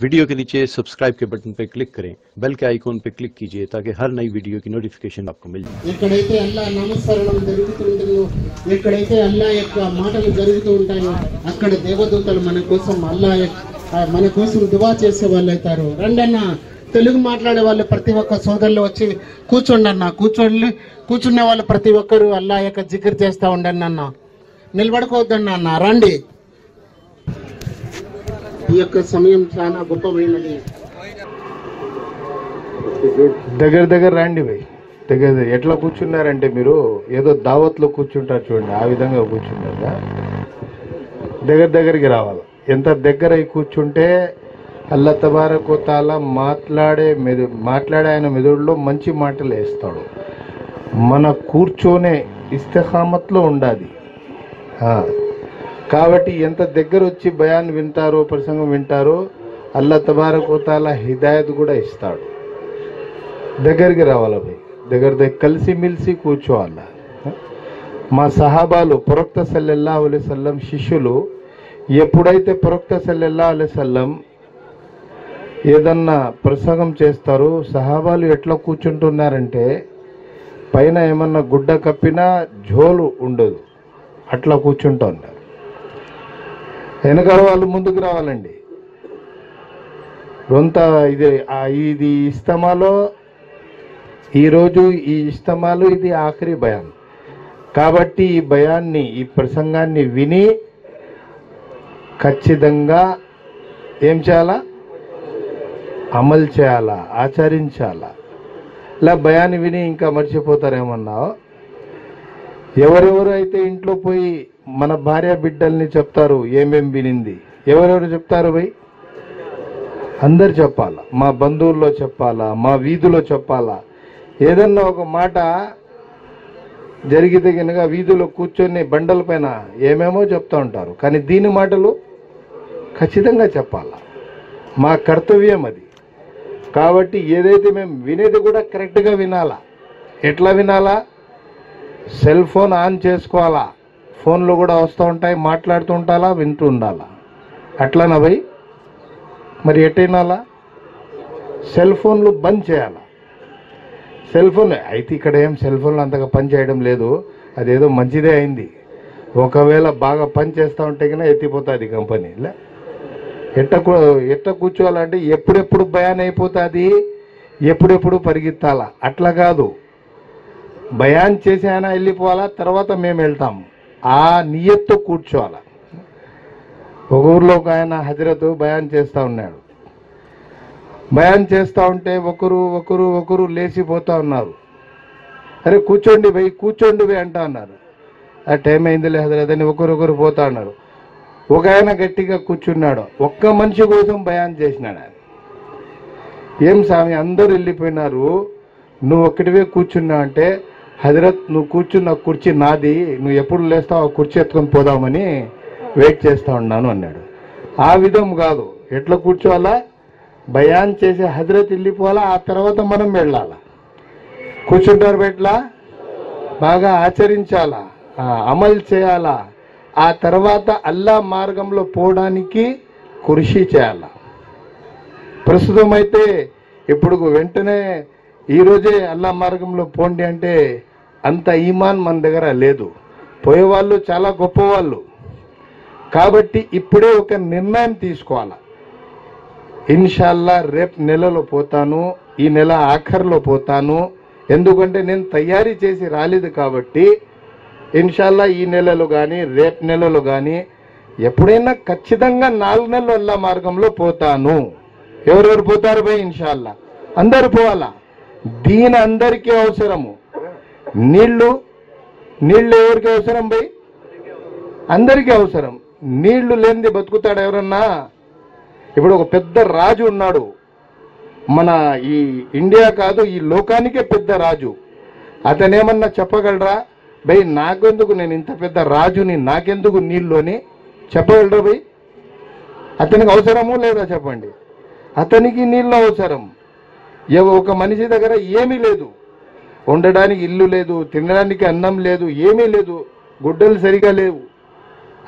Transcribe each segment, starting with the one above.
Video के नीचे subscribe के बटन पर क्लिक करें, बेल के आइकॉन पर क्लिक कीजिए ताकि हर नई वीडियो की नोटिफिकेशन आपको मिल जाए। ఎక్కడైతే అల్లా నామస్మరణం జరుగుతుంటుందో, ఎక్కడైతే అల్లా యొక్క మాటలు జరుగుతూ ఉంటాయో అక్కడ దేవదూతలు మన కోసం దువా చేసే వాళ్ళు అవుతారు. రండన్న తెలుగు మాట్లాడే వాళ్ళు ప్రతి ఒక్క సోదరులు వచ్చి కూర్చోండి అన్న. కూర్చునే వాళ్ళు ప్రతి ఒక్కరు అల్లా యొక్క జిక్ర్ చేస్తూ ఉండండి అన్న. నిలబడుకోవద్దండి అన్న. రండి. ఈ యొక్క సమయం చాలా గొప్పమైనది. దగ్గర రండి భయ్. దగ్గర ఎట్లా కూర్చున్నారంటే మీరు ఏదో దావత్లో కూర్చుంటారు చూడండి, ఆ విధంగా కూర్చున్నారా. దగ్గరికి రావాలి. ఎంత దగ్గర కూర్చుంటే అల్లా తబారక తాలా మాట్లాడే ఆయన మెదడులో మంచి మాటలు వేస్తాడు. మన కూర్చొనే ఇస్తిఖామత్లో ఉండాలి. కాబట్టి ఎంత దగ్గర వచ్చి బయాన్ వింటారో, ప్రసంగం వింటారో అల్లా తబారక తాలా హిదాయత్ కూడా ఇస్తాడు. దగ్గరికి రావాలి భయ్. దగ్గర కలిసిమెలిసి కూర్చోవాలి. మా సహాబాలు ప్రవక్త సల్లల్లాహు అలైహి వసల్లం శిష్యులు ఎప్పుడైతే ప్రవక్త సల్లల్లాహు అలైహి వసల్లం ఏదన్నా ప్రసంగం చేస్తారు, సహాబాలు ఎట్లా కూర్చుంటున్నారంటే పైన ఏమన్నా గుడ్డ కప్పినా జోలు ఉండదు, అట్లా కూర్చుంటూ ఉన్నారు. వెనకాల వాళ్ళు ముందుకు రావాలండి. రొంత ఇది ఇస్తమాలో ఈరోజు ఈ ఇస్తమాలు ఇది ఆఖరి బయాన్. కాబట్టి ఈ బయాన్ని, ఈ ప్రసంగాన్ని విని ఖచ్చితంగా ఏం చేయాలా? అమలు చేయాలా, ఆచరించాలా. ఇలా బయాన్ని విని ఇంకా మర్చిపోతారేమన్నావు. ఎవరెవరు అయితే ఇంట్లో పోయి మన భార్య బిడ్డల్ని చెప్తారు ఏమేం వినింది, ఎవరెవరు చెప్తారు భయ్? అందరు చెప్పాలా. మా బంధువుల్లో చెప్పాలా, మా వీధిలో చెప్పాలా. ఏదన్నా ఒక మాట జరిగితే కనుక వీధిలో కూర్చొని బండల పైన ఏమేమో చెప్తూ ఉంటారు, కానీ దీని మాటలు ఖచ్చితంగా చెప్పాలా. మా కర్తవ్యం అది. కాబట్టి ఏదైతే మేము వినేది కూడా కరెక్ట్గా వినాలా. ఎట్లా వినాలా? సెల్ ఫోన్ ఆన్ చేసుకోవాలా. ఫోన్లు కూడా వస్తూ ఉంటాయి, మాట్లాడుతూ ఉండాలా, వింటూ ఉండాలా. అట్లానా భయ్? మరి ఎట్టయినాలా? సెల్ ఫోన్లు బంద్ చేయాలా. సెల్ ఫోన్ అయితే ఇక్కడ ఏం సెల్ ఫోన్లు అంతగా పని చేయడం లేదు, అదేదో మంచిదే అయింది. ఒకవేళ బాగా పని చేస్తూ ఉంటే కన్నా ఎత్తిపోతుంది కంపెనీ. ఎట్ట కూర్చోవాలంటే ఎప్పుడెప్పుడు బయాన్ అయిపోతుంది, ఎప్పుడెప్పుడు పరిగెత్తాలా. అట్లా కాదు, బయాన్ చేసి ఆయన వెళ్ళిపోవాలా, తర్వాత మేము వెళ్తాము. ఆ నియత్తో కూర్చోవాలా. ఒక ఊర్లో ఒక ఆయన హజరత్ బయాన్ చేస్తూ ఉన్నాడు. బయాన్ చేస్తూ ఉంటే ఒకరు లేచిపోతూ ఉన్నారు. అరే కూర్చోండి భయ్, కూర్చోండి భయ్ అంటా అన్నారు. ఆ టైం అయిందిలే హజరత్ అని ఒకరు పోతా ఉన్నారు. ఒక ఆయన గట్టిగా కూర్చున్నాడు. ఒక్క మనిషి కోసం బయాన్ చేసినాడు ఆయన. ఏం స్వామి అందరూ వెళ్ళిపోయినారు, నువ్వు ఒక్కటివే కూర్చున్నా అంటే, హజరత్ నువ్వు కూర్చున్న కుర్చీ నాది, నువ్వు ఎప్పుడు లేస్తావు ఆ కుర్చీ ఎత్తుకొని పోదామని వెయిట్ చేస్తూ ఉన్నాను అన్నాడు. ఆ విధం కాదు. ఎట్లా కూర్చోవాలా? బయాన్ చేసే హజరత్ వెళ్ళిపోవాలా, ఆ తర్వాత మనం వెళ్ళాలా. కూర్చుంటారు ఎట్లా? బాగా ఆచరించాలా, అమలు చేయాలా. ఆ తర్వాత అల్లా మార్గంలో పోవడానికి కృషి చేయాల. ప్రస్తుతం అయితే ఇప్పుడు వెంటనే ఈరోజే అల్లా మార్గంలో పోండి అంటే అంత ఈమాన్ మన దగ్గర లేదు. పోయేవాళ్ళు చాలా గొప్పవాళ్ళు. కాబట్టి ఇప్పుడే ఒక నిర్ణయం తీసుకోవాలి. ఇన్షాల్లా రేపు నెలలో పోతాను, ఈ నెల ఆఖరిలో పోతాను. ఎందుకంటే నేను తయారీ చేసి రాలేదు కాబట్టి ఇన్షాల్లా ఈ నెలలో కానీ రేపు నెలలో కానీ ఎప్పుడైనా ఖచ్చితంగా 4 నెలలు అల్లా మార్గంలో పోతాను. ఎవరెవరు పోతారు భయ్? ఇన్షాల్లా అందరు పోవాలా. దీని అందరికీ అవసరము. నీళ్లు ఎవరికి అవసరం భయ్? అందరికీ అవసరం. నీళ్లు లేనిది బతుకుతాడు ఎవరన్నా? ఇప్పుడు ఒక పెద్ద రాజు ఉన్నాడు, మన ఈ ఇండియా కాదు ఈ లోకానికే పెద్ద రాజు. అతనేమన్నా చెప్పగలరా భయ్ నాకెందుకు, నేను ఇంత పెద్ద రాజుని, నాకెందుకు నీళ్ళు అని చెప్పగలరా భయ్? అతనికి అవసరమో లేదా చెప్పండి. అతనికి నీళ్ళు అవసరం. ఒక మనిషి దగ్గర ఏమీ లేదు, ఉండడానికి ఇల్లు లేదు, తినడానికి అన్నం లేదు, ఏమీ లేదు, గుడ్డలు సరిగా లేవు.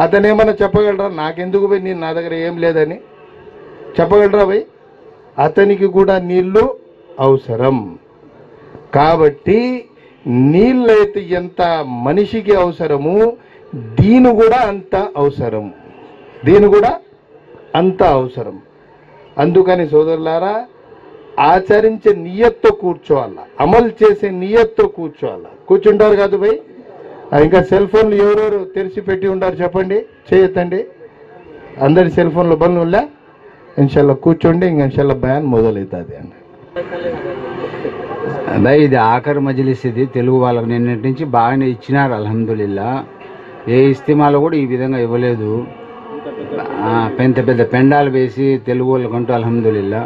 అతనేమన్నా చెప్పగలరా నాకెందుకు పోయి నేను నా దగ్గర ఏం లేదని? చెప్పగలరా భయ్? అతనికి కూడా నీళ్లు అవసరం. కాబట్టి నీళ్ళైతే ఎంత మనిషికి అవసరము, దీని కూడా అంత అవసరం, దీని కూడా అంత అవసరం. అందుకని సోదరులారా, ఆచరించే నియత్తో కూర్చోవాలా, అమలు చేసే నియత్తో కూర్చోవాలా. కూర్చుంటారు కాదు భయ్? ఇంకా సెల్ ఫోన్లు ఎవరెవరు తెరిచి పెట్టి ఉంటారు చెప్పండి, చేయొద్దండి. అందరి సెల్ ఫోన్లో బండ్లు ఉన్నా ఇన్షాల్లా కూర్చోండి, ఇంక ఇన్షాల్లా బయాన్ మొదలవుతుంది అండి. అదే ఇది ఆఖరి మజిలిస్, ఇది తెలుగు వాళ్ళకు నిన్నటి నుంచి బాగానే ఇచ్చినారు అల్హమ్దులిల్లా. ఏ ఇస్తిమాలో కూడా ఈ విధంగా ఇవ్వలేదు. పెద్ద పెద్ద పెండాలు వేసి తెలుగు వాళ్ళకంటూ అల్హమ్దులిల్లా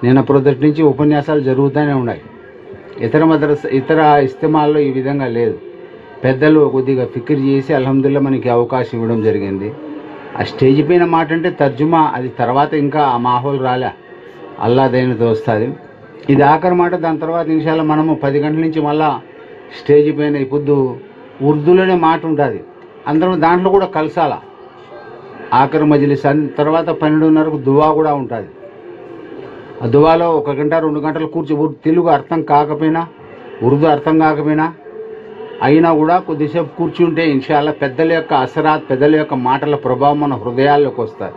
నిన్న ప్రొద్దుటి నుంచి ఉపన్యాసాలు జరుగుతూనే ఉన్నాయి. ఇతర ఇస్తిమాల్లో ఈ విధంగా లేదు. పెద్దలు కొద్దిగా ఫిక్ర్ చేసి అల్హమ్దుల్లా మనకి అవకాశం ఇవ్వడం జరిగింది. ఆ స్టేజ్ పైన మాట అంటే తర్జుమా, అది తర్వాత ఇంకా ఆ మాహోల్ రాలే, అల్లా దైనతో వస్తుంది. ఇది ఆఖరి మాట. దాని తర్వాత నిమిషాలు మనము 10 గంటల నుంచి మళ్ళా స్టేజ్ పైన ఇప్పుడు ఉర్దూలోనే మాట ఉంటుంది, అందరం దాంట్లో కూడా కలసాల. ఆఖరి మజిలిస్ తర్వాత 12:30కు దువా కూడా ఉంటుంది. ఆ దువాలో 1 గంట 2 గంటలు తెలుగు అర్థం కాకపోయినా, ఉర్దూ అర్థం కాకపోయినా అయినా కూడా కొద్దిసేపు కూర్చుంటే ఇన్షాల్లా పెద్దల యొక్క అసరాత్, పెద్దల యొక్క మాటల ప్రభావం మన హృదయాల్లోకి వస్తుంది.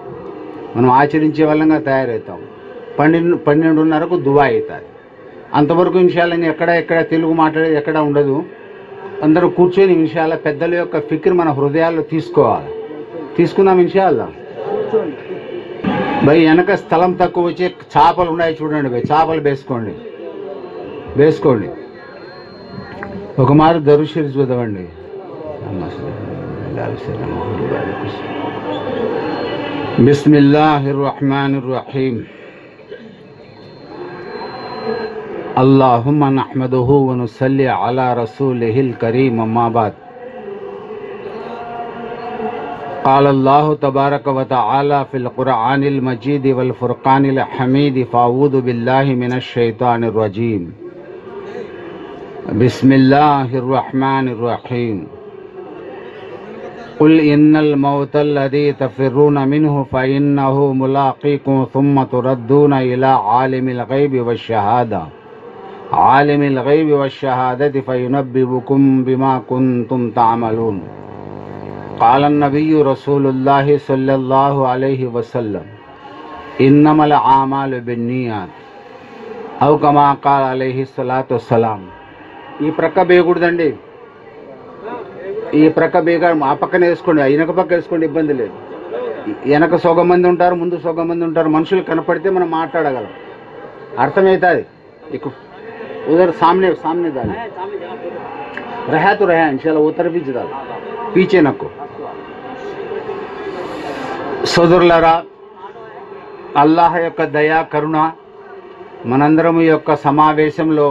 మనం ఆచరించే వాళ్ళంగా తయారవుతాం. 12:30కు దువా అవుతుంది. అంతవరకు ఇన్షాల్లా ఎక్కడ తెలుగు మాట్లాడేది ఎక్కడ ఉండదు. అందరూ కూర్చొని ఇన్షాల్లా పెద్దల యొక్క ఫిక్ర్ మన హృదయాల్లో తీసుకోవాలి. తీసుకున్నాం ఇన్షాల్లా. భయ్ వెనక స్థలం తక్కువ వచ్చే చేపలు ఉన్నాయి చూడండి భయ్, చేపలు వేసుకోండి. ఒక మారు దరుషరి చదవండి. బిస్మిల్లాహిర్ రహ్మానిర్ రహీం. అల్లాహుమ్మ నహ్మదుహు వ నుసల్లి అలా రసూలిహిల్ కరీం. అమ్మా బాద్. قال الله تبارك وتعالى في القرآن المجيد والفرقان الحميد فأعوذ بالله من الشيطان الرجيم. بسم الله الرحمن الرحيم. قل إن الموت الذي تفرون منه فإنه ملاقيكم ثم تردون إلى عالم الغيب والشهادة فينبئكم بما كنتم تعملون. قال النبي رسول الله صلى الله عليه وسلم إنما الأعمال بالنيات أو كما قال عليه الصلاة والسلام. ఈ ప్రక్క బేయకూడదండి, ఈ ప్రక్క బేగా ఆ పక్కనే వేసుకోండి, వెనక పక్క వేసుకోండి, ఇబ్బంది లేదు. వెనక సొగం మంది ఉంటారు, ముందు సొగం మంది ఉంటారు. మనుషులు కనపడితే మనం మాట్లాడగలం, అర్థమవుతుంది. ఇక उधर सामने डाले रहा तो रहा इंशाल्लाह, वो तरफ ही डाल, पीछे नको. సోదరులారా, అల్లాహ్ యొక్క దయా కరుణ మనందరము యొక్క సమావేశంలో,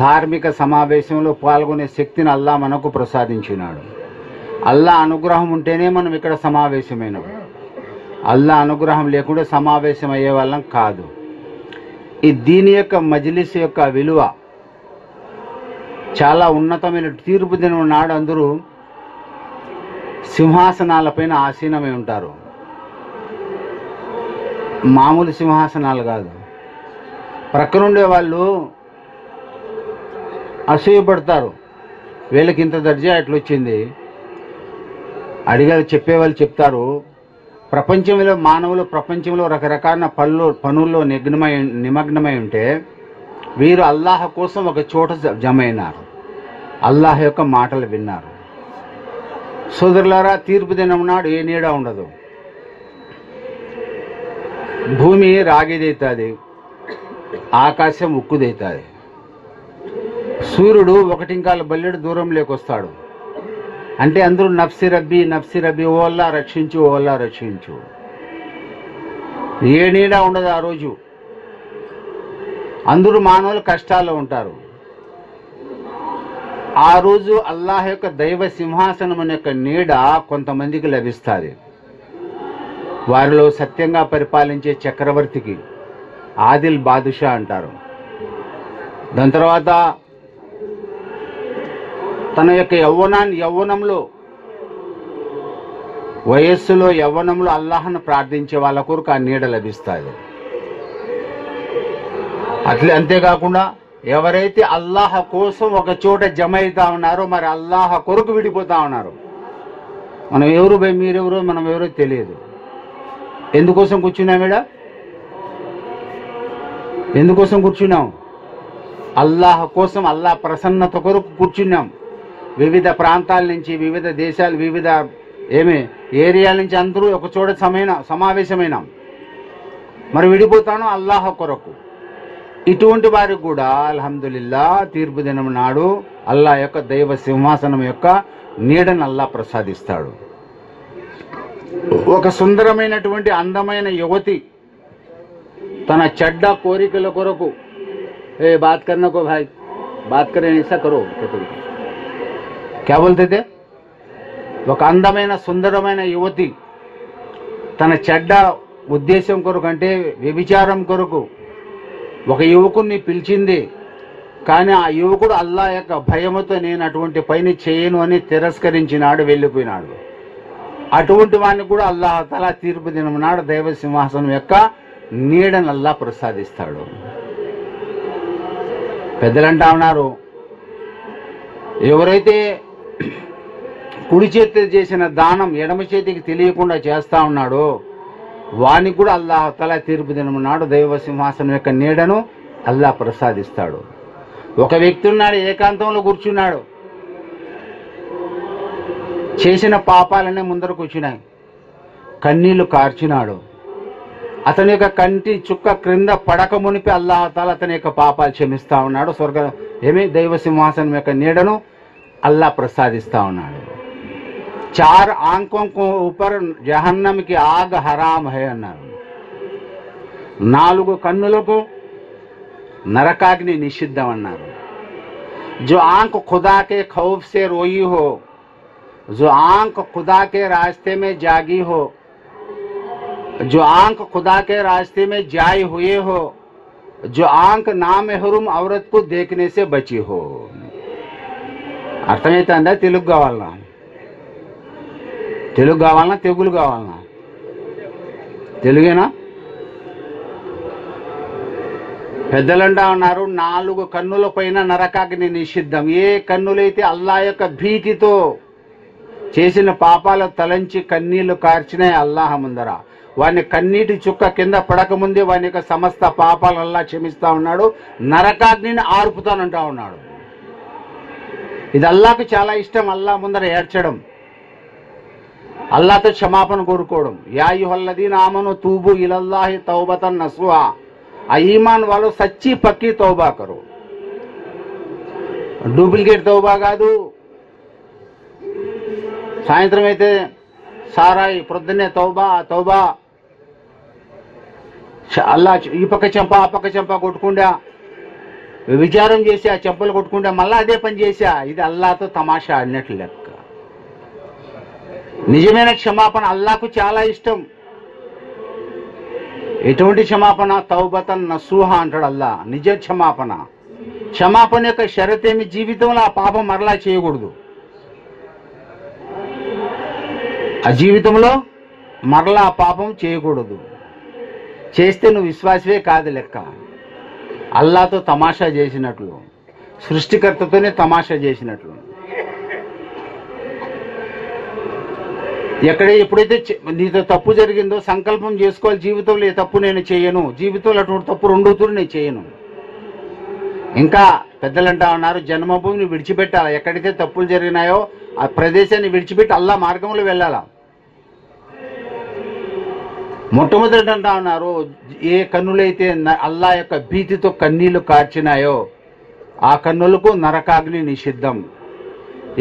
ధార్మిక సమావేశంలో పాల్గొనే శక్తిని అల్లా మనకు ప్రసాదించినాడు. అల్లా అనుగ్రహం ఉంటేనే మనం ఇక్కడ సమావేశమైనాం. అల్లా అనుగ్రహం లేకుండా సమావేశం అయ్యే వాళ్ళం కాదు. ఈ దీని యొక్క మజ్లిస్ యొక్క విలువ చాలా ఉన్నతమైన. తీర్పు దినం నాడు అందరూ సింహాసనాలపైన ఆసీనమై ఉంటారు. మామూలు సింహాసనాలు కాదు. ప్రక్కనుండే వాళ్ళు అసూయపడతారు, వీళ్ళకి ఇంత దర్జా ఎట్లొచ్చింది అడిగారు. చెప్పేవాళ్ళు చెప్తారు, ప్రపంచంలో మానవులు ప్రపంచంలో రకరకాల పనుల్లో నిమగ్నమై ఉంటే వీరు అల్లాహ్ కోసం ఒక చోట జమైనారు, అల్లాహ్ యొక్క మాటలు విన్నారు. సోదరులారా, తీర్పు దినం నాడు ఏ నీడ ఉండదు. భూమి రాగిదైతుంది, ఆకాశం ఉక్కుదైతుంది. సూర్యుడు ఒకటింకాల బల్లెడు దూరం లేకొస్తాడు. అంటే అందరూ నఫ్సి రబ్బీ ఓ అల్లా రక్షించు. ఏ నీడ ఉండదు ఆ రోజు. అందరూ మానవులు కష్టాల్లో ఉంటారు. ఆ రోజు అల్లాహ్ యొక్క దైవ సింహాసనం యొక్క నీడ కొంతమందికి లభిస్తుంది. వారిలో సత్యంగా పరిపాలించే చక్రవర్తికి ఆదిల్ బాదుషా అంటారు. దాని తర్వాత తన యొక్క యవ్వనంలో వయస్సులో యవ్వనంలో అల్లాహ్ను ప్రార్థించే వాళ్ళ కొరకు ఆ నీడ లభిస్తుంది. అంతేకాకుండా ఎవరైతే అల్లాహ్ కోసం ఒక చోట జమ అవుతా ఉన్నారో మరి అల్లాహ్ కొరకు విడిపోతా ఉన్నారు. మనం ఎవరు మీరెవరో మనం ఎవరో తెలియదు. ఎందుకోసం కూర్చున్నాం ఈడ? ఎందుకోసం కూర్చున్నాం? అల్లాహ్ కోసం, అల్లాహ్ ప్రసన్నత కొరకు కూర్చున్నాం. వివిధ ప్రాంతాల నుంచి, వివిధ దేశాలు, వివిధ ఏరియాల నుంచి అందరూ ఒక చోట సమావేశమైనాం. మరి విడిపోతాను అల్లాహ్ కొరకు. ఇటువంటి వారికి కూడా అల్హమ్దులిల్లా తీర్పు దినం నాడు అల్లాహ్ యొక్క దైవ సింహాసనం యొక్క నీడను అల్లాహ్ ప్రసాదిస్తాడు. ఒక సుందరమైనటువంటి అందమైన యువతి తన చెడ్డ కోరికల కొరకు బాత్ కర్నా కో భాయ్ బాత్ కరే ఐసా కరో క్యా బోల్తే తే? ఒక అందమైన సుందరమైన యువతి తన చెడ్డ ఉద్దేశం కొరకు అంటే వ్యభిచారం కొరకు ఒక యువకుడిని పిలిచింది. కానీ ఆ యువకుడు అల్లాహ్ యొక్క భయముతో నేను అటువంటి పని చేయను అని తిరస్కరించినాడు, వెళ్ళిపోయినాడు. అటువంటి వాడిని కూడా అల్లాహ్ తఆలా తీర్పు దినం నాడు దైవ సింహాసనం యొక్క నీడను అల్లాహ్ ప్రసాదిస్తాడు. పెద్దలంటా ఉన్నారు, ఎవరైతే కుడి చేతి చేసిన దానం ఎడమ చేతికి తెలియకుండా చేస్తా ఉన్నాడో వానికి కూడా అల్లాహ్ తఆలా తీర్పు దినం నాడు దైవ సింహాసనం యొక్క నీడను అల్లాహ్ ప్రసాదిస్తాడు. ఒక వ్యక్తి ఉన్నాడు, ఏకాంతంలో కూర్చున్నాడు, చేసిన పాపాలనే ముందర కూర్చున్నాయి, కన్నీళ్లు కార్చినాడు. అతని యొక్క కంటి చుక్క క్రింద పడక మునిపి అల్లాహ్ తఆలా అతని యొక్క పాపాలు క్షమిస్తా ఉన్నాడు. దైవ సింహాసనం యొక్క నీడను అల్లాహ్ ప్రసాదిస్తా ఉన్నాడు. 4 ఆంఖోं को ऊपर जहन्नम की आग हराम है అన్నారు. 4 కన్నులకు నరకాగ్ని నిషిద్ధం అన్నారు. जो आंख खुदा के खौफ से रोई हो, जो आंख खुदा के रास्ते में जागी हो, जो आंख खुदा के रास्ते में जाए हुए हो, जो आंख नामहरुम औरत को देखने से बची हो. అర్థమైతుందా? తెలుగు కావాలనా? తెలుగు కావాలనా తెగులు కావాలనా? తెలుగేనా? పెద్దలంటా ఉన్నారు 4 కన్నుల పైన నరకాగ్ని నిషిద్ధం. ఏ కన్నులైతే అల్లాహ్ యొక్క భీతితో చేసిన పాపాలు తలంచి కన్నీళ్లు కార్చినాయి అల్లాహ్ ముందర, వాని కన్నీటి చుక్క కింద పడకముందే వాని యొక్క సమస్త పాపాలు అల్లాహ్ క్షమిస్తా ఉన్నాడు, నరకాగ్నిని ఆర్పుతానంటా ఉన్నాడు. ఇది అల్లాహ్కు చాలా ఇష్టం. అల్లాహ్ ముందర ఏడ్చడం, అల్లాహ్తో క్షమాపణ కోరుకోవడం. యా అయ్యుహల్లదీన ఆమను తూబు ఇలల్లాహి తౌబతన్ నసూహా, ఆ ఈమాన్ వాళ్ళు సచ్చి పక్కి తౌబా కరు. డూప్లికేట్ తౌబా కాదు. సాయంత్రం అయితే సారాయి, ప్రొద్దున్నే తౌబా తౌబా, అల్లా ఈ పక్క చెంప ఆ పక్క చెంప కొట్టుకుంటా, విచారం చేసి ఆ చెంపలు కొట్టుకుంటా మళ్ళా అదే పని చేశా, ఇది అల్లాహతో తమాషా అన్నట్లు లెక్క. నిజమైన క్షమాపణ అల్లాహకు చాలా ఇష్టం. ఎటువంటి క్షమాపణ? తౌబతన్ నసూహా అంటాడు అల్లాహ్. నిజ క్షమాపణ. క్షమాపణ యొక్క షరత్ ఏమి? జీవితంలో ఆ పాపం మరలా చేయకూడదు. ఆ జీవితంలో మరలా ఆ పాపం చేయకూడదు. చేస్తే నువ్వు విశ్వాసవే కాదు లెక్క. అల్లాహతో తమాషా చేసినట్లు, సృష్టికర్తతోనే తమాషా చేసినట్లు. ఎప్పుడైతే నీతో తప్పు జరిగిందో సంకల్పం చేసుకోవాలి, జీవితంలో ఏ తప్పు నేను చేయను, జీవితంలో అటువంటి తప్పు 2 తూరు నేను చేయను. ఇంకా పెద్దలంటా ఉన్నారు, జన్మభూమిని విడిచిపెట్టాలి. ఎక్కడైతే తప్పులు జరిగినాయో ఆ ప్రదేశాన్ని విడిచిపెట్టి అల్లాహ్ మార్గంలో వెళ్ళాలా. మొట్టమొదటి అంటా ఉన్నారు, ఏ కన్నులైతే అల్లాహ్ యొక్క భీతితో కన్నీళ్లు కార్చినాయో ఆ కన్నులకు నరకాగ్ని నిషిద్ధం.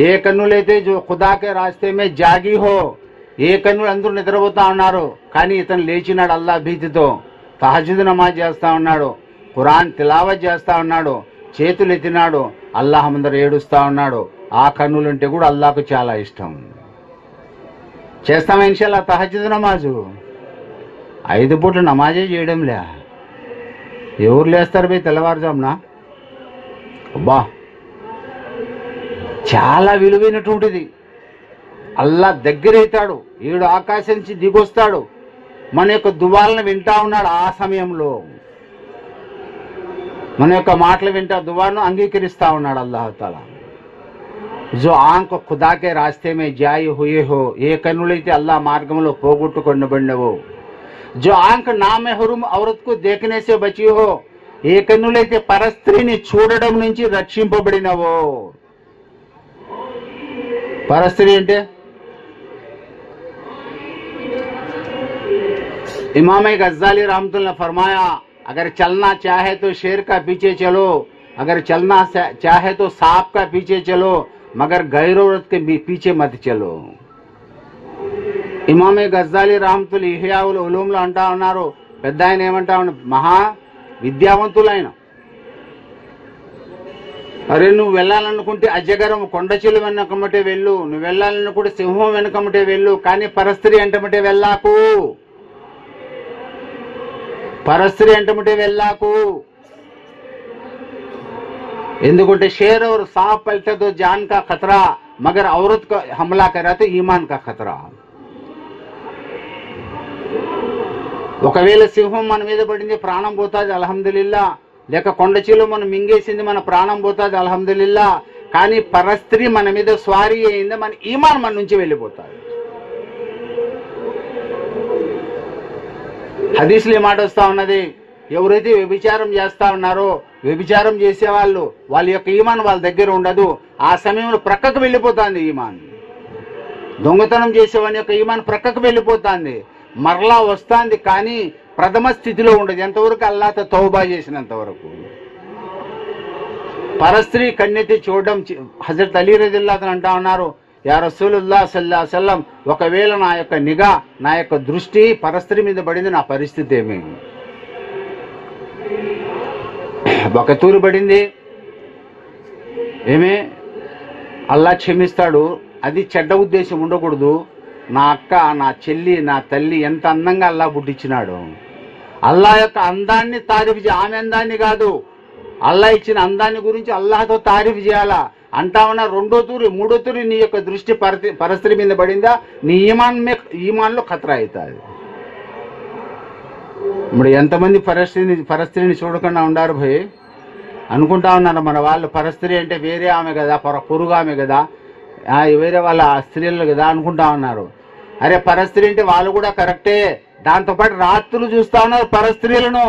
ఏ కన్నులైతే జో ఖుదాకే రాస్తే మే జాగి హో, ఏ కన్నులు అందరూ నిద్రపోతా ఉన్నారు కానీ ఇతను లేచినాడు అల్లాహ్ భీతితో, తహజ్జుద్ నమాజ్ చేస్తా ఉన్నాడు, ఖురాన్ తిలావత్ చేస్తా ఉన్నాడు, చేతులు ఎత్తినాడు, అల్లాహ్ ముందర ఏడుస్తా ఉన్నాడు, ఆ కన్నులుంటే కూడా అల్లాహకు చాలా ఇష్టం. చేస్తామా ఇన్షాల్లా తహజ్జుద్ నమాజు? 5 పూట్ల నమాజే చేయడంలే. ఎవరు లేస్తారు పోయి తెల్లవారుజామున? అబ్బా చాలా విలువైనటువంటిది. అల్లా దగ్గరైతాడు, ఏడు ఆకాశం నుంచి దిగొస్తాడు, మన యొక్క దువాలను వింటా ఉన్నాడు. ఆ సమయంలో మన యొక్క మాటలు వింటా దువాను అంగీకరిస్తా ఉన్నాడు అల్లాహ్ తాలా. జో ఆంఖ ఖుదాకే రాస్తే మే జాయి హుయే హో, ఏ కన్నులైతే అల్లాహ్ మార్గంలో పోగొట్టుకొనబడినవో, జో ఆంఖ నామే హురుమ్ ఔరత్కు దేఖనేసే బచి హో, ఏ కన్నులైతే పరస్త్రీని చూడడం నుంచి రక్షింపబడినవో. పరస్త్రీ అంటే इमाम गज़ाली रहमतुल्लाह ने फरमाया, अगर चलना चाहे तो शेर का पीछे चलो, अगर चलना चाहे तो सांप का पीछे चलो, मगर गैर औरत के पीछे मत चलो. ఇమామే గజ్జాలి రహమతుల్లాహి ఇహ్యాఉల్ ఉలూమ్లో అంటా ఉన్నారు, పెద్ద ఆయన ఏమంటా ఉన్నారు, మహా విద్యావంతులైన, అరే నువ్వు వెళ్ళాలనుకుంటే అజగరం కొండచిలు వెనకమటే వెళ్ళు, నువ్వు వెళ్ళాలనుకుంటే సింహం వెనకమటే వెళ్ళు, కానీ పరస్త్రీ అంటమటే వెళ్ళాకు, పరస్త్రీ అంటమటే వెళ్ళాకు. ఎందుకంటే షేర్ और सांप पलटे तो जान का खतरा, मगर औरत का हमला करा तो ईमान का खतरा. ఒకవేళ సింహం మన మీద పడింది ప్రాణం పోతుంది అల్హమ్దులిల్లా, లేక కొండచీలో మనం మింగేసింది మన ప్రాణం పోతుంది అల్హమ్దులిల్లా, కానీ పరస్త్రీ మన మీద స్వారీ అయింది, మన ఈమాన్ మన నుంచి వెళ్ళిపోతుంది. హదీస్లో ఏ మాట వస్తా ఉన్నది, ఎవరైతే వ్యభిచారం చేస్తా ఉన్నారో, వ్యభిచారం చేసేవాళ్ళు వాళ్ళ యొక్క ఈమాన్ వాళ్ళ దగ్గర ఉండదు, ఆ సమయంలో ప్రక్కకు వెళ్ళిపోతుంది ఈమాన్. దొంగతనం చేసేవాని యొక్క ఈమాన్ ప్రక్కకు వెళ్ళిపోతుంది, మరలా వస్తుంది, కానీ ప్రథమ స్థితిలో ఉండదు, ఎంతవరకు అల్లాహ్తో తౌబా చేసినంత వరకు. పరస్త్రీ కన్నెత్తి చూడడం, హజరత్ అలీ రజియల్లాహు అన్హు అంటా ఉన్నారు, యా రసూలుల్లాహ్ సల్లల్లాహు అలైహి వసల్లం, ఒకవేళ నా యొక్క నిఘా, నా యొక్క దృష్టి పరస్త్రీ మీద పడింది, నా పరిస్థితి ఏమి? ఒక తూరు పడింది, ఏమే అల్లాహ్ క్షమిస్తాడు, అది చెడ్డ ఉద్దేశం ఉండకూడదు. నా అక్క, నా చెల్లి, నా తల్లి ఎంత అందంగా అల్లాహ్ పుట్టించినాడు. అల్లాహ్ యొక్క అందాన్ని తారీఫ్ చేయాలి, ఆమె అందాన్ని కాదు, అల్లాహ్ ఇచ్చిన అందాన్ని గురించి అల్లాహ్తో తారీఫ్ చేయాలా. అంటా ఉన్న రెండో తూరి మూడో తూరి నీ యొక్క దృష్టి పరస్త్రీ మీద పడిందా, నీ ఈమాన్లో ఖతరా అవుతుంది. ఇప్పుడు ఎంతమంది పరస్త్రీని చూడకుండా ఉండారు భయ్, అనుకుంటా ఉన్నారు మన వాళ్ళు పరస్త్రీ అంటే వేరే ఆమె కదా, పొరుగు ఆమె కదా, వేరే వాళ్ళ స్త్రీలు కదా అనుకుంటా ఉన్నారు. అరే పరస్త్రీ అంటే వాళ్ళు కూడా కరెక్టే, దాంతోపాటు రాత్రులు చూస్తా ఉన్నారు పరస్త్రీలను,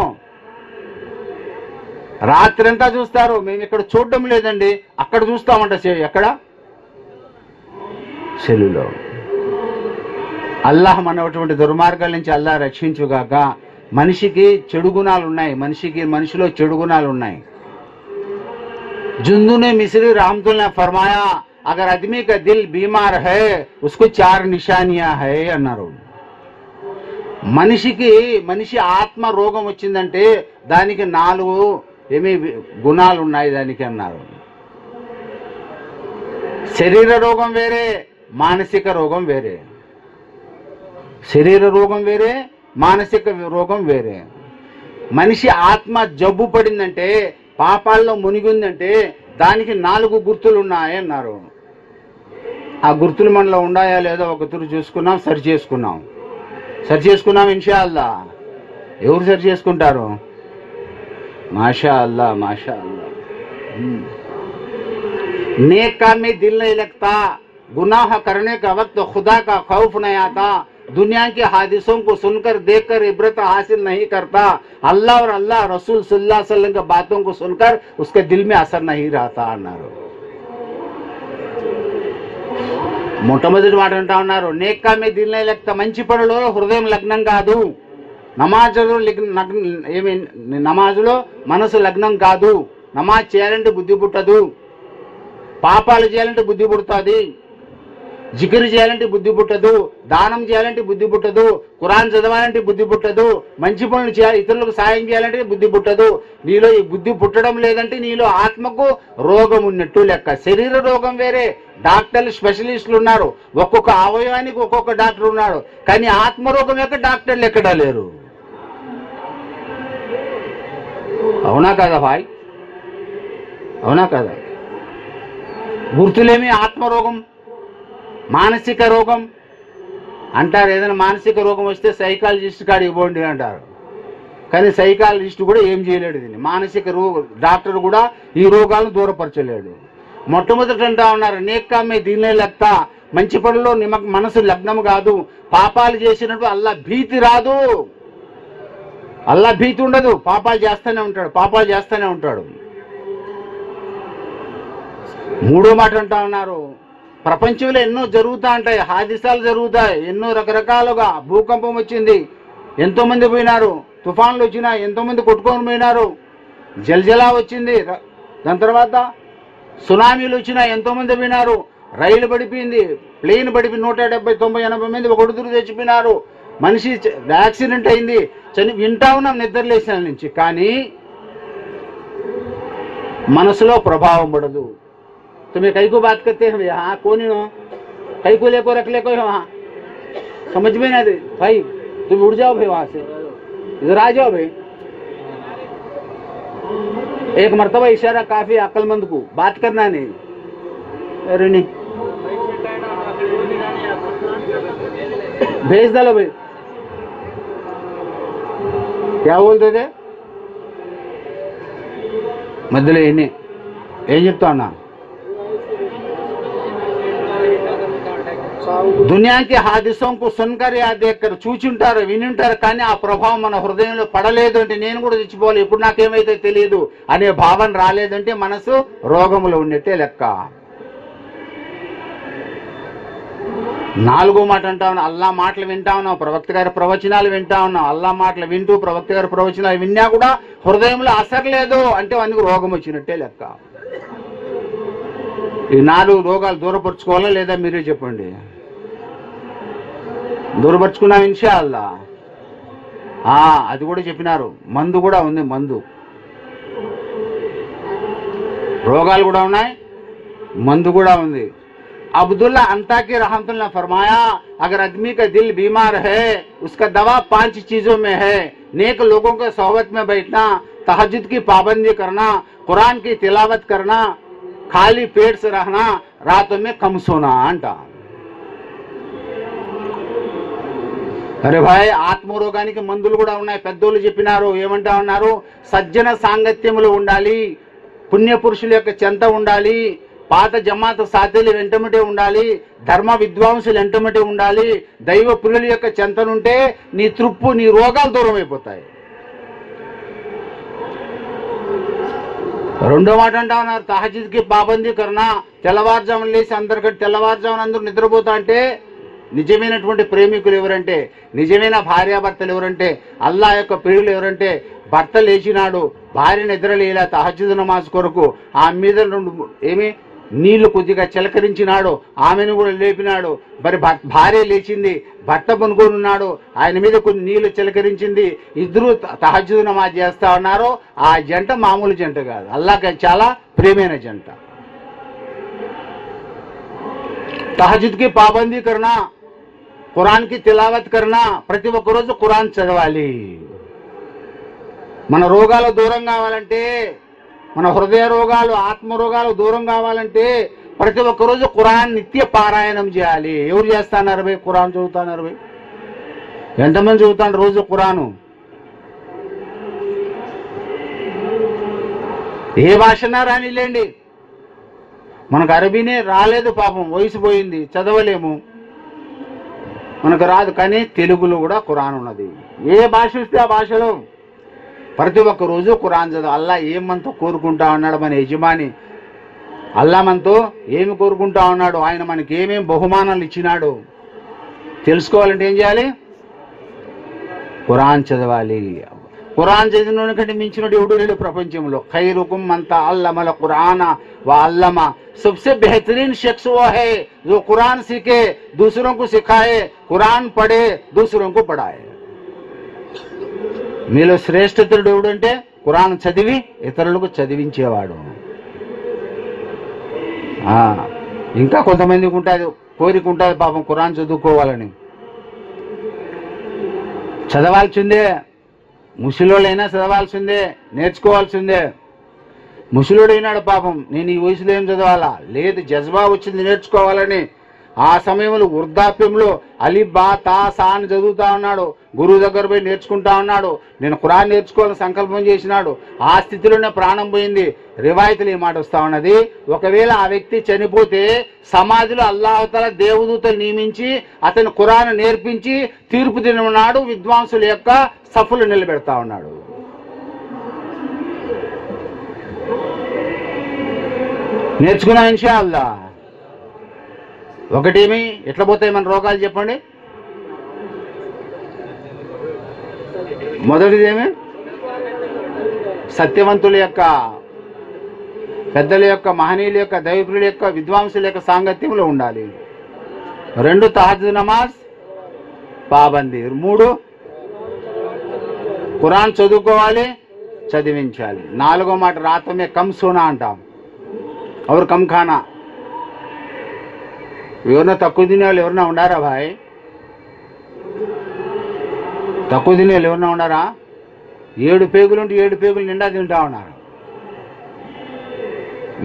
రాత్రి అంతా చూస్తారు. మేము ఇక్కడ చూడడం లేదండి, అక్కడ చూస్తామంట, ఎక్కడ సెల్లులో. అల్లాహ్ మనటువంటి దుర్మార్గాల నుంచి అల్లాహ్ రక్షించుగాక. మనిషికి చెడు గుణాలు ఉన్నాయి, మనిషిలో చెడు గుణాలు ఉన్నాయి. జుందునే మిస్రీ रहमतुल्लाह ने फरमाया, अगर आदमी का दिल बीमार है उसको 4 నిశానియా है అన్నారు. మనిషి ఆత్మ రోగం వచ్చిందంటే దానికి 4 ఏమి గుణాలు ఉన్నాయి దానికి అన్నారు. శరీర రోగం వేరే, మానసిక రోగం వేరే. శరీర రోగం వేరే, మానసిక రోగం వేరే. మనిషి ఆత్మ జబ్బు పడిందంటే, పాపాల్లో మునిగిందంటే దానికి 4 గుర్తులు ఉన్నాయి అన్నారు. ఆ గుర్తులు మనలో ఉన్నాయా లేదో ఒక తూరు చూసుకున్నాం, సరి చేసుకున్నాం ఇన్షా అల్లా. ఎవరు సరి చేసుకుంటారు? माशा अल्लाह, माशा अल्लाह. नेक काम में दिल नहीं लगता, गुनाह करने का वक्त खुदा का खौफ नहीं आता, दुनिया के हादिसों को सुनकर देखकर इबरत हासिल नहीं करता, अल्लाह और अल्लाह रसूल सल्लल्लाहु अलैहि वसल्लम की बातों को सुनकर उसके दिल में असर नहीं रहता అన్నారు. మొట్టమొదటి మాట అంటా ఉన్నారు, నేక్ కామ్ మే దిల్ नहीं लगता, మంచి పనులలో హృదయం లగ్నం కాదు, నమాజులో మనసు లగ్నం కాదు, నమాజ్ చేయాలంటే బుద్ధి పుట్టదు, పాపాలు చేయాలంటే బుద్ధి పుడుతుంది, జికిర్ చేయాలంటే బుద్ధి పుట్టదు, దానం చేయాలంటే బుద్ధి పుట్టదు, ఖురాన్ చదవాలంటే బుద్ధి పుట్టదు, మంచి పనులు చేయాలి, ఇతరులకు సాయం చేయాలంటే బుద్ధి పుట్టదు. నీలో ఈ బుద్ధి పుట్టడం లేదంటే నీలో ఆత్మకు రోగం ఉన్నట్టు లెక్క. శరీర రోగం వేరే, డాక్టర్లు స్పెషలిస్టులు ఉన్నారు, ఒక్కొక్క అవయవానికి ఒక్కొక్క డాక్టర్ ఉన్నాడు, కానీ ఆత్మరోగం యొక్క డాక్టర్లు ఎక్కడా లేరు. అవునా కదా భాయ్, అవునా కదా? గుర్తులేమి ఆత్మరోగం, మానసిక రోగం అంటారు, ఏదైనా మానసిక రోగం వస్తే సైకాలజిస్ట్ కాడికి పోండి అంటారు. కానీ సైకాలజిస్ట్ కూడా ఏం చేయలేడు దీన్ని. మానసిక డాక్టర్ కూడా ఈ రోగాలను దూరపరచలేడు. మొట్టమొదటి అంటా ఉన్నారు, నేక్కామే దీనిలో లెక్తా, మంచి పనుల్లో మనసు లగ్నం కాదు. పాపాలు చేసినప్పుడు అల్లా భీతి రాదు, అల్లా భీతి ఉండదు. పాపాలు చేస్తూనే ఉంటాడు. మూడో మాట అంటా ఉన్నారు, ప్రపంచంలో ఎన్నో జరుగుతూ ఉంటాయి, హాదిసాలు జరుగుతాయి, ఎన్నో రకరకాలుగా. భూకంపం వచ్చింది, ఎంతో మంది పోయినారు. తుఫాన్లు వచ్చినా ఎంతో మంది కొట్టుకొని పోయినారు. జల్జలా వచ్చింది, దాని తర్వాత సునామీలు వచ్చినా ఎంతో మంది పోయినారు. రైలు పడిపోయింది, ప్లేన్ పడిపోయి 170, 90, 80 మంది ఒకడుదురు తెచ్చిపోయినారు. మనిషి యాక్సిడెంట్ అయింది, వింటా ఉన్నాం నిద్రలేసిన నుంచి. కానీ మనసులో ప్రభావం పడదు. तुम्हें कई को बात करते हैं हाँ कौन हो, कई को लेको रख ले कोई वहाँ, समझ में नहीं भाई, तुम उड़ जाओ भाई वहां से, इधर आ जाओ भाई। एक मर्तबा इशारा काफी अक्लमंद को, बात करना नहीं। अरे नहीं भेज डालो भाई। क्या बोलते थे మధ్యలో ఏం చెప్తా ఉన్నా, దునియాకి హాదిసం కు సున్కర్ యా దేక్కర్, చూచుంటారు వినుంటారు, కానీ ఆ ప్రభావం మన హృదయంలో పడలేదు అంటే నేను కూడా తెచ్చిపోవాలి, ఇప్పుడు నాకేమైతే తెలియదు అనే భావన రాలేదంటే మనసు రోగములో ఉన్నట్టే లెక్క. నాలుగో మాట అంటా ఉన్నాం, అల్లా మాటలు వింటా ఉన్నాం, ప్రవక్త గారి ప్రవచనాలు వింటా ఉన్నాం. అల్లా మాటలు వింటూ ప్రవక్త గారి ప్రవచనాలు విన్నా కూడా హృదయంలో అసరు లేదు అంటే అందుకు రోగం వచ్చినట్టే లెక్క. ఈ 4 రోగాలు దూరపరుచుకోవాలా లేదా మీరే చెప్పండి. దూరపరుచుకున్నాం ఇన్షా అల్లా. అది కూడా చెప్పినారు, మందు కూడా ఉంది, మందు. రోగాలు కూడా ఉన్నాయి, మందు కూడా ఉంది. अब्दुल्ला अंताकी रहमतुल्लाह फरमाया, अगर आदमी का दिल बीमार है उसका दवा 5 चीजों में है, नेक लोगों के सोहबत में बैठना, तहज्जुद की पाबंदी करना, कुरान की तिलावत करना, खाली पेट से रहना, रातों में कम सोना अंटा. అరే భాయ్, ఆత్మరోగానికి మందులు కూడా ఉన్నాయి. పెద్దోళ్ళు చెప్పినారు, ఏమంటా ఉన్నారు, సజ్జన సాంగత్యములు ఉండాలి, పుణ్యపురుషుల యొక్క చెంత ఉండాలి, పాత జమాత సాథీలు వెంటమిటే ఉండాలి, ధర్మ విద్వాంసులు వెంటమిటే ఉండాలి, దైవ ప్రియుల యొక్క చెంతనుంటే నీ తృప్పు, నీ రోగాలు దూరం అయిపోతాయి. రెండో మాట అంటా ఉన్నారు, తహజ్జుద్కి పాబందీ కర్నా, తెల్లవారుజామున లేచి తెల్లవారుజామున అందరూ నిద్రపోతా అంటే నిజమైనటువంటి ప్రేమికులు ఎవరంటే, నిజమైన భార్యాభర్తలు ఎవరంటే, అల్లా యొక్క ప్రియులు ఎవరంటే, భర్త లేచినాడు, భార్య నిద్రలేలా తహజ్జుద్ నమాజ్ కొరకు ఆమె మీద నీళ్లు కొద్దిగా చిలకరించినాడు, ఆమెను కూడా లేపినాడు. మరి భార్య లేచింది, భర్త పనుకోనున్నాడు, ఆయన మీద కొన్ని నీళ్లు చిలకరించింది, ఇద్దరు తహజ్జుద్ నమాజ్ చేస్తా ఉన్నారు. ఆ జంట మామూలు జంట కాదు, అల్లాహకి చాలా ప్రేమైన జంట. తహజ్జుద్ కి పాబందీ కర్నా, ఖురాన్ కి తిలావత్ కర్నా, ప్రతి ఒక్క రోజు ఖురాన్ చదవాలి. మన రోగాలు దూరం కావాలంటే, మన హృదయ రోగాలు, ఆత్మ రోగాలు దూరం కావాలంటే ప్రతి ఒక్కరోజు ఖురాన్ నిత్య పారాయణం చేయాలి. ఎవరు చేస్తున్నారు భయ్? ఖురాన్ చదువుతున్నారు భయ్. ఎంతమంది చదువుతారు రోజు ఖురాను? ఏ భాషనా రానిలేండి, మనకు అరబీనే రాలేదు పాపం, వయసు పోయింది, చదవలేము, మనకు రాదు. కానీ తెలుగులో కూడా ఖురాన్ ఉన్నది. ఏ భాష వస్తే ఆ భాషలో ప్రతి ఒక్క రోజు ఖురాన్ చదువు. అల్లా ఏం మనతో కోరుకుంటా ఉన్నాడు మన యజమాని? అల్లా మనతో ఏమి కోరుకుంటా ఉన్నాడు? ఆయన మనకి ఏమేం బహుమానాలు ఇచ్చినాడు తెలుసుకోవాలంటే ఏం చేయాలి? ఖురాన్ చదవాలి. ఖురాన్ చదివిన కంటే మించినడు ఎవడు లేడు ప్రపంచంలో. ఖైరుకుం మన్ తఅల్లమల్ ఖురాన వ అల్లమ, सबसे बेहतरीन शख्स वो है जो कुरान सीखे, दूसरों को सिखाए, कुरान पढ़े, दूसरों को पढ़ाए. మీలో శ్రేష్ఠతుడు ఎవడంటే ఖురాన్ చదివి ఇతరులకు చదివించేవాడు. ఇంకా కొంతమందికి ఉంటుంది, కోరిక ఉంటుంది పాపం ఖురాన్ చదువుకోవాలని. చదవాల్సిందే, ముసలోళ్ళైనా చదవాల్సిందే, నేర్చుకోవాల్సిందే. ముసలోడైనాడు పాపం, నేను ఈ వయసులో ఏం చదవాలా? లేదు, జజ్బా వచ్చింది నేర్చుకోవాలని. ఆ సమయంలో వృద్ధాప్యంలో అలిఫ్ బా తా సా అని చదువుతా ఉన్నాడు, గురువు దగ్గర పోయి నేర్చుకుంటా ఉన్నాడు, నేను ఖురాన్ నేర్చుకోవాలని సంకల్పం చేసినాడు. ఆ స్థితిలోనే ప్రాణం పోయింది. రివాయతులు ఈ మాట వస్తా ఉన్నది, ఒకవేళ ఆ వ్యక్తి చనిపోతే సమాధిలో అల్లాహుతాలా దేవదూతలు నియమించి అతని ఖురాన్ నేర్పించి తీర్పు దినమునాడు విద్వాంసుల యొక్క సఫులు నిలబెడతా ఉన్నాడు. నేర్చుకున్నా ఇన్షా అల్లా. ఒకటేమి ఎట్లా పోతాయి మన రోగాలు చెప్పండి. మొదటిదేమి సత్యవంతుల యొక్క, పెద్దల యొక్క, మహనీయుల యొక్క, దైవకుల యొక్క, విద్వాంసుల యొక్క సాంగత్యంలో ఉండాలి. 2 తహజ్జుద్ నమాజ్ పాబందీ. 3 ఖురాన్ చదువుకోవాలి, చదివించాలి. 4వ మాట రాతమే కమ్ సోనా అంటాం, और कम खाना. ఎవరన్నా తక్కువ తినే వాళ్ళు ఎవరన్నా ఉండారా భాయ్? తక్కువ తినే వాళ్ళు ఎవరన్నా ఉండారా? 7 పేగులు ఉంటే 7 పేగులు నిండా తింటా ఉన్నారు.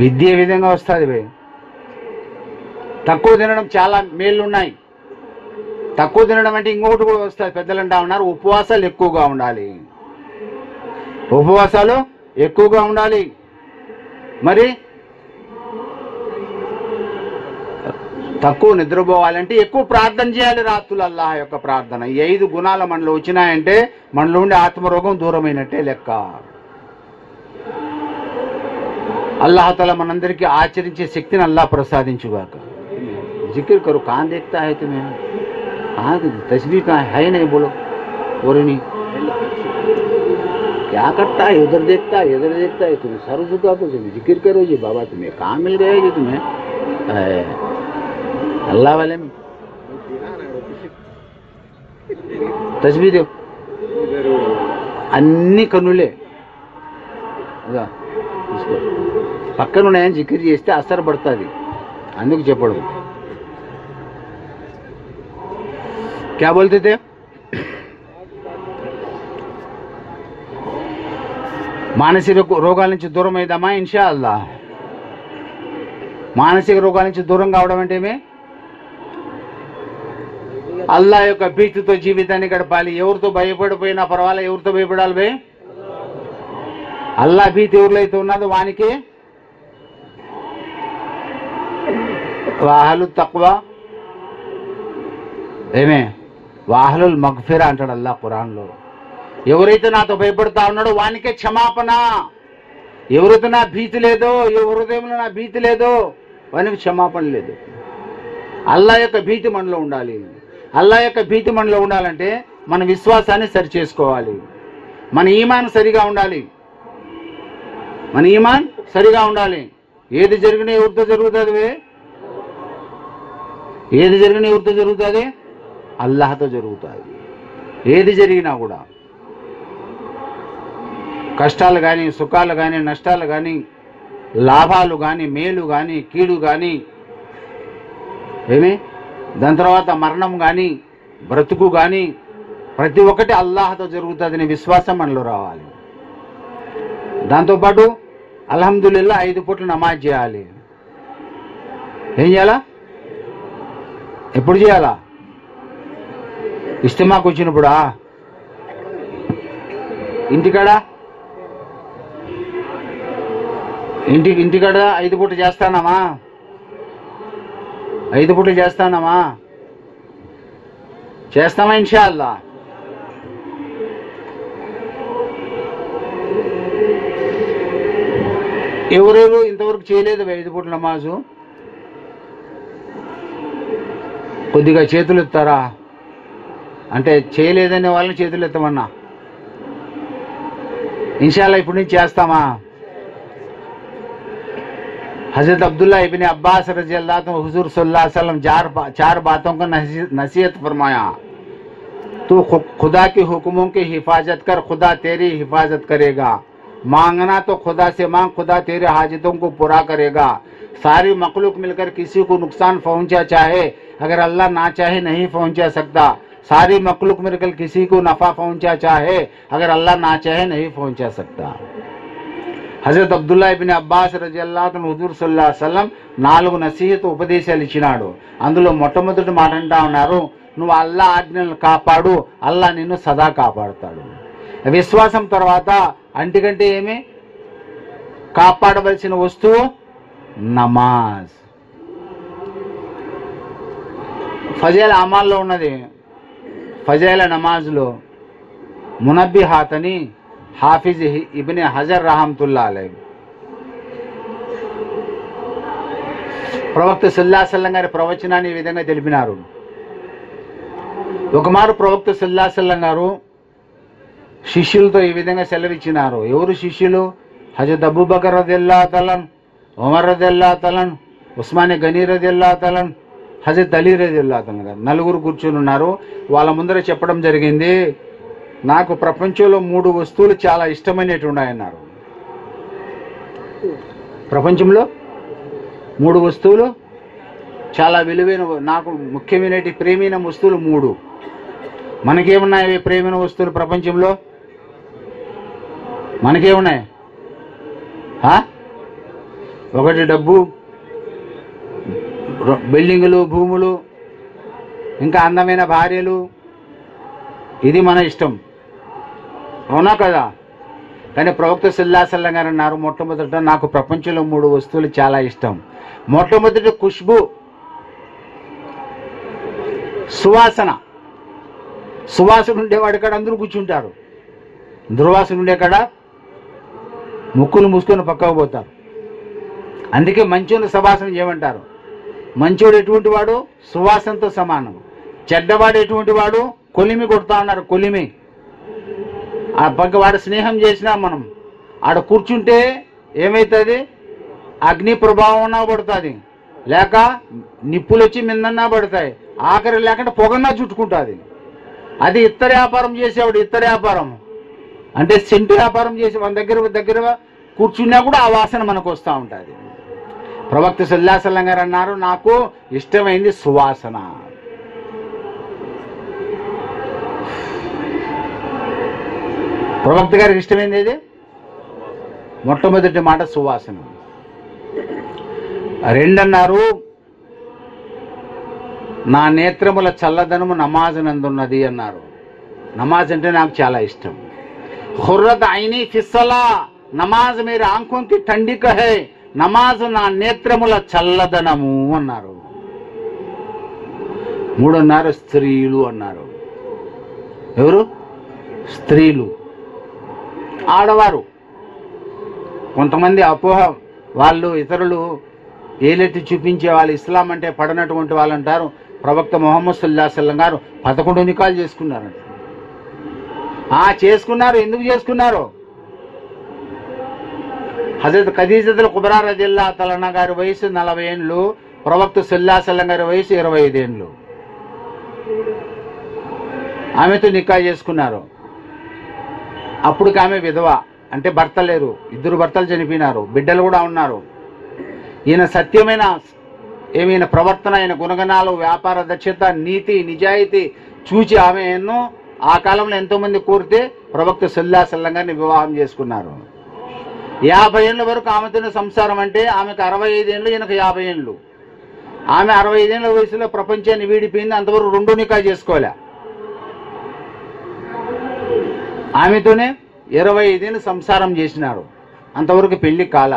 విద్య ఏ విధంగా వస్తుంది భాయ్? తక్కువ తినడం చాలా మేళ్ళు ఉన్నాయి. తక్కువ తినడం అంటే ఇంకొకటి కూడా వస్తుంది, పెద్దలు అంటా ఉన్నారు, ఉపవాసాలు ఎక్కువగా ఉండాలి. ఉపవాసాలు ఎక్కువగా ఉండాలి. మరి తక్కువ నిద్రపోవాలంటే ఎక్కువ ప్రార్థన చేయాలి. రాత్రులు అల్లాహ్ యొక్క ప్రార్థన. ఈ 5 గుణాలు మనలో వచ్చినాయంటే మనలో ఉండే ఆత్మరోగం దూరమైనట్టే లెక్క. అల్లాహతాలా మనందరికీ ఆచరించే శక్తిని అల్లాహ్ ప్రసాదించుగాక. జిక్ర్ కరు కాన్ దేఖతా హై తుమ్హే, कहाँ तस्वीर कहाँ है नहीं बोलो, और नहीं क्या करता है, उधर देखता है, तुम्हें सर झुका कर तुम्हें जिक्र करो जी बाबा, तुम्हें कहाँ मिल गया जी तुम्हें अल्लाह वाले में तस्वीर दो అన్ని కన్నులే పక్కన ఉన్నాయని జిక్ర్ చేస్తే అసర్ పడుతుంది, అందుకు చెప్పడు. क्या बोलते थे? మానసిక రోగాల నుంచి దూరం అయిదామా ఇన్షా అల్లా. మానసిక రోగాల నుంచి దూరం కావడం అంటే ఏమే? అల్లా యొక్క భీతితో జీవితాన్ని గడపాలి. ఎవరితో భయపడిపోయినా పర్వాలే, ఎవరితో భయపడాలి భయ్? అల్లా భీతి ఎవరిలో అయితే ఉన్నదో వానికి వాహలు తక్కువ ఏమే వాహలుల్ మగ్ఫిరా అంటాడు అల్లా ఖురాన్లో. ఎవరైతే నాతో భయపడతా ఉన్నాడో వానికే క్షమాపణ. ఎవరైతే నా భీతి లేదో, హృదయంలో నా భీతి లేదో వానికి క్షమాపణ లేదు. అల్లా యొక్క భీతి మనలో ఉండాలి. అల్లా యొక్క భీతి మనలో ఉండాలంటే మన విశ్వాసాన్ని సరి చేసుకోవాలి. మన ఈమాన్ సరిగా ఉండాలి. మన ఈమాన్ సరిగా ఉండాలి. ఏది జరిగినా ఎవరితో జరుగుతుంది? ఏది జరిగినా ఎవరితో జరుగుతుంది? అల్లాహతో జరుగుతుంది. ఏది జరిగినా కూడా కష్టాలు కానీ, సుఖాలు కానీ, నష్టాలు కానీ, లాభాలు కానీ, మేలు కానీ, కీడు కానీ, ఏమి దాని తర్వాత మరణం కానీ, బ్రతుకు కానీ, ప్రతి ఒక్కటి అల్లాహతో జరుగుతుందనే విశ్వాసం మనలో రావాలి. దాంతోపాటు అల్హమ్దులిల్లా 5 పూట్ల నమాజ్ చేయాలి. ఏం చేయాలా? ఎప్పుడు చేయాలా? ఇస్తిమాకు వచ్చినప్పుడా? ఇంటికాడ 5 పూటలు చేస్తానామా? 5 పూటలు చేస్తానామా? చేస్తామా ఇన్షా అల్లా? ఎవరెవరు ఇంతవరకు చేయలేదు 5 పూటల నమాజు? కొద్దిగా చేతులు ఎత్తారా? అంటే చేయలేదనే వాళ్ళని చేతులు ఎత్తమన్నా. इंशाअल्लाह ఇప్పుడు నుంచి చేస్తామా? हजरत अब्दुल्ला इब्न अब्बास रजी अल्लाह तो हुजूर सल्लल्लाहु अलैहि वसल्लम 4 बातों का नसीहत फरमाया, तो खुदा के हुक्मों की हिफाजत कर, खुदा तेरी हिफाजत करेगा। मांगना तो खुदा से मांग, खुदा तेरे हाजतों को पूरा करेगा। सारी मखलूक मिलकर किसी को नुकसान पहुंचा चाहे, अगर अल्लाह ना चाहे नहीं पहुंचा सकता। सारी मखलूक मिलकर किसी को नफा पहुंचा चाहे, अगर अल्लाह ना चाहे नहीं पहुंचा सकता। హజరత్ అబ్దుల్లా ఇబ్న్ అబ్బాస్ రజియల్లాహు అన్హు హుజూర్ సల్లల్లాహు అలైహి వసల్లం 4 నసీహత్ ఉపదేశాలు ఇచ్చినాడు. అందులో మొట్టమొదటి మాట అంటా ఉన్నారు, నువ్వు అల్లా ఆజ్ఞలను కాపాడు, అల్లా నిన్ను సదా కాపాడుతాడు. విశ్వాసం తర్వాత అంటికంటే ఏమి కాపాడవలసిన వస్తువు నమాజ్. ఫజైల్ అమాల్లో ఉన్నది. ఫజైల నమాజ్లో మునబ్బిహాత్ అని హాఫిజ్ ఇబ్న్ హజర్ రహమతుల్లా అలైహి ప్రవక్త సల్లల్లాహు అలైహి వసల్లం గారి ప్రవచనాన్ని ఈ విధంగా తెలిపినారు. ఒకమారు ప్రవక్త సల్లల్లాహు అలైహి వసల్లం గారు శిష్యులతో ఈ విధంగా సెలవిచ్చినారు. ఎవరు శిష్యులు? హజరత్ అబూబకర్ రదియల్లాహు తఆలా, ఉమర్ రదియల్లాహు తఆలా, ఉస్మాన్ గనీ రదియల్లాహు తఆలా, హజరత్ అలీ రదియల్లాహు తఆలా గారు నలుగురు కూర్చుని ఉన్నారు. వాళ్ళ ముందర చెప్పడం జరిగింది, నాకు ప్రపంచంలో 3 వస్తువులు చాలా ఇష్టమైనవి ఉన్నాయన్నారు. ప్రపంచంలో 3 వస్తువులు చాలా విలువైన, నాకు ముఖ్యమైన ప్రేమైన వస్తువులు 3. మనకేమున్నాయి ప్రేమైన వస్తువులు ప్రపంచంలో? మనకేమున్నాయి? ఒకటి డబ్బు, బిల్డింగులు, భూములు, ఇంకా అందమైన భార్యలు. ఇది మన ఇష్టం, అవునా కదా? కానీ ప్రవక్త సల్లల్లాహు అలైహి వసల్లం గారు అన్నారు, మొట్టమొదట నాకు ప్రపంచంలో 3 వస్తువులు చాలా ఇష్టం. మొట్టమొదటి ఖుష్బు, సువాసన. సువాసన ఉండేవాడి కాడ అందరూ కూర్చుంటారు, దుర్వాసన ఉండే కాడ ముక్కులు మూసుకొని పక్కకు పోతారు. అందుకే మంచోని సువాసన చేయమంటారు. మంచోడు ఎటువంటి వాడు? సువాసనతో సమానం. చెడ్డవాడు ఎటువంటి వాడు? కొలిమి కొడతా ఉన్నారు, కొలిమి. ఆ పక్క వాడు స్నేహం చేసినా మనం ఆడ కూర్చుంటే ఏమవుతుంది? అగ్ని ప్రభావం పడుతుంది, లేక నిప్పులు వచ్చి మిందన్నా పడతాయి, ఆఖరి లేకుండా పొగన్నా చుట్టుకుంటుంది. అది ఇత్తర వ్యాపారం చేసేవాడు, ఇత్తర వ్యాపారం అంటే సెంటు వ్యాపారం చేసి మన దగ్గర కూర్చున్నా కూడా ఆ వాసన మనకు వస్తూ ఉంటుంది. ప్రవక్త సల్లల్లాహు అలైహి వసల్లం గారు అన్నారు, నాకు ఇష్టమైంది సువాసన. ప్రవక్త గారికి ఇష్టమైంది ఏది? మొట్టమొదటి మాట సువాసన. 2 అన్నారు, నా నేత్రముల చల్లదనము నమాజ్ నందున్నది అన్నారు. నమాజ్ అంటే నాకు చాలా ఇష్టం. ఖుర్రత్ ఐని ఫిస్సలా, నమాజ్ మేరే ఆంఖోం కి ఠండిక హై, నమాజ్ నా నేత్రముల చల్లదనము అన్నారు. 3 అన్నారు, స్త్రీలు అన్నారు. ఎవరు? స్త్రీలు, ఆడవారు. కొంతమంది అపోహ, వాళ్ళు ఇతరులు ఏలెత్తి చూపించే వాళ్ళు ఇస్లాం అంటే పడనటువంటి వాళ్ళు అంటారు. ప్రవక్త ముహమ్మద్ సల్లల్లాహు అలైహి వసల్లం గారు 11 నికాలు చేసుకున్నారంట. చేసుకున్నారు. ఎందుకు చేసుకున్నారు? హజరత్ ఖదీజతుల్ కుబ్రా రజియల్లాహు తఆలా గారి వయసు 40 ఏళ్ళు, ప్రవక్త సల్లల్లాహు అలైహి వసల్లం గారి వయసు 25 ఏళ్ళు. ఆమెతో నికా చేసుకున్నారు. అప్పటికి ఆమె విధవ, అంటే భర్త లేరు, 2 భర్తలు చనిపోయినారు, బిడ్డలు కూడా ఉన్నారు. ఈయన సత్యమైన ఏమైనా ప్రవర్తన, ఆయన గుణగణాలు, వ్యాపార దక్షత, నీతి, నిజాయితీ చూచి ఆమె ఎన్నో ఆ కాలంలో ఎంతోమంది కోరితే ప్రవక్త సల్లల్లాహు అలైహి వసల్లం గారిని వివాహం చేసుకున్నారు. 50 ఏళ్ళ వరకు ఆమెతోనే సంసారం. అంటే ఆమెకు 65 ఏళ్ళు, ఈయనకు 50 ఏళ్ళు. ఆమె 65 ఏళ్ళ వయసులో ప్రపంచాన్ని వీడిపోయింది. అంతవరకు 2 నికా చేసుకోలే. ఆమెతోనే 25 ఏళ్ళు సంసారం చేసినారు. అంతవరకు పెళ్లి కాల,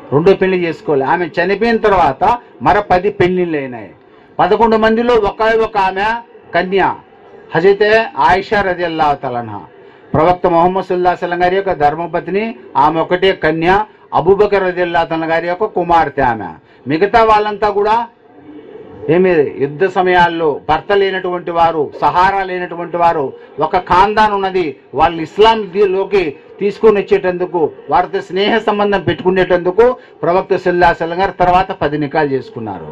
2వ పెళ్లి చేసుకోలే. ఆమె చనిపోయిన తర్వాత మరో 10 పెళ్లిళ్ళు అయినాయి. 11 మందిలో ఒక ఆమె కన్య, హజరత్ ఆయిషా రదియల్లాహు తఆలా అన్హా, ప్రవక్త ముహమ్మద్ సల్లల్లాహు అలైహి వసల్లం గారి యొక్క ధర్మపత్ని. ఆమె ఒకటే కన్య. అబూబకర్ రదియల్లాహు తఆలా గారి యొక్క కుమార్తె ఆమె. మిగతా వాళ్ళంతా కూడా యుద్ధ సమయాల్లో భర్త లేనటువంటి వారు, సహారా లేనటువంటి వారు. ఒక ఖాందాన్ ఉన్నది, వాళ్ళు ఇస్లాంలోకి తీసుకొని వచ్చేటందుకు, వారితో స్నేహ సంబంధం పెట్టుకునేటందుకు ప్రవక్త సల్లల్లాహు అలైహి వసల్లం గారు తర్వాత 10 నికాలు చేసుకున్నారు.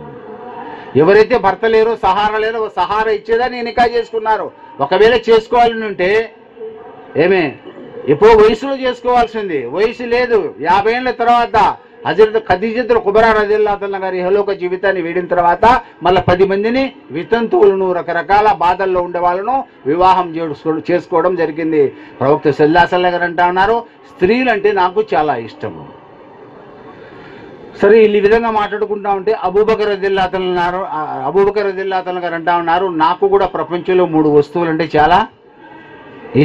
ఎవరైతే భర్త లేరో, సహారా లేరో, సహారా ఇచ్చేదా నేను నికా చేసుకున్నారు. ఒకవేళ చేసుకోవాలని ఉంటే ఎప్పుడో వయసులో చేసుకోవాల్సింది. వయసు లేదు, 50 ఏళ్ళ తర్వాత హజరత్ ఖదీజతుల్ కుబరా రదియల్లాహు అన్హా గారి ఇహలోక జీవితాన్ని వీడిన తర్వాత మళ్ళీ 10 మందిని వితంతువులను రకరకాల బాధల్లో ఉండే వాళ్ళను వివాహం చేసుకోవడం జరిగింది. ప్రవక్త సల్లల్లాహు అలైహి వసల్లం గారు అంటా ఉన్నారు, స్త్రీలంటే నాకు చాలా ఇష్టము. సరే వీళ్ళు ఈ విధంగా మాట్లాడుకుంటా ఉంటే అబూబకర్ రదియల్లాహు అన్హు గారు అంటా ఉన్నారు, నాకు కూడా ప్రపంచంలో 3 వస్తువులు అంటే చాలా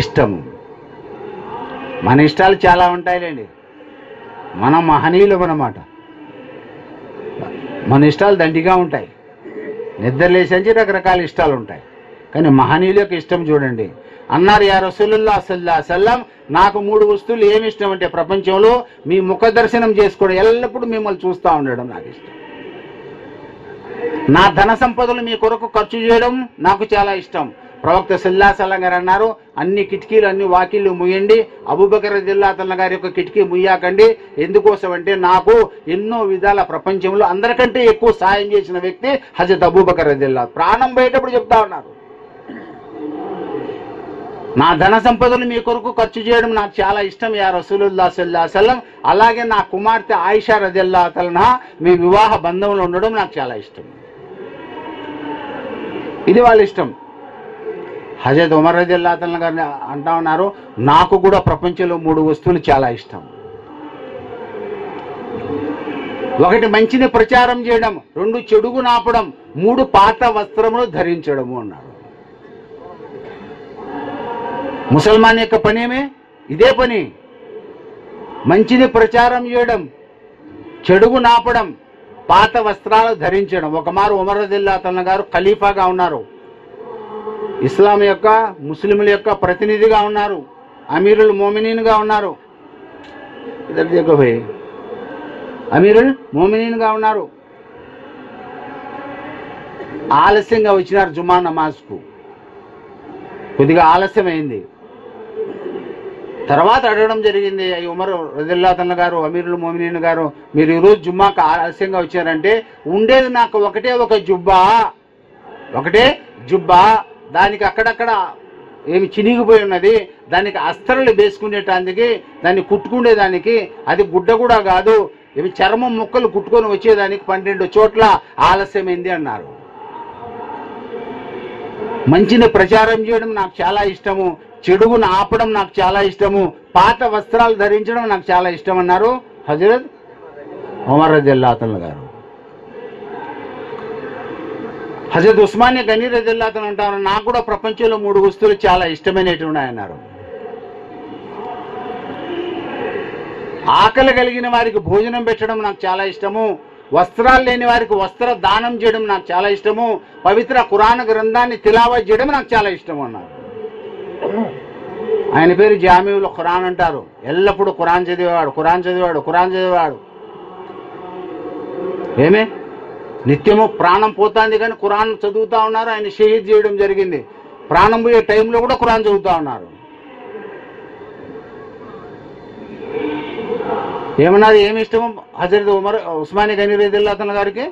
ఇష్టము. మన ఇష్టాలు చాలా ఉంటాయిలేండి, మనం మహనీయులం అన్నమాట. మన ఇష్టాలు దండిగా ఉంటాయి, నిద్ర లేచి రకరకాల ఇష్టాలు ఉంటాయి. కానీ మహనీయుల యొక్క ఇష్టం చూడండి. అన్నారు, యా రసూలుల్లాహ్ సల్లల్లాహు అలైహి వసల్లం, నాకు 3 వస్తువులు ఏమి ఇష్టం అంటే ప్రపంచంలో మీ ముఖ దర్శనం చేసుకోవడం, ఎల్లప్పుడూ మిమ్మల్ని చూస్తూ ఉండడం నాకు ఇష్టం. నా ధన సంపదలు మీ కొరకు ఖర్చు చేయడం నాకు చాలా ఇష్టం. ప్రవక్త సల్లల్లాహు అలైహి వసల్లం గారు అన్నారు, అన్ని కిటికీలు అన్ని వాకిళ్ళు ముయ్యండి, అబూబకర్ రదియల్లాహు అన్హు గారి యొక్క కిటికీ ముయ్యాకండి. ఎందుకోసం అంటే నాకు ఎన్నో విధాల ప్రపంచంలో అందరికంటే ఎక్కువ సాయం చేసిన వ్యక్తి హజరత్ అబూబకర్ రదియల్లాహు, ప్రాణం బయటప్పుడు చెప్తా ఉన్నారు. నా ధన సంపదలు మీ కొరకు ఖర్చు చేయడం నాకు చాలా ఇష్టం యా రసూలుల్లాహ్ సల్లల్లాహు అలైహి వసల్లం. అలాగే నా కుమార్తె ఆయిషా రదియల్లాహు అన్హా మీ వివాహ బంధంలో ఉండడం నాకు చాలా ఇష్టం. ఇది వాళ్ళ ఇష్టం. హజరత్ ఉమర్ రదియల్లాహు అన్హు గారిని అంటా ఉన్నారు, నాకు కూడా ప్రపంచంలో 3 వస్తువులు చాలా ఇష్టం. 1 మంచిని ప్రచారం చేయడం, 2 చెడుగు నాపడం, 3 పాత వస్త్రములు ధరించడము అన్నారు. ముసల్మాన్ యొక్క పనేమే ఇదే పని, మంచిని ప్రచారం చేయడం, చెడుగు నాపడం, పాత వస్త్రాలు ధరించడం. ఒకమారు ఉమర్ రదియల్లాహు అన్హు గారు ఖలీఫాగా ఉన్నారు, ఇస్లాం యొక్క ముస్లింల యొక్క ప్రతినిధిగా ఉన్నారు, అమీరుల్ మోమినీన్గా ఉన్నారు. ఇద్దరు దగ్గర పోయి అమీరుల్ మోమినీన్గా ఉన్నారు. ఆలస్యంగా వచ్చినారు జుమా నమాజ్కు, కొద్దిగా ఆలస్యమైంది. తర్వాత అడగడం జరిగింది, ఉమర్ రదియల్లాహు అన్హు గారు, అమీరుల్ మోమినీన్ గారు, మీరు ఈరోజు జుమ్మాకు ఆలస్యంగా వచ్చారంటే ఉండేది నాకు ఒకటే జుబ్బా, దానికి అక్కడక్కడ ఏమి చినిగిపోయి ఉన్నది, దానికి అస్తరులు వేసుకునేటానికి, దాన్ని కుట్టుకునేదానికి, అది గుడ్డ కూడా కాదు, ఇవి చర్మం ముక్కలు కుట్టుకొని వచ్చేదానికి 12 చోట్ల ఆలస్యమైంది అన్నారు. మంచిని ప్రచారం చేయడం నాకు చాలా ఇష్టము, చెడుగును ఆపడం నాకు చాలా ఇష్టము, పాత వస్త్రాలు ధరించడం నాకు చాలా ఇష్టం అన్నారు హజరత్ ఉమర్ రదియల్లాహు అన్హు గారు. హజరత్ ఉస్మాన్ గనీ రదియల్లాహు అన్హు అంటారు, నాకు కూడా ప్రపంచంలో 3 వస్తువులు చాలా ఇష్టమైనటువంటి అన్నారు. ఆకలి కలిగిన వారికి భోజనం పెట్టడం నాకు చాలా ఇష్టము, వస్త్రాలు లేని వారికి వస్త్ర దానం చేయడం నాకు చాలా ఇష్టము, పవిత్ర ఖురాన్ గ్రంథాన్ని తిలావత్ చేయడం నాకు చాలా ఇష్టము అన్నారు. ఆయన పేరు జామీఉల్ ఖురాన్ అంటారు. ఎల్లప్పుడూ ఖురాన్ చదివేవాడు. ఏమే నిత్యము ప్రాణం పోతాంది కానీ ఖురాన్ చదువుతా ఉన్నారు. ఆయన షహీద్ చేయడం జరిగింది. ప్రాణం పోయే టైంలో కూడా ఖురాన్ చదువుతా ఉన్నారు. ఏమన్నారు, ఏమి ఇష్టము హజరత్ ఉస్మాన్ గనీ రదియల్లాహు అన్హు గారికి?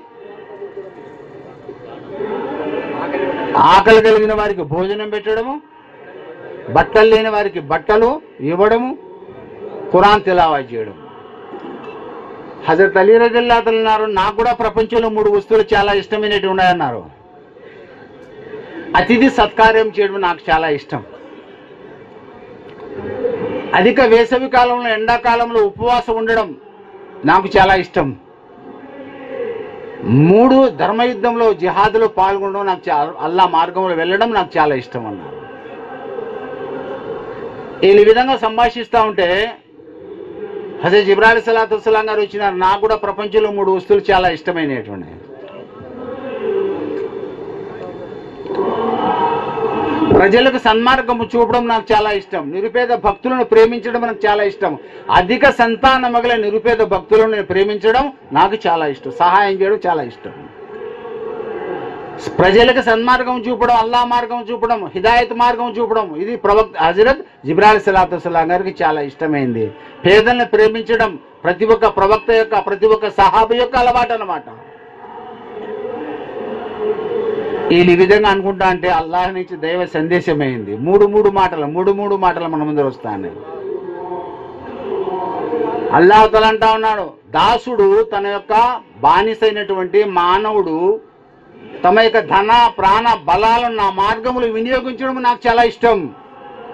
ఆకలి కలిగిన వారికి భోజనం పెట్టడము, బట్టలు లేని వారికి బట్టలు ఇవ్వడము, ఖురాన్ తిలావత్ చేయడం. హజరత్ అలీ రదియల్లాహు అన్హు అన్నారు, నాకు కూడా ప్రపంచంలో 3 వస్తువులు చాలా ఇష్టమైనవి ఉన్నాయన్నారు. అతిథి సత్కార్యం చేయడం నాకు చాలా ఇష్టం. అధిక వేసవి కాలంలో ఎండాకాలంలో ఉపవాసం ఉండడం నాకు చాలా ఇష్టం. 3 ధర్మయుద్ధంలో జిహాదులో పాల్గొనడం నాకు అల్లా మార్గంలో వెళ్ళడం నాకు చాలా ఇష్టం అన్నారు. ఈ విధంగా సంభాషిస్తూ ఉంటే హజరత్ జిబ్రాయిల్ అలైహిస్సలాతు వస్సలాం గారు వచ్చినారు, నాకు కూడా ప్రపంచంలో 3 వస్తువులు చాలా ఇష్టమైనటువంటి. ప్రజలకు సన్మార్గము చూపడం నాకు చాలా ఇష్టం, నిరుపేద భక్తులను ప్రేమించడం నాకు చాలా ఇష్టం, అధిక సంతానం మగల నిరుపేద భక్తులను నేను ప్రేమించడం నాకు చాలా ఇష్టం, సహాయం చేయడం చాలా ఇష్టం. ప్రజలకు సన్మార్గం చూపడం, అల్లా మార్గం చూపడం, హిదాయత్ మార్గం చూపడం, ఇది ప్రవక్త హజరత్ జిబ్రాయిల్ అలైహిస్సలాతు వస్సలాం గారికి చాలా ఇష్టమైంది. పేదలను ప్రేమించడం ప్రతి ఒక్క ప్రవక్త యొక్క, ప్రతి ఒక్క సహాబా యొక్క అలవాటు అన్నమాట. ఈ విధంగా అనుకుంటా అంటే అల్లాహ్ నుంచి దైవ సందేశమైంది. 3 మాటలు మన ముందర వస్తాయి. అల్లాహ్ తఆలా అంటా ఉన్నాడు, దాసుడు తన యొక్క బానిసైనటువంటి మానవుడు తమ యొక్క ధన ప్రాణ బలాలను నా మార్గములు వినియోగించడం నాకు చాలా ఇష్టం.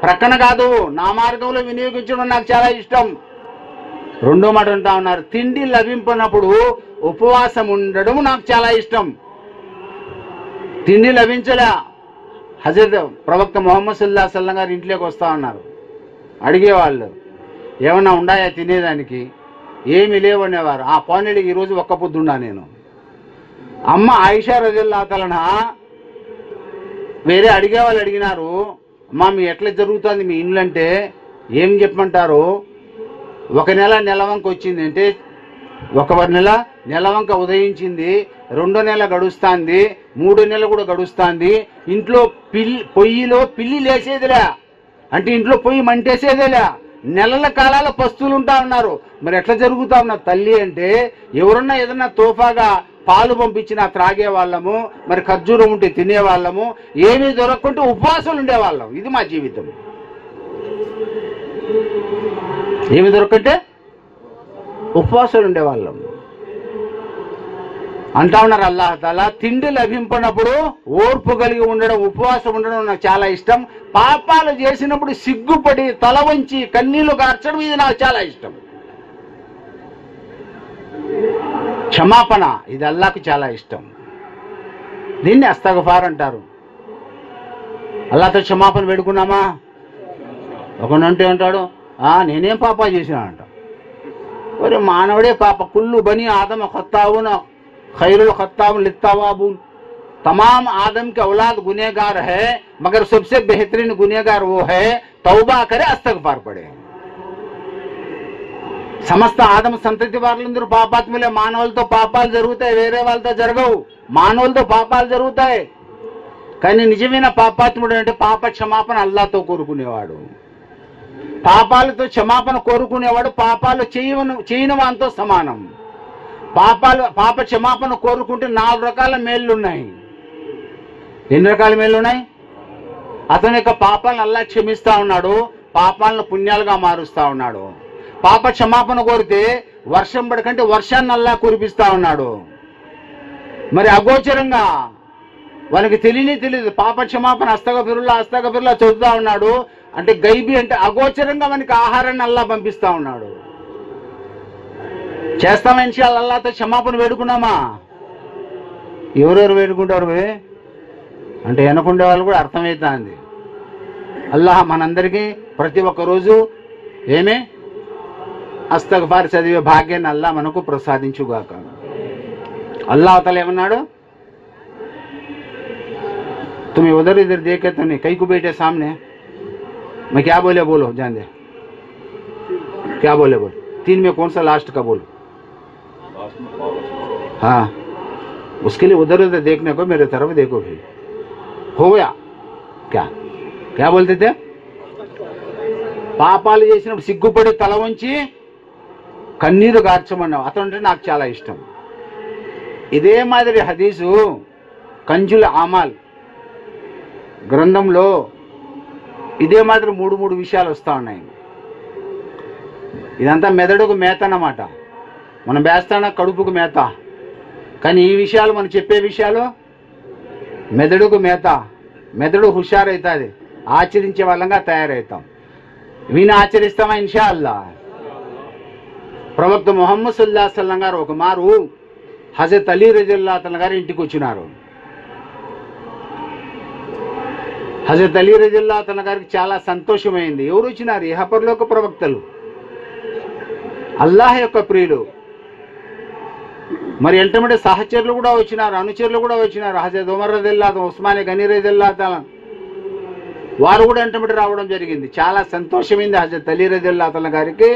ప్రక్కన కాదు, నా మార్గంలో వినియోగించడం నాకు చాలా ఇష్టం. రెండో మాట అంటా ఉన్నారు, తిండి లభించినప్పుడు ఉపవాసం ఉండడం నాకు చాలా ఇష్టం. తిండి లభించలే, హజరత్ ప్రవక్త మొహమ్మద్ సల్లల్లాహు అలైహి వసల్లం గారు ఇంట్లోకి వస్తా ఉన్నారు. అడిగేవాళ్ళు, ఏమన్నా ఉన్నాయా తినేదానికి? ఏమీ లేవనేవారు. ఆ పోనీలు ఈరోజు ఒక్క పొద్దున్నా నేను. అమ్మ ఆయిషా రజల్లాహు తఆలా వేరే అడిగేవాళ్ళు అడిగినారు, అమ్మా మీ ఎట్లా జరుగుతుంది మీ ఇండ్లు అంటే ఏం చెప్పమంటారు? ఒక నెల నెలవంక వచ్చింది అంటే, ఒక నెల నెలవంక ఉదయించింది, రెండో నెల గడుస్తుంది, మూడో నెల కూడా గడుస్తుంది. ఇంట్లో పొయ్యిలో పిల్లి లేసేదిలే, అంటే ఇంట్లో పొయ్యి మంటేసేదేలే. నెలల కాలాల పస్తులు ఉంటా ఉన్నారు. మరి ఎట్లా జరుగుతా ఉన్నారు తల్లి అంటే, ఎవరన్నా ఏదన్నా తోఫాగా పాలు పంపించినా త్రాగే వాళ్ళము, మరి ఖర్జూరం ఉంటే తినేవాళ్ళము, ఏమీ దొరకకుంటే ఉపవాసాలు ఉండేవాళ్ళం. ఇది మా జీవితం. ఏమి దొరకంటే ఉపవాసాలు ఉండేవాళ్ళం. అంటా ఉన్నారు అల్లాహ్ తాలా, తిండి లభింపనప్పుడు ఓర్పు కలిగి ఉండడం, ఉపవాసం ఉండడం నాకు చాలా ఇష్టం. పాపాలు చేసినప్పుడు సిగ్గుపడి తల వంచి కన్నీళ్లు కార్చడం ఇది నాకు చాలా ఇష్టం. క్షమాపణ ఇది అల్లాహ్కు చాలా ఇష్టం. దీన్ని అస్తగఫార్ అంటారు. అల్లాహ్తో క్షమాపణ వేడుకున్నామా? ఒకనంటే అంటాడు, నేనేం పాపా చేసినా అంట. ఒరే మానవుడే పాప, కుల్లు బని ఆదమ ఖత్తావున ఖైరుల్ ఖత్తావున్ లిత్తవాబూన్. तमाम आदम के औलाद गुनहगार है, मगर सबसे बेहतरीन गुनहगार वो है तौबा करे अस्तगफार पड़े. సమస్త ఆదమ సంతతి వాళ్ళందరూ పాపాత్ములే. మానవులతో పాపాలు జరుగుతాయి, వేరే వాళ్ళతో జరగవు. మానవులతో పాపాలు జరుగుతాయి, కానీ నిజమైన పాపాత్ముడు అంటే పాప క్షమాపణ అల్లాహ్తో కోరుకునేవాడు. పాపాలతో క్షమాపణ కోరుకునేవాడు పాపాలు చేయని వానితో సమానం. పాప క్షమాపణ కోరుకుంటే 4 రకాల మేళ్ళున్నాయి. ఎన్ని రకాల మేళ్ళున్నాయి? అతని యొక్క పాపాలను అల్లాహ్ క్షమిస్తా ఉన్నాడు, పాపాలను పుణ్యాలుగా మారుస్తా ఉన్నాడు. పాప క్షమాపణ కోరితే వర్షం పడకంటే వర్షాన్ని అల్లాహ్ కురిపిస్తా ఉన్నాడు. మరి అగోచరంగా వానికి తెలియదు పాప క్షమాపణ అస్తగఫిరుల్లా చదువుతా ఉన్నాడు అంటే, గైబీ అంటే అగోచరంగా మనకి ఆహారాన్ని అల్లాహ్ పంపిస్తా ఉన్నాడు. చేస్తామా ఇన్షాల్లా? అల్లాహ్తో క్షమాపణ వేడుకున్నామా? ఎవరెవరు వేడుకుంటారు అంటే వెనకుండే వాళ్ళు కూడా అర్థమవుతుంది. అల్లాహ్ మనందరికీ ప్రతి ఒక్క రోజు ఏమే అస్తగఫార్ చదివే భాగ్యాన్ని అల్లాహ్ మనకు ప్రసాదించుగాక. అల్లాహ్ తఆలా ఏమన్నాడు? तुम्हें उधर इधर देखे तो नहीं, कई को बैठे सामने, मैं क्या बोले बोलो, जान दे क्या बोले बोलो. 3 में कौन सा लास्ट का बोलो? हाँ, उसके लिए उधर उधर देखने को मेरे तरफ देखो भी. हो गया क्या? क्या बोलते थे? పాపాలు చేసినప్పుడు సిగ్గుపడి తల వంచి కన్నీరు గార్చమన్నావు. అతనంటే నాకు చాలా ఇష్టం. ఇదే మాదిరి హదీసు కంజుల్ అమాల్ గ్రంథంలో ఇదే మాదిరి 3 విషయాలు వస్తూ ఉన్నాయి. ఇదంతా మెదడుకు మేత అన్నమాట. మనం వేస్తాన కడుపుకు మేత, కానీ ఈ విషయాలు మనం చెప్పే విషయాలు మెదడుకు మేత. మెదడు హుషారైతుంది, ఆచరించే వాళ్ళంగా తయారవుతాం. వీని ఆచరిస్తామా ఇన్షా అల్లా? ప్రవక్త మొహమ్మద్ సల్లల్లాహు అలైహి వసల్లం గారు ఒక మారు హజరత్ అలీ రజల్లాహు తఆలా గారి ఇంటికి వచ్చినారు. హజరత్ అలీ రజల్లాహు తఆలా గారికి చాలా సంతోషమైంది. ఎవరు వచ్చినారు? ఇహపరలోక ప్రవక్తలు, అల్లాహ్ యొక్క ప్రియులు. మరి ఎంటమంటే సహచరులు కూడా వచ్చినారు, అనుచరులు కూడా వచ్చినారు. హజరత్ ఉమర్ రజల్లాహు, ఉస్మాన్ గనీ రజల్లాహు తఆలా వారు కూడా ఎంటమంటే రావడం జరిగింది. చాలా సంతోషమైంది హజరత్ అలీ రజల్లాహు తఆలా గారికి.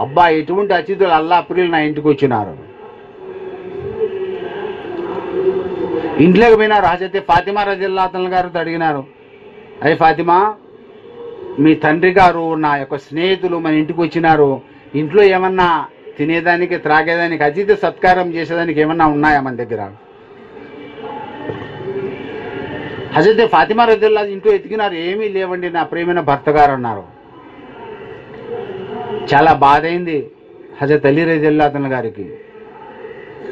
అబ్బా, ఎటువంటి అతిథులు, అల్లాహ్ ప్రియులు నా ఇంటికి వచ్చినారు. ఇంట్లోకి పోయినారు. హజరత్ ఫాతిమా రజల్లాహు తఆలా గారితో అడిగినారు, అయ్య ఫాతిమా, మీ తండ్రి గారు నా యొక్క స్నేహితులు మన ఇంటికి వచ్చినారు, ఇంట్లో ఏమన్నా తినేదానికి త్రాగేదానికి అతిథి సత్కారం చేసేదానికి ఏమన్నా ఉన్నాయా మన దగ్గర? హజరత్ ఫాతిమా రజల్లాహు ఇంట్లో ఎతికినారు, ఏమీ లేవండి నా ప్రియమైన భర్త గారు అన్నారు. చాలా బాధ అయింది హజరత్ అలీ రజియల్లాహు అన్హు గారికి.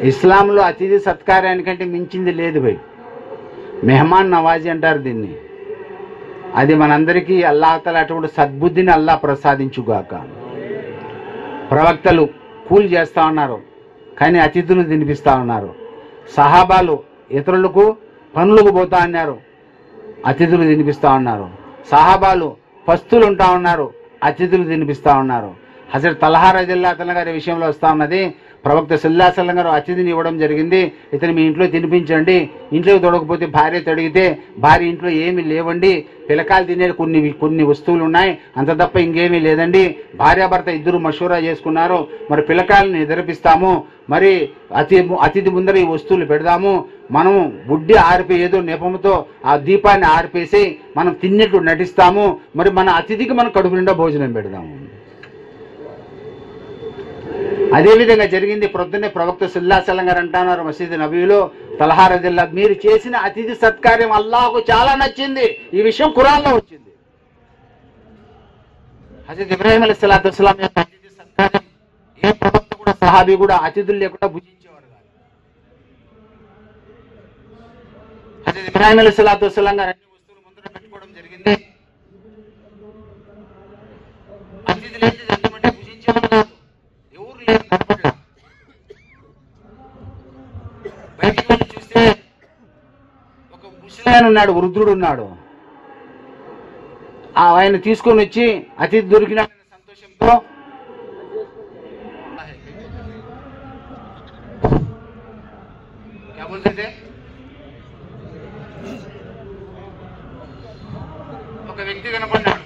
ఇస్లాంలో అతిథి సత్కార్యానికంటే మించింది లేదు భయ్. మెహమాన్ నవాజీ అంటారు దీన్ని. అది మనందరికీ అల్లాహ్ తఆలా అటువంటి సద్బుద్ధిని అల్లాహ్ ప్రసాదించుగాక. ప్రవక్తలు కూలి చేస్తా ఉన్నారు, కానీ అతిథులను తినిపిస్తా ఉన్నారు. సహాబాలు ఇతరులకు పనులకు పోతా ఉన్నారు, అతిథులు తినిపిస్తా ఉన్నారు. సహాబాలు పస్తులు ఉంటా ఉన్నారు, అతిథులు తినిపిస్తా ఉన్నారు. హజరత్ తల్హా రజియల్లాహు అన్హు గారి విషయంలో వస్తా ఉన్నది, ప్రవక్త సల్లల్లాహు అలైహి వసల్లం గారు అతిథిని ఇవ్వడం జరిగింది. ఇతను మీ ఇంట్లో తినిపించండి, ఇంట్లోకి తొడగపోతే భార్య తొడిగితే భార్య ఇంట్లో ఏమీ లేవండి, పిలకాయలు తినే కొన్ని వస్తువులు ఉన్నాయి, అంత తప్ప ఇంకేమీ లేదండి. భార్యాభర్త ఇద్దరు మషూరా చేసుకున్నారు, మరి పిలకాయలను నిద్రపిస్తాము, మరి అతిథి ముందర ఈ వస్తువులు పెడదాము, మనము బుడ్డి ఆరిపోయి ఏదో నెపముతో ఆ దీపాన్ని ఆరిపేసి మనం తిన్నట్టు నటిస్తాము, మరి మన అతిథికి మనం కడుపు నిండా భోజనం పెడదాము. అదేవిధంగా జరిగింది. ప్రొద్దున్నే ప్రవక్త సల్లల్లాహు అలైహి వసల్లం గారు అంటున్నారు మసీద్ నబీలో, తల్హా రజియల్లాహు మీరు చేసిన అతిథి సత్కార్యం అల్లాహకు చాలా నచ్చింది. ఈ విషయం ఖురాన్లో వచ్చింది. హజరత్ ఇబ్రాహీం అలైహిస్సలాతు వస్సలాం యొక్క అతిథి సత్కార్యం ఏ ప్రవక్త కూడా సహాబీ కూడా అతిథులు లేకుండా భుజించేవారు కాదు. హజరత్ ఇబ్రాహీం అలైహిస్సలాతు వస్సలాం గారు అన్ని వస్తువులు ముందర పెట్టుకోవడం జరిగింది. అతిథులు ఏంటి ఎందుకంటే భుజించేవారు కాదు, ఎవరు లేరు, కనపడలా. బయటికి వెళ్ళి చూస్తే ఒక ముసలాయన ఉన్నాడు, వృద్ధుడు ఉన్నాడు. ఆయన తీసుకొని వచ్చి అతిథి దొరికిన సంతోషంతో ఒక వ్యక్తి కనపడ్డాడు,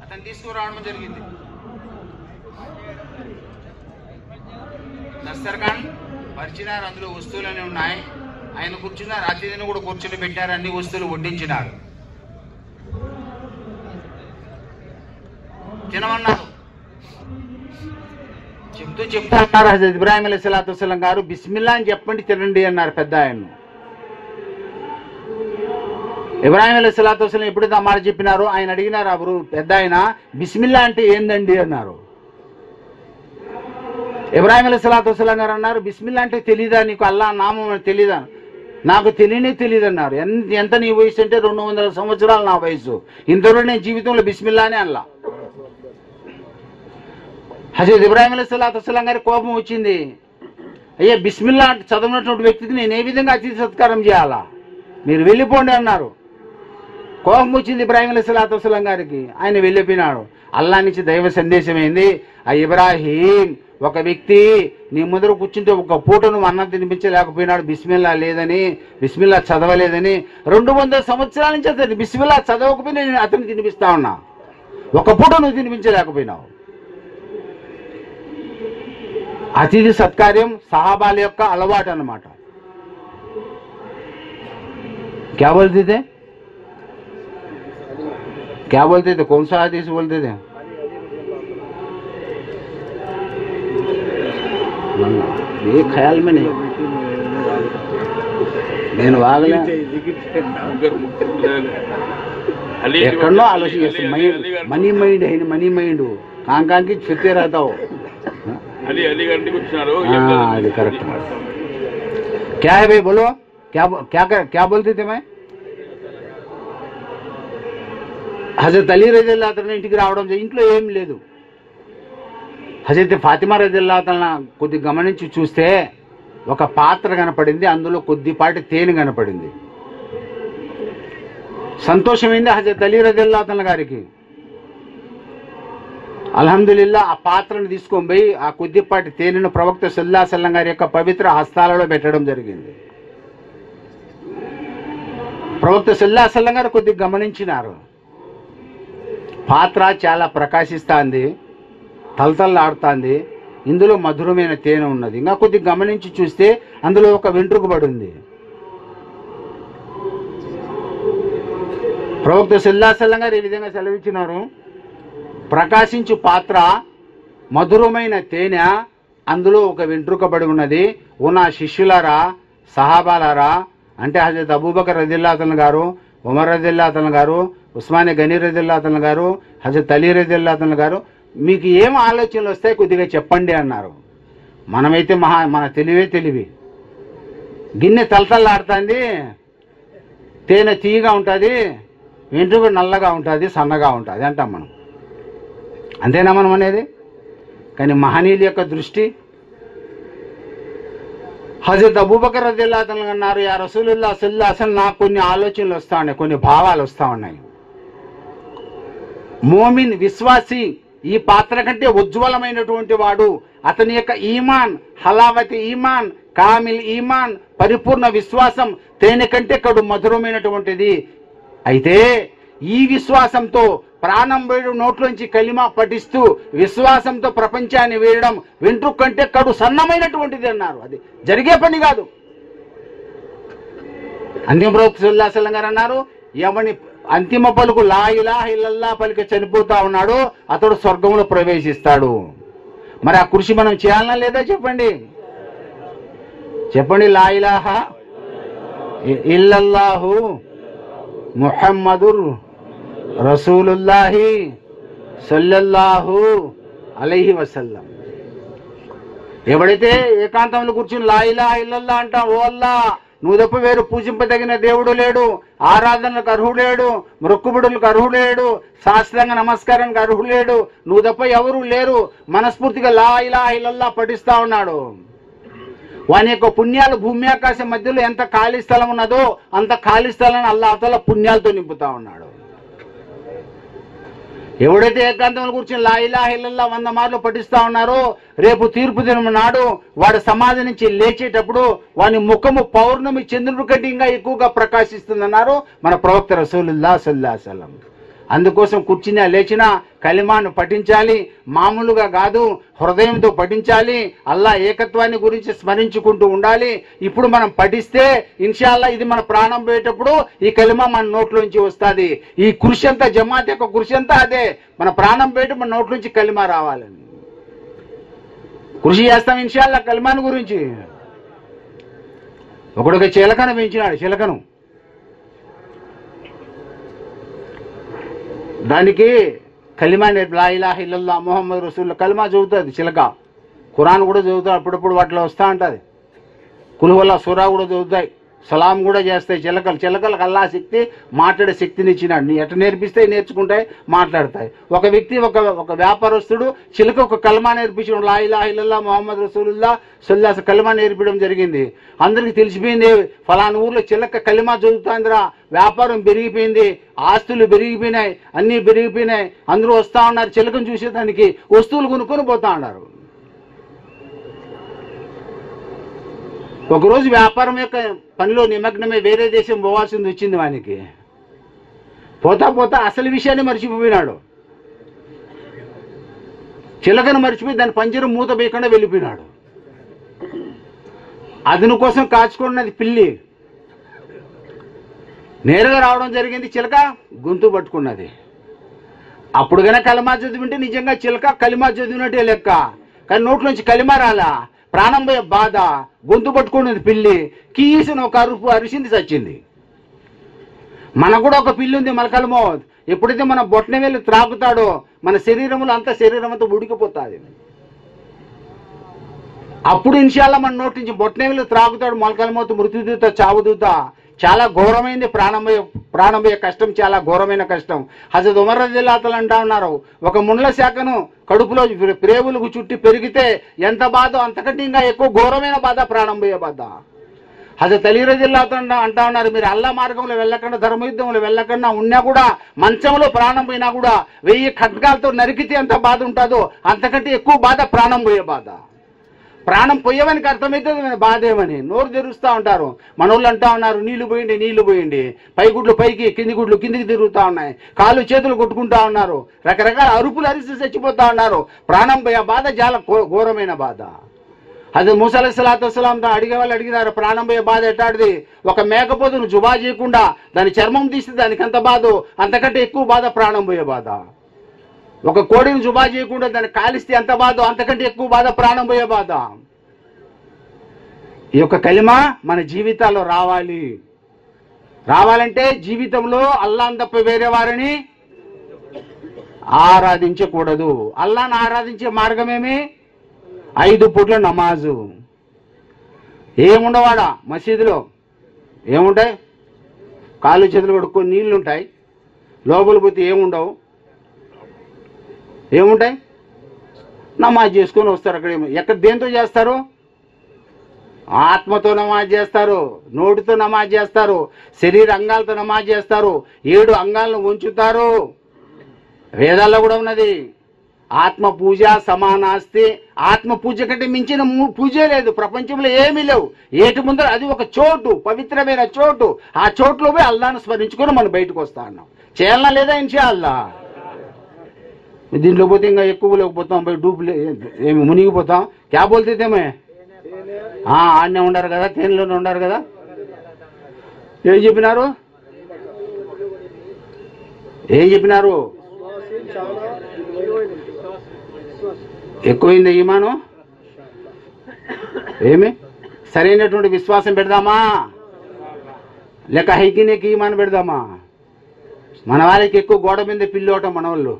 అతను తీసుకురావడం జరిగింది. దస్తర్ఖాన్ పరిచినారు, అందులో వస్తువులన్నీ ఉన్నాయి. ఆయన కూర్చున్నారు, అతిథిని కూడా కూర్చుని పెట్టారు, అన్ని వస్తువులు వడ్డించినారు. తినమన్నారు. చెప్తూ అన్నారు హజరత్ ఇబ్రాహీం అలైహిస్సలాతు వస్సలాం గారు, బిస్మిల్లా అని చెప్పండి తినండి అన్నారు పెద్ద ఆయన్ను. ఇబ్రాహీం అలైహిస్సలాతు వస్సలాం ఎప్పుడైతే ఆ మాట చెప్పినారో ఆయన అడిగినారు, ఆ పెద్ద ఆయన, బిస్మిల్లా అంటే ఏందండి అన్నారు. ఇబ్రాహీం అలైహిస్సలాతు వస్సలాం గారు అన్నారు, బిస్మిల్లా అంటే తెలీదా నీకు, అల్లాహ్ నామం తెలీదా? నాకు తెలియదు అన్నారు. ఎంత నీ వయసు అంటే 200 సంవత్సరాలు నా వయసు, ఇంతలో నేను జీవితంలో బిస్మిల్లానే అల్లా. హజరత్ ఇబ్రాహీం అలైహిస్సలాతు వస్సలాం గారి కోపం వచ్చింది. అయ్యా, బిస్మిల్లా చదవనటువంటి వ్యక్తికి నేను ఏ విధంగా అతిథి సత్కారం చేయాలా, మీరు వెళ్ళిపోండి అన్నారు. కోపం వచ్చింది ఇబ్రాహీం అలైహిస్సలాతు వస్సలాం గారికి. ఆయన వెళ్ళిపోయినాడు. అల్లా నుంచి దైవ సందేశం ఏంది, ఆ ఇబ్రాహీం, ఒక వ్యక్తి నీ ముందర కూర్చుంటే ఒక పూట నువ్వు అన్నం తినిపించలేకపోయినాడు, బిస్మిల్లా లేదని, బిస్మిల్లా చదవలేదని. 200 సంవత్సరాల నుంచి అతను బిస్మిల్లా చదవకపోయినా నేను అతన్ని తినిపిస్తా ఉన్నా, ఒక పూట నువ్వు తినిపించలేకపోయినావు. అతిథి సత్కార్యం సహాబాల యొక్క అలవాటు అన్నమాట. क्या बोलते थे कौन सा हदीस बोलते थे? ये ख्याल में नहीं, నేను వాగలే ఎక్కడో ఆలోచించేస్తాను. మనీ మైండ్ కాంకాంకి చెప్తే రాతావు. అది కరెక్ట్. क्या है भाई बोलो, क्या बोलते थे मैं? హజరత్ అలీ రజియల్లాహు అన్హు ఇంటికి రావడం, ఇంట్లో ఏం లేదు. హజరత్ ఫాతిమా రజియల్లాహు అన్హా కొద్ది గమనించి చూస్తే ఒక పాత్ర కనపడింది, అందులో కొద్దిపాటి తేనె కనపడింది. సంతోషమైంది హజరత్ అలీ రజియల్లాహు అన్హు గారికి. అల్హమ్దులిల్లా ఆ పాత్రను తీసుకొని పోయి ఆ కొద్దిపాటి తేనెను ప్రవక్త సల్లల్లాహు అలైహి వసల్లం గారి యొక్క పవిత్ర హస్తాలలో పెట్టడం జరిగింది. ప్రవక్త సల్లల్లాహు అలైహి వసల్లం గారు కొద్దిగా గమనించినారు, పాత్ర చాలా ప్రకాశిస్తాంది, తలతల్లాడుతుంది, ఇందులో మధురమైన తేనె ఉన్నది. ఇంకా కొద్దిగా గమనించి చూస్తే అందులో ఒక వెంట్రుక పడి ఉంది. ప్రవక్త సల్లల్లాహు అలైహి వసల్లం గారు ఈ విధంగా సెలవిచ్చినారు, ప్రకాశించు పాత్ర, మధురమైన తేనె, అందులో ఒక వెంట్రుక పడి ఉన్నది. ఓ నా శిష్యులారా, సహాబాలారా, అంటే హజరత్ అబూబకర్ రజియల్లాహు అన్హు గారు, ఉమర్ రజియల్లాహు అన్హు గారు, ఉస్మాన్ గనీ రజియల్లాహు అన్హు గారు, హజరత్ అలీ రజియల్లాహు అన్హు గారు, మీకు ఏం ఆలోచనలు వస్తాయి కొద్దిగా చెప్పండి అన్నారు. మనమైతే మన తెలివి గిన్నె తలతల్లాడుతుంది, తేనె తీయగా ఉంటుంది, వెంట్రుక నల్లగా ఉంటుంది, సన్నగా ఉంటుంది అంటాం మనం. అంతేనా మనం అనేది? కానీ మహనీయుల యొక్క దృష్టి, హజరత్ అబూబకర్ రలియల్లాహు అన్హు అన్నారు, యా రసూలుల్లాహ్ సల్లల్లాహు అలైహి వసల్లం నాకు కొన్ని ఆలోచనలు వస్తూ ఉన్నాయి, కొన్ని భావాలు వస్తూ ఉన్నాయి. మోమిన్ విశ్వాసి ఈ పాత్ర కంటే ఉజ్వలమైనటువంటి వాడు, అతని యొక్క ఈమాన్ హలావతి ఈమాన్, కామిల్ ఈమాన్, పరిపూర్ణ విశ్వాసం తేనె కంటే కడు మధురమైనటువంటిది. అయితే ఈ విశ్వాసంతో ప్రాణం వేయడం, నోట్లోంచి కలిమా పఠిస్తూ విశ్వాసంతో ప్రపంచాన్ని వేయడం వెంట్రుక కంటే కడు సన్నమైనటువంటిది అన్నారు. అది జరిగే పని కాదు. అంతిమ ప్రవక్త సల్లల్లాహు అలైహి వసల్లం గారు అన్నారు, ఎవని అంతిమ పలుకు లా ఇలాహ ఇల్లల్లాహ్ పలికి చనిపోతా ఉన్నాడు అతడు స్వర్గంలో ప్రవేశిస్తాడు. మరి ఆ కృషి మనం చేయాలనా లేదా చెప్పండి? లా ఇలాహ ఇల్లల్లాహు ముహమ్మదుర్ రసూలుల్లాహి సల్లల్లాహు అలైహి వసల్లం. ఎవడైతే ఏకాంతంలో కూర్చుని లా ఇలాహ ఇల్లల్లాహ్ అంటా, ఓ అల్లాహ్ నువ్వు తప్ప వేరు పూజింపదగిన దేవుడు లేడు, ఆరాధనలకు అర్హుడు లేడు, మొక్కుబడులకు అర్హుడు లేడు, శాస్త్రంగా నమస్కారానికి అర్హుడు లేడు, నువ్వు తప్ప ఎవరు లేరు, మనస్ఫూర్తిగా లా ఇలాహ ఇల్లల్లాహ్ పఠిస్తా ఉన్నాడు. వాని యొక్క పుణ్యాలు భూమి ఆకాశం మధ్యలో ఎంత ఖాళీ స్థలం ఉన్నదో అంత ఖాళీ స్థలాన్ని అల్లాహ్ తఆలా పుణ్యాలతో నింపుతా ఉన్నాడు. ఎవడైతే ఏకాంతంలో కూర్చొని లా ఇలాహ ఇల్లల్లాహ్ 100 మార్లు పఠిస్తా ఉన్నారో రేపు తీర్పు దినం నాడు వాడు సమాధి నుంచి లేచేటప్పుడు వాని ముఖము పౌర్ణమి చంద్రుడి కంటే ఇంకా ఎక్కువగా ప్రకాశిస్తుందన్నారు మన ప్రవక్త రసూలుల్లాహ్ సల్లల్లాహు అలైహి వసల్లం. అందుకోసం కూర్చుని లేచినా కలిమాను పఠించాలి, మామూలుగా కాదు, హృదయంతో పఠించాలి, అల్లాహ్ ఏకత్వాన్ని గురించి స్మరించుకుంటూ ఉండాలి. ఇప్పుడు మనం పఠిస్తే ఇన్షాల్లా ఇది మన ప్రాణం పోయేటప్పుడు ఈ కలిమా మన నోట్లోంచి వస్తుంది. ఈ కృషి అంతా, జమాత్ యొక్క కృషి అంతా అదే, మన ప్రాణం పోయేటప్పుడు మన నోట్లోంచి కలిమా రావాలని కృషి చేస్తాం ఇన్షాల్లా కలిమాను గురించి. ఒకడు చిలకను పెంచినాడు, చిలకను, దానికి కలిమా లా ఇలాహ ఇల్లల్లాహ్ ముహమ్మద్ రసూలుల్లాహ్ కలిమా చదువుతుంది చిలక. ఖురాన్ కూడా చదువుతాడు, అప్పుడప్పుడు వాటిలో వస్తూ ఉంటుంది. కుల్హువల్లాహ్ సూరా కూడా చదువుతాయి, సలాం కూడా చేస్తాయి చిలకలు. చిలకలకు అల్లాహ్ శక్తి, మాట్లాడే శక్తిని ఇచ్చినాడు. నీ ఎట్లా నేర్పిస్తే నేర్చుకుంటాయి, మాట్లాడతాయి. ఒక వ్యక్తి ఒక వ్యాపారస్తుడు చిలక ఒక కల్మా నేర్పించడం, లా ఇలాహ ఇల్లల్లాహ్ ముహమ్మద్ రసూలుల్లాహ్ సల్లల్లాహు అలైహి వసల్లం కలిమా నేర్పించడం జరిగింది. అందరికి తెలిసిపోయింది, ఫలానా ఊర్లో చిలక కలిమా చదువుతాందిరా, వ్యాపారం పెరిగిపోయింది, ఆస్తులు పెరిగిపోయినాయి, అన్నీ పెరిగిపోయినాయి, అందరూ వస్తూ ఉన్నారు చిలకను చూసేదానికి, వస్తువులు కొనుక్కొని పోతా ఉన్నారు. ఒకరోజు వ్యాపారం యొక్క పనిలో నిమగ్నమై వేరే దేశం పోవాల్సింది వచ్చింది వానికి. పోతా పోతా అసలు విషయాన్ని మర్చిపోయినాడు. చిలకను మర్చిపోయి దాని పంజరం మూత వేయకుండా వెళ్ళిపోయినాడు. అదును కోసం కాచుకున్నది పిల్లి నేరుగా రావడం జరిగింది, చిలక గొంతు పట్టుకున్నది. అప్పుడు కనుక కలిమా చదివింటే నిజంగా చిలక కలిమా చదివినట్టే లెక్క. కానీ నోట్లోంచి కలిమా రాలా, ప్రాణం పోయే బాధ, గొంతు పట్టుకున్నది పిల్లి, కీసిన ఒక అరుపు అరిసింది, చచ్చింది. మనకు కూడా ఒక పిల్లి ఉంది మలకల్ మౌత్. ఎప్పుడైతే మన బొట్టన వెళ్ళి త్రాగుతాడో మన శరీరంలో అంతా శరీరం అంతా ఉడికిపోతుంది. అప్పుడు ఇన్షాల్లా మన నోటి నుంచి బొట్టన వెళ్ళి త్రాగుతాడు మలకల్ మౌత్, మృత్యుదూత, చావుదూత. చాలా ఘోరమైంది ప్రాణం పోయే కష్టం, చాలా ఘోరమైన కష్టం. హజరత్ ఉమర్ రలియల్లాహు అన్హు అంటా ఉన్నారు, ఒక ముండ్ల శాఖను కడుపులో ప్రేగులకు చుట్టి పెరిగితే ఎంత బాధో అంతకంటే ఇంకా ఎక్కువ ఘోరమైన బాధ ప్రాణం పోయే బాధ. హజరత్ అలీ రలియల్లాహు అన్హు అంటా ఉన్నారు, మీరు అల్లా మార్గంలో వెళ్ళకుండా, ధర్మయుద్ధంలో వెళ్ళకుండా ఉన్నా కూడా, మంచంలో ప్రాణం పోయినా కూడా 1000 ఖడ్గాలతో నరికితే ఎంత బాధ ఉంటుందో అంతకంటే ఎక్కువ బాధ ప్రాణం పోయే బాధ. ప్రాణం పోయేవానికి అర్థమవుతుంది బాధ ఏమని. నోరు తెరుస్తూ ఉంటారు. మనోళ్ళు అంటా ఉన్నారు, నీళ్లు పోయండి, పై గుడ్లు పైకి, కింది గుడ్లు కిందికి తిరుగుతూ ఉన్నాయి, కాళ్ళు చేతులు కొట్టుకుంటా ఉన్నారు, రకరకాల అరుపులు అరిసి చచ్చిపోతా ఉన్నారు. ప్రాణం పోయే బాధ చాలా ఘోరమైన బాధ. అది మూసా అలైహిస్సలాతు వస్సలాంతో అడిగే వాళ్ళు అడిగినారు, ప్రాణం పోయే బాధ ఎట్టాడిది? ఒక మేకపోతును జుబా చేయకుండా దాని చర్మం తీస్తే దానికి ఎంత బాధో అంతకంటే ఎక్కువ బాధ ప్రాణం పోయే బాధ. ఒక కోడిని జుబా చేయకుండా దాన్ని కాలిస్తే ఎంత బాధో అంతకంటే ఎక్కువ బాధ ప్రాణం పోయే బాధ. ఈ యొక్క కలిమా మన జీవితాల్లో రావాలంటే జీవితంలో అల్లాహ్ తప్ప వేరే వారిని ఆరాధించకూడదు. అల్లాహ్ను ఆరాధించే మార్గమేమి? 5 పూట్ల నమాజు. ఏముండవాడా మసీదులో? ఏముంటాయి? కాళ్ళు చేతులు కడుక్కొని నీళ్లు ఉంటాయి. లోపల పోతే ఏముండవు. ఏముంటాయి? నమాజ్ చేసుకొని వస్తారు. అక్కడ ఎక్కడ దేంతో చేస్తారు? ఆత్మతో నమాజ్ చేస్తారు, నోటితో నమాజ్ చేస్తారు, శరీర అంగాలతో నమాజ్ చేస్తారు, 7 అంగాలను ఉంచుతారు. వేదాల్లో కూడా ఉన్నది, ఆత్మ పూజ సమానాస్తి. ఆత్మ పూజ కంటే మించిన పూజే లేదు ప్రపంచంలో, ఏమీ లేవు. ఏటి ముందర అది ఒక చోటు, పవిత్రమైన చోటు. ఆ చోట్లో పోయి అల్లాహ్ను స్మరించుకొని మనం బయటకు వస్తా అన్నాం. చేయాలన్నా లేదా? ఇన్షాల్లా. దీంట్లో పోతే ఇంకా ఎక్కువ లేకపోతాం, పోయి డూబులే ఏమి మునిగిపోతాం. క్యా బోల్తేమే ఆడనే ఉండారు కదా, తేనెలోనే ఉండారు కదా. ఏం చెప్పినారు? ఏం చెప్పినారు? ఎక్కువైంది ఈమాను. ఏమి సరైనటువంటి విశ్వాసం పెడదామా లేక హైకినేకి ఈమాను పెడదామా? మన వాళ్ళకి ఎక్కువ గోడ మీద పిల్లోటం మన వాళ్ళు.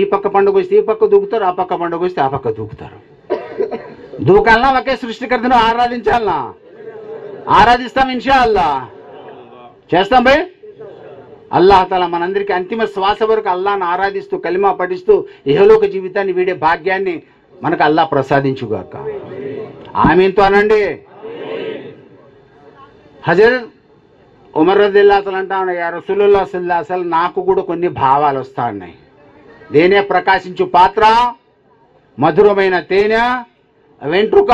ఈ పక్క పండుగ వస్తే ఈ పక్క దూకుతారు, ఆ పక్క పండుగ వస్తే ఆ పక్క దూకుతారు. దూకాలనా ఒకే సృష్టికర్తను ఆరాధించాలనా? ఆరాధిస్తాం ఇన్షాల్లా, చేస్తాం భయ్. అల్లాహ్ తాలా మనందరికీ అంతిమ శ్వాస వరకు అల్లాహ్ను ఆరాధిస్తూ కలిమా పఠిస్తూ ఇహలోక జీవితాన్ని వీడే భాగ్యాన్ని మనకు అల్లాహ్ ప్రసాదించుగాక. ఆమీన్తో అనండి. హజరత్ ఉమర్ రదియల్లాహు తఆలా అంటా యా రసూలుల్లాహ్ సల్లల్లాహు అలైహి వసల్లం, నాకు కూడా కొన్ని భావాలు వస్తా ఉన్నాయి. దేనే ప్రకాశించు పాత్ర, మధురమైన తేనె వెంట్రుక,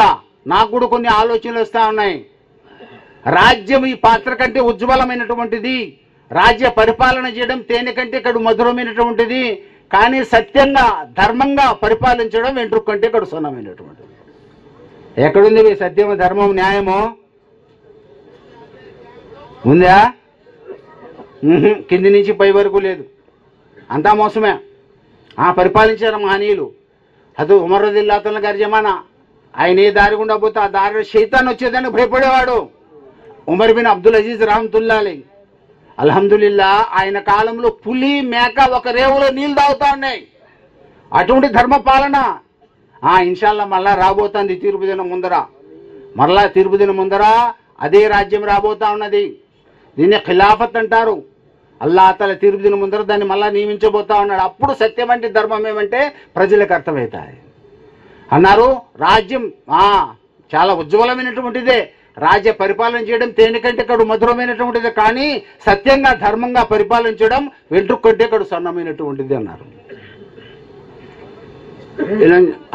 నాకు కూడా కొన్ని ఆలోచనలు వస్తా ఉన్నాయి. రాజ్యం ఈ పాత్ర కంటే ఉజ్వలమైనటువంటిది, రాజ్య పరిపాలన చేయడం తేనె కంటే కడు మధురమైనటువంటిది, కానీ సత్యంగా ధర్మంగా పరిపాలించడం వెంట్రుక కంటే కడు సొన్నమైనటువంటిది. ఎక్కడుంది సత్యము, ధర్మం, న్యాయము? ఉందా? కింది నుంచి పై వరకు లేదు, అంతా మోసమే. పరిపాలించారు మహనీయులు. అది ఉమర్ రదియల్లాహు తఆలా గారి జమానా. ఆయన ఏ దారి గుండా పోతే ఆ దారిలో శైతాన్ వచ్చేదాన్ని భయపడేవాడు. ఉమర్ బిన్ అబ్దుల్ అజీజ్ రహమతుల్లాహి అలైహి. అల్హమ్దులిల్లా ఆయన కాలంలో పులి మేక ఒక రేవులో నీళ్లు తాగుతా ఉన్నాయి. అటువంటి ధర్మ పాలన ఇన్షాల్లా మళ్ళా రాబోతుంది తీర్పు దినం ముందర. మరలా తీర్పు దినం ముందర అదే రాజ్యం రాబోతా ఉన్నది. దీన్ని ఖిలాఫత్ అంటారు. అల్లాహ్ తాలా తీర్పు దినం ముందర దాన్ని మళ్ళా నియమించబోతా ఉన్నాడు. అప్పుడు సత్యం అంటే ధర్మం ఏమంటే ప్రజలకు అర్థమవుతాయి అన్నారు. రాజ్యం చాలా ఉజ్వలమైనటువంటిదే, రాజ్య పరిపాలన చేయడం తేనె కంటే కడు మధురమైనటువంటిది, కానీ సత్యంగా ధర్మంగా పరిపాలించడం వెంట్రుక కంటే కడు సన్నమైనటువంటిది అన్నారు.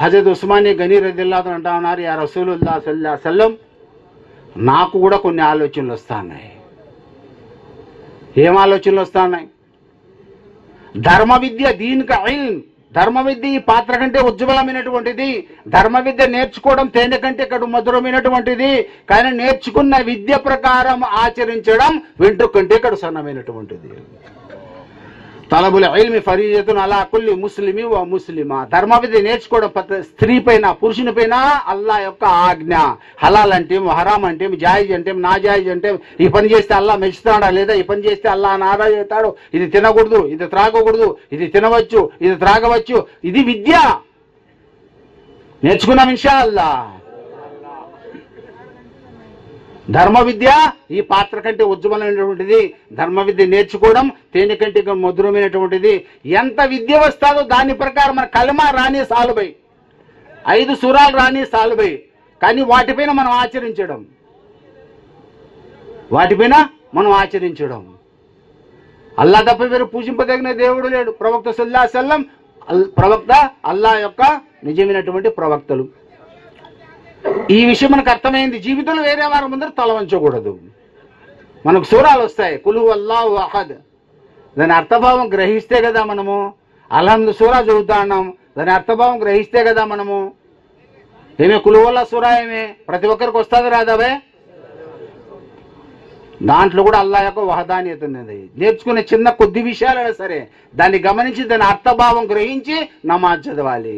హజరత్ ఉస్మానీ గనీ రదియల్లాహు అంటా ఉన్నారు, యా రసూలుల్లాహ్ సల్లల్లాహు అలైహి వసల్లం, నాకు కూడా కొన్ని ఆలోచనలు వస్తున్నాయి. ఏం ఆలోచనలు వస్తున్నాయి? ధర్మ విద్య, దీనికి ఇల్మ్, ధర్మ విద్య ఈ పాత్ర కంటే ఉజ్వలమైనటువంటిది. ధర్మ విద్య నేర్చుకోవడం తేనె కంటే కడు మధురమైనటువంటిది, కానీ నేర్చుకున్న విద్య ప్రకారం ఆచరించడం వెంట్రుక కంటే కడు సన్నమైనటువంటిది. తలబుల్ ఇల్మి ఫరీజతున్ అలా కుల్లి ముస్లిమి వ ముస్లిమా. ధర్మ విద్య నేర్చుకోవడం స్త్రీ పైన పురుషుని పైన అల్లా యొక్క ఆజ్ఞ. హలాల్ అంటే హరామ్ అంటే జాయిజ్ అంటే నాజాయిజ్ అంటే ఈ పని చేస్తే అల్లా మెచ్చుతాడా లేదా, ఈ పని చేస్తే అల్లా నారాజ్ అవుతాడు, ఇది తినకూడదు, ఇది త్రాగకూడదు, ఇది తినవచ్చు, ఇది త్రాగవచ్చు. ఇది విద్య నేర్చుకున్నాం ఇన్షాల్లా. ధర్మ విద్య ఈ పాత్ర కంటే ఉజ్వలమైనటువంటిది. ధర్మ విద్య నేర్చుకోవడం తేనె కంటే మధురమైనటువంటిది. ఎంత విద్య వస్తాదో దాని ప్రకారం మన కలమా రాని సాలుబై, 5 సూరాలు రాని సాలుబై, కానీ వాటిపైన మనం ఆచరించడం అల్లా తప్ప వేరు పూజింపదగిన దేవుడు లేడు. ప్రవక్త సల్లల్లాహు అలైహి వసల్లం ప్రవక్త, అల్లా యొక్క నిజమైనటువంటి ప్రవక్తలు. ఈ విషయం మనకు అర్థమైంది. జీవితంలో వేరే వారి ముందర తల వంచకూడదు. మనకు సూరాలు వస్తాయి, కుల్ హువల్లాహు అహద్, దాని అర్థభావం గ్రహిస్తే కదా మనము అల్హమ్దు సూరా చదువుతా ఉన్నాం. దాని అర్థభావం గ్రహిస్తే కదా మనము ఏమే కుల్ హువల్లాహు సూరా ఏమే ప్రతి ఒక్కరికి వస్తుంది రాదావే. దాంట్లో కూడా అల్లా యొక్క వహదానియత ఉన్నది. నేర్చుకునే చిన్న కొద్ది విషయాలైనా సరే దాన్ని గమనించి దాని అర్థభావం గ్రహించి నమాజ్ చదవాలి.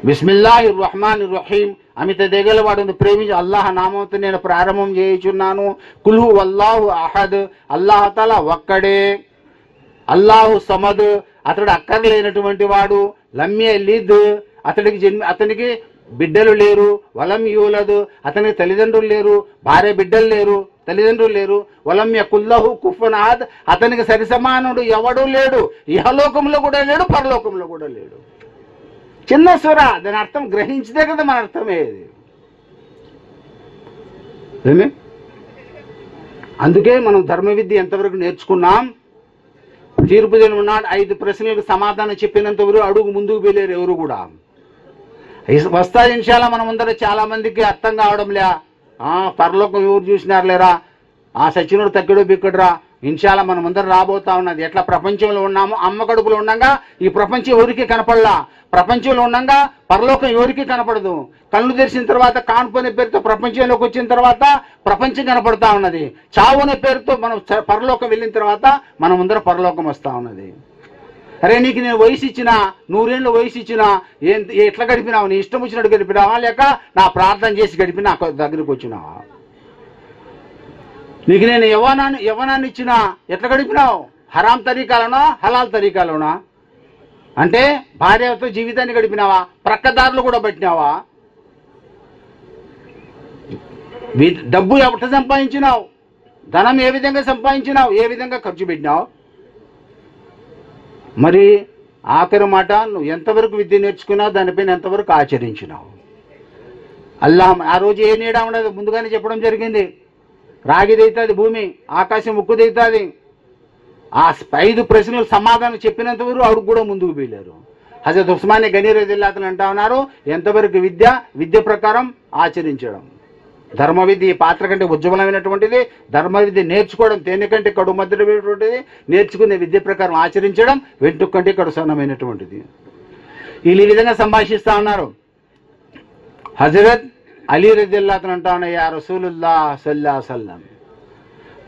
బిస్మిల్లాహిర్ రహమానిర్ రహీం, అమిత దయగలవాడును ప్రేమించి అల్లాహ్ నామంతో నేను ప్రారంభం చేయుచున్నాను. కుల్ హువల్లాహు అహద్, అల్లాహ్ తఆలా ఒక్కడే. అల్లాహు సమద్, అతడు అక్కర్లేనటువంటి వాడు. లం యలిద్, అతనికి బిడ్డలు లేరు. వలం యూలద్, అతనికి తల్లిదండ్రులు లేరు, భార్య బిడ్డలు లేరు, తల్లిదండ్రులు లేరు. వలం యకుల్లహు కుఫువన్ అహద్, అతనికి సరిసమానుడు ఎవడూ లేడు. ఇహలోకంలో కూడా లేడు, పరలోకంలో కూడా లేడు. చిన్న సూర, దాని అర్థం గ్రహించితే కదా మన అర్థమయ్యేది. అందుకే మనం ధర్మ విద్య ఎంతవరకు నేర్చుకున్నాం? తీర్పు దినం నాడు 5 ప్రశ్నలకు సమాధానం చెప్పినంత వరకు అడుగు ముందుకు వెళ్ళారు ఎవరు కూడా. వస్తాయి ఇన్షాల్లా. మనం ముందర చాలా మందికి అర్థం కావడంలే. పరలోకం ఎవరు చూసినారు లేరా, ఆ సచినుడు తగ్గడు బిక్కడురా. ఇన్షాల్లా మనం ముందర రాబోతా ఉన్నది. ఎట్లా ప్రపంచంలో ఉన్నామో, అమ్మ కడుపులో ఉండగా ఈ ప్రపంచం ఎవరికి కనపడలా. ప్రపంచంలో ఉండగా పరలోకం ఎవరికి కనపడదు. కళ్ళు తెరిచిన తర్వాత కాన్పు అనే పేరుతో ప్రపంచంలోకి వచ్చిన తర్వాత ప్రపంచం కనపడతా ఉన్నది. చావు అనే పేరుతో మనం పరలోకం వెళ్ళిన తర్వాత మన ముందర పరలోకం వస్తా ఉన్నది. అరే నీకు నేను వయసు ఇచ్చినా, 100 ఏళ్ళు వయసు ఇచ్చినా ఎట్లా గడిపినావు? నీ ఇష్టం వచ్చినట్టు గడిపినావా, లేక నా ప్రార్థన చేసి గడిపి నా దగ్గరికి వచ్చినావా? నీకు నేను యవ్వనాన్ని ఇచ్చినా ఎట్లా గడిపినావు? హరాం తరీకాలనో హలాల్ తరీకాలోనా? అంటే భార్యతో జీవితాన్ని గడిపినావా? ప్రక్కదారులు కూడా పట్టినావా? డబ్బు ఎట్లా సంపాదించినావు? ధనం ఏ విధంగా సంపాదించినావు? ఏ విధంగా ఖర్చు పెట్టినావు? మరి ఆఖరి మాట, నువ్వు ఎంతవరకు విద్య నేర్చుకున్నావు, దానిపైన ఎంతవరకు ఆచరించినావు? అల్లాహ్ ఆ రోజు ఏ నీడా ఉండదు, ముందుగానే చెప్పడం జరిగింది. రాగి దైతుంది భూమి, ఆకాశం ఉక్కు దైతుంది. ఆ 5 ప్రశ్నలు సమాధానం చెప్పినంత వరకు అడుగు కూడా ముందుకు వెళ్ళారు. హజరత్ ఉస్మాన్ గనీ రజియల్లాహు అన్హు అంటా ఉన్నారు, ఎంతవరకు విద్య ప్రకారం ఆచరించడం. ధర్మ విద్య ఈ పాత్ర కంటే ఉజ్వలమైనటువంటిది. ధర్మ విద్య నేర్చుకోవడం తేనె కంటే కడు మధురమైనటువంటిది. నేర్చుకునే విద్య ప్రకారం ఆచరించడం వెంట్రుక కంటే కడు సన్నమైనటువంటిది. వీళ్ళు ఈ విధంగా సంభాషిస్తా ఉన్నారు. హజరత్ అలీ రజియల్లాహు అన్హు అంటా ఉన్నాయి, యా రసూలుల్లాహ్ సల్లల్లాహు అలైహి వసల్లం,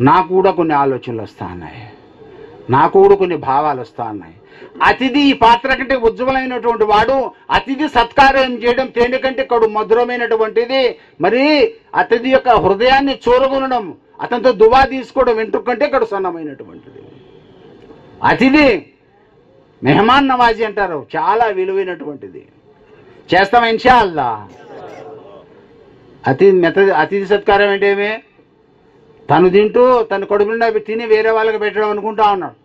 నాకు కూడా కొన్ని ఆలోచనలు వస్తా ఉన్నాయి, నాకు కూడా కొన్ని భావాలు వస్తా ఉన్నాయి. అతిథి ఈ పాత్ర కంటే ఉజ్వలమైనటువంటి వాడు. అతిథి సత్కారం చేయడం తేనె కంటే కడు మధురమైనటువంటిది. మరి అతిథి యొక్క హృదయాన్ని చూరగొనడం, అతనితో దువా తీసుకోవడం వెంట్రుక కంటే కడు సన్నమైనటువంటిది. అతిథి మెహమాన్ నవాజీ అంటారు, చాలా విలువైనటువంటిది. చేస్తాం ఇన్షా అల్లా. అతిథి సత్కారం ఏంటేమి? తను తింటూ తన కడుపులో తిని వేరే వాళ్ళకి పెట్టడం అనుకుంటా ఉన్నాడు.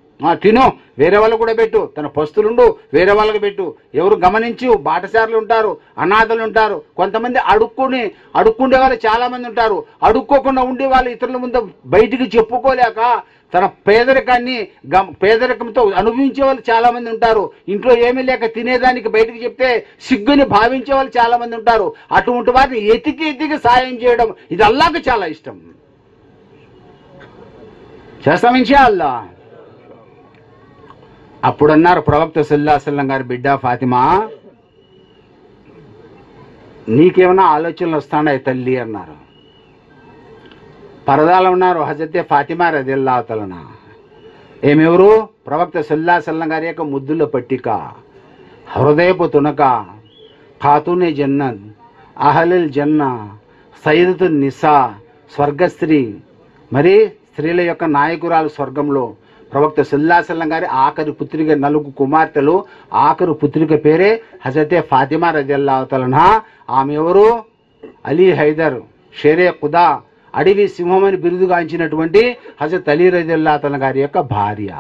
తిను, వేరే వాళ్ళకు కూడా పెట్టు. తన పస్తులుండు, వేరే వాళ్ళకి పెట్టు. ఎవరు గమనించు, బాటసారులు ఉంటారు, అనాథలు ఉంటారు, కొంతమంది అడుక్కుండే వాళ్ళు చాలా మంది ఉంటారు. అడుక్కోకుండా ఉండే వాళ్ళు ఇతరుల ముందు బయటికి చెప్పుకోలేక తన పేదరికంతో అనుభవించే వాళ్ళు చాలా మంది ఉంటారు. ఇంట్లో ఏమీ లేక తినేదానికి బయటికి చెప్తే సిగ్గుని భావించే వాళ్ళు చాలా మంది ఉంటారు. అటువంటి వారిని ఎతికి సాయం చేయడం ఇది అల్లాహ్కి చాలా ఇష్టం. చేస్తాం ఇన్షా అల్లా. అప్పుడు అన్నారు ప్రవక్త సల్లల్లాహు అలైహి వసల్లం గారి బిడ్డ ఫాతిమా, నీకేమైనా ఆలోచనలు వస్తాయి తల్లి అన్నారు. పరదాలు ఉన్నారు హజరతే ఫాతిమా రదియల్లాహు తఆలా. ఏమెవరు? ప్రవక్త సల్లల్లాహు అలైహి వసల్లం గారి యొక్క ముద్దుల పట్టిక, హృదయపు తునక, ఖాతూనే జన్నత్, అహలుల్ జన్నా, సయ్యదతున్ నిసా, స్వర్గస్త్రీ. మరి స్త్రీల యొక్క నాయకురాలు స్వర్గంలో. ప్రవక్త సల్లల్లాహు అలైహి వసల్లం గారి ఆఖరి పుత్రిక, 4 కుమార్తెలు. ఆఖరి పుత్రిక పేరే హజరతే ఫాతిమా రదియల్లాహు తఆలా. ఆమె ఎవరు? అలీ హైదర్ షేరే ఖుదా, అడవి సింహం అని బిరుదుగాంచినటువంటి హజరత్ అలీ రదియల్లాహు తఆలా గారి యొక్క భార్య.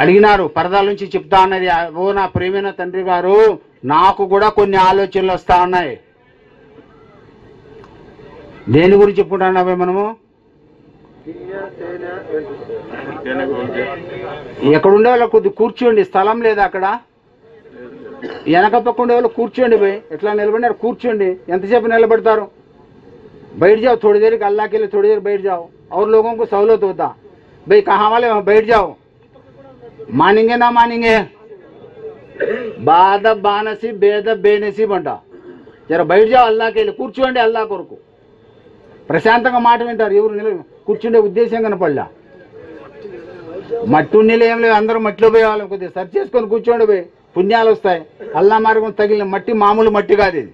అడిగినారు, పరదాల నుంచి చెప్తా ఉన్నది, ఓ నా ప్రేమైన తండ్రి గారు, నాకు కూడా కొన్ని ఆలోచనలు వస్తా ఉన్నాయి. దేని గురించి చెప్పుకుంటున్నావే మనము? ఎక్కడుండే వాళ్ళు కొద్ది కూర్చోండి, స్థలం లేదా అక్కడ. వెనక పక్క ఉండే వాళ్ళు కూర్చోండి పోయి. ఎట్లా నిలబడినారు? కూర్చోండి. ఎంతసేపు నిలబడతారు? बैठ जाओ थोड़ी देर, अल्लाह के लिए थोड़ी देर बैठ जाओ, और लोगों को सहूलत होता। भाई कहाँ वाले बैठ जाओ, मानेंगे ना मानेंगे? बादब बानसीब बेदब बेनसीब अंटा. जरा बैठ जाओ अल्लाह के लिए, కూర్చోండి అల్లాహ్ కొరకు. ప్రశాంతంగా మాట వింటారు. ఎవరు కూర్చుండే ఉద్దేశం కనపడలా. మట్టి నీళ్ళు ఏం లేదు, అందరూ మట్టిలో పోయే వాళ్ళం. కొద్దిగా సర్చ్ చేసుకొని కూర్చోండి పోయి, పుణ్యాలు వస్తాయి. అల్లా మార్గం తగిలిన మట్టి మామూలు మట్టి కాదు ఇది.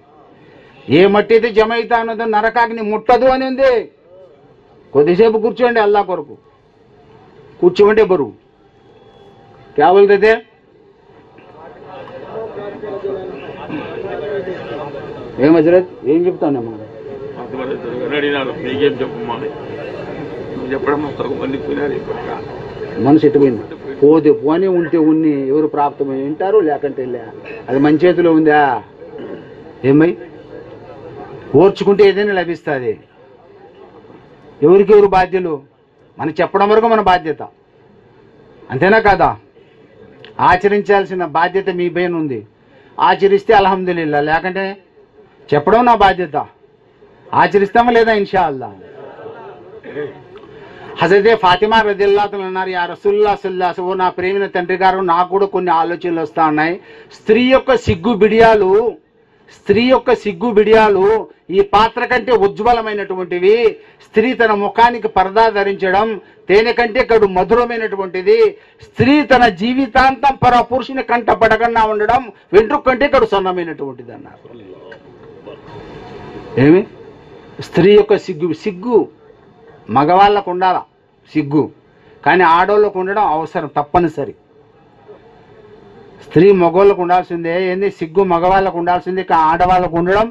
ఏ మట్టి అయితే జమ అవుతా ఉన్నదో నరకాగ్ని ముట్టదు అని ఉంది. కొద్దిసేపు కూర్చోండి అల్లా కొరకు. కూర్చోమంటే బరువు. క్యా బోల్తే थे? ఏం హజరత్ ఏం చెప్తానమ్మా? మనసు ఎట్టుపోయింది. పోతే పోనీ ఉంటే ఉన్ని ఎవరు ప్రాప్తమై ఉంటారు, లేకంటే లే. అది మన చేతిలో ఉందా? ఏమై ఓర్చుకుంటే ఏదైనా లభిస్తుంది. ఎవరికెవరు బాధ్యులు? మనం చెప్పడం వరకు మన బాధ్యత, అంతేనా కాదా? ఆచరించాల్సిన బాధ్యత మీ పైన ఉంది. ఆచరిస్తే అల్హమ్దులిల్లా, లేకంటే చెప్పడం నా బాధ్యత. ఆచరిస్తామా లేదా? ఇన్షా అల్లా. హజరతే ఫాతిమా రదియల్లాహు అన్నారు, యా రసూలుల్లాహ్ సల్లల్లాహు అలైహి వసల్లం, నా ప్రేమిన తండ్రి గారు, నాకు కూడా కొన్ని ఆలోచనలు వస్తా ఉన్నాయి. స్త్రీ యొక్క సిగ్గు బిడియాలు ఈ పాత్ర కంటే ఉజ్వలమైనటువంటివి. స్త్రీ తన ముఖానికి పరదా ధరించడం తేనె కంటే కడు మధురమైనటువంటిది. స్త్రీ తన జీవితాంతం పర పురుషుని కంట పడకుండా ఉండడం వెంట్రుక కంటే కడు సన్నమైనటువంటిది అన్నారు. ఏమి? స్త్రీ యొక్క సిగ్గు మగవాళ్ళకు ఉండాల సిగ్గు, కానీ ఆడవాళ్ళకు ఉండడం అవసరం, తప్పనిసరి. స్త్రీ మగవాళ్ళకు ఉండాల్సిందే, ఏంది సిగ్గు మగవాళ్ళకు ఉండాల్సిందే, ఆడవాళ్ళకు ఉండడం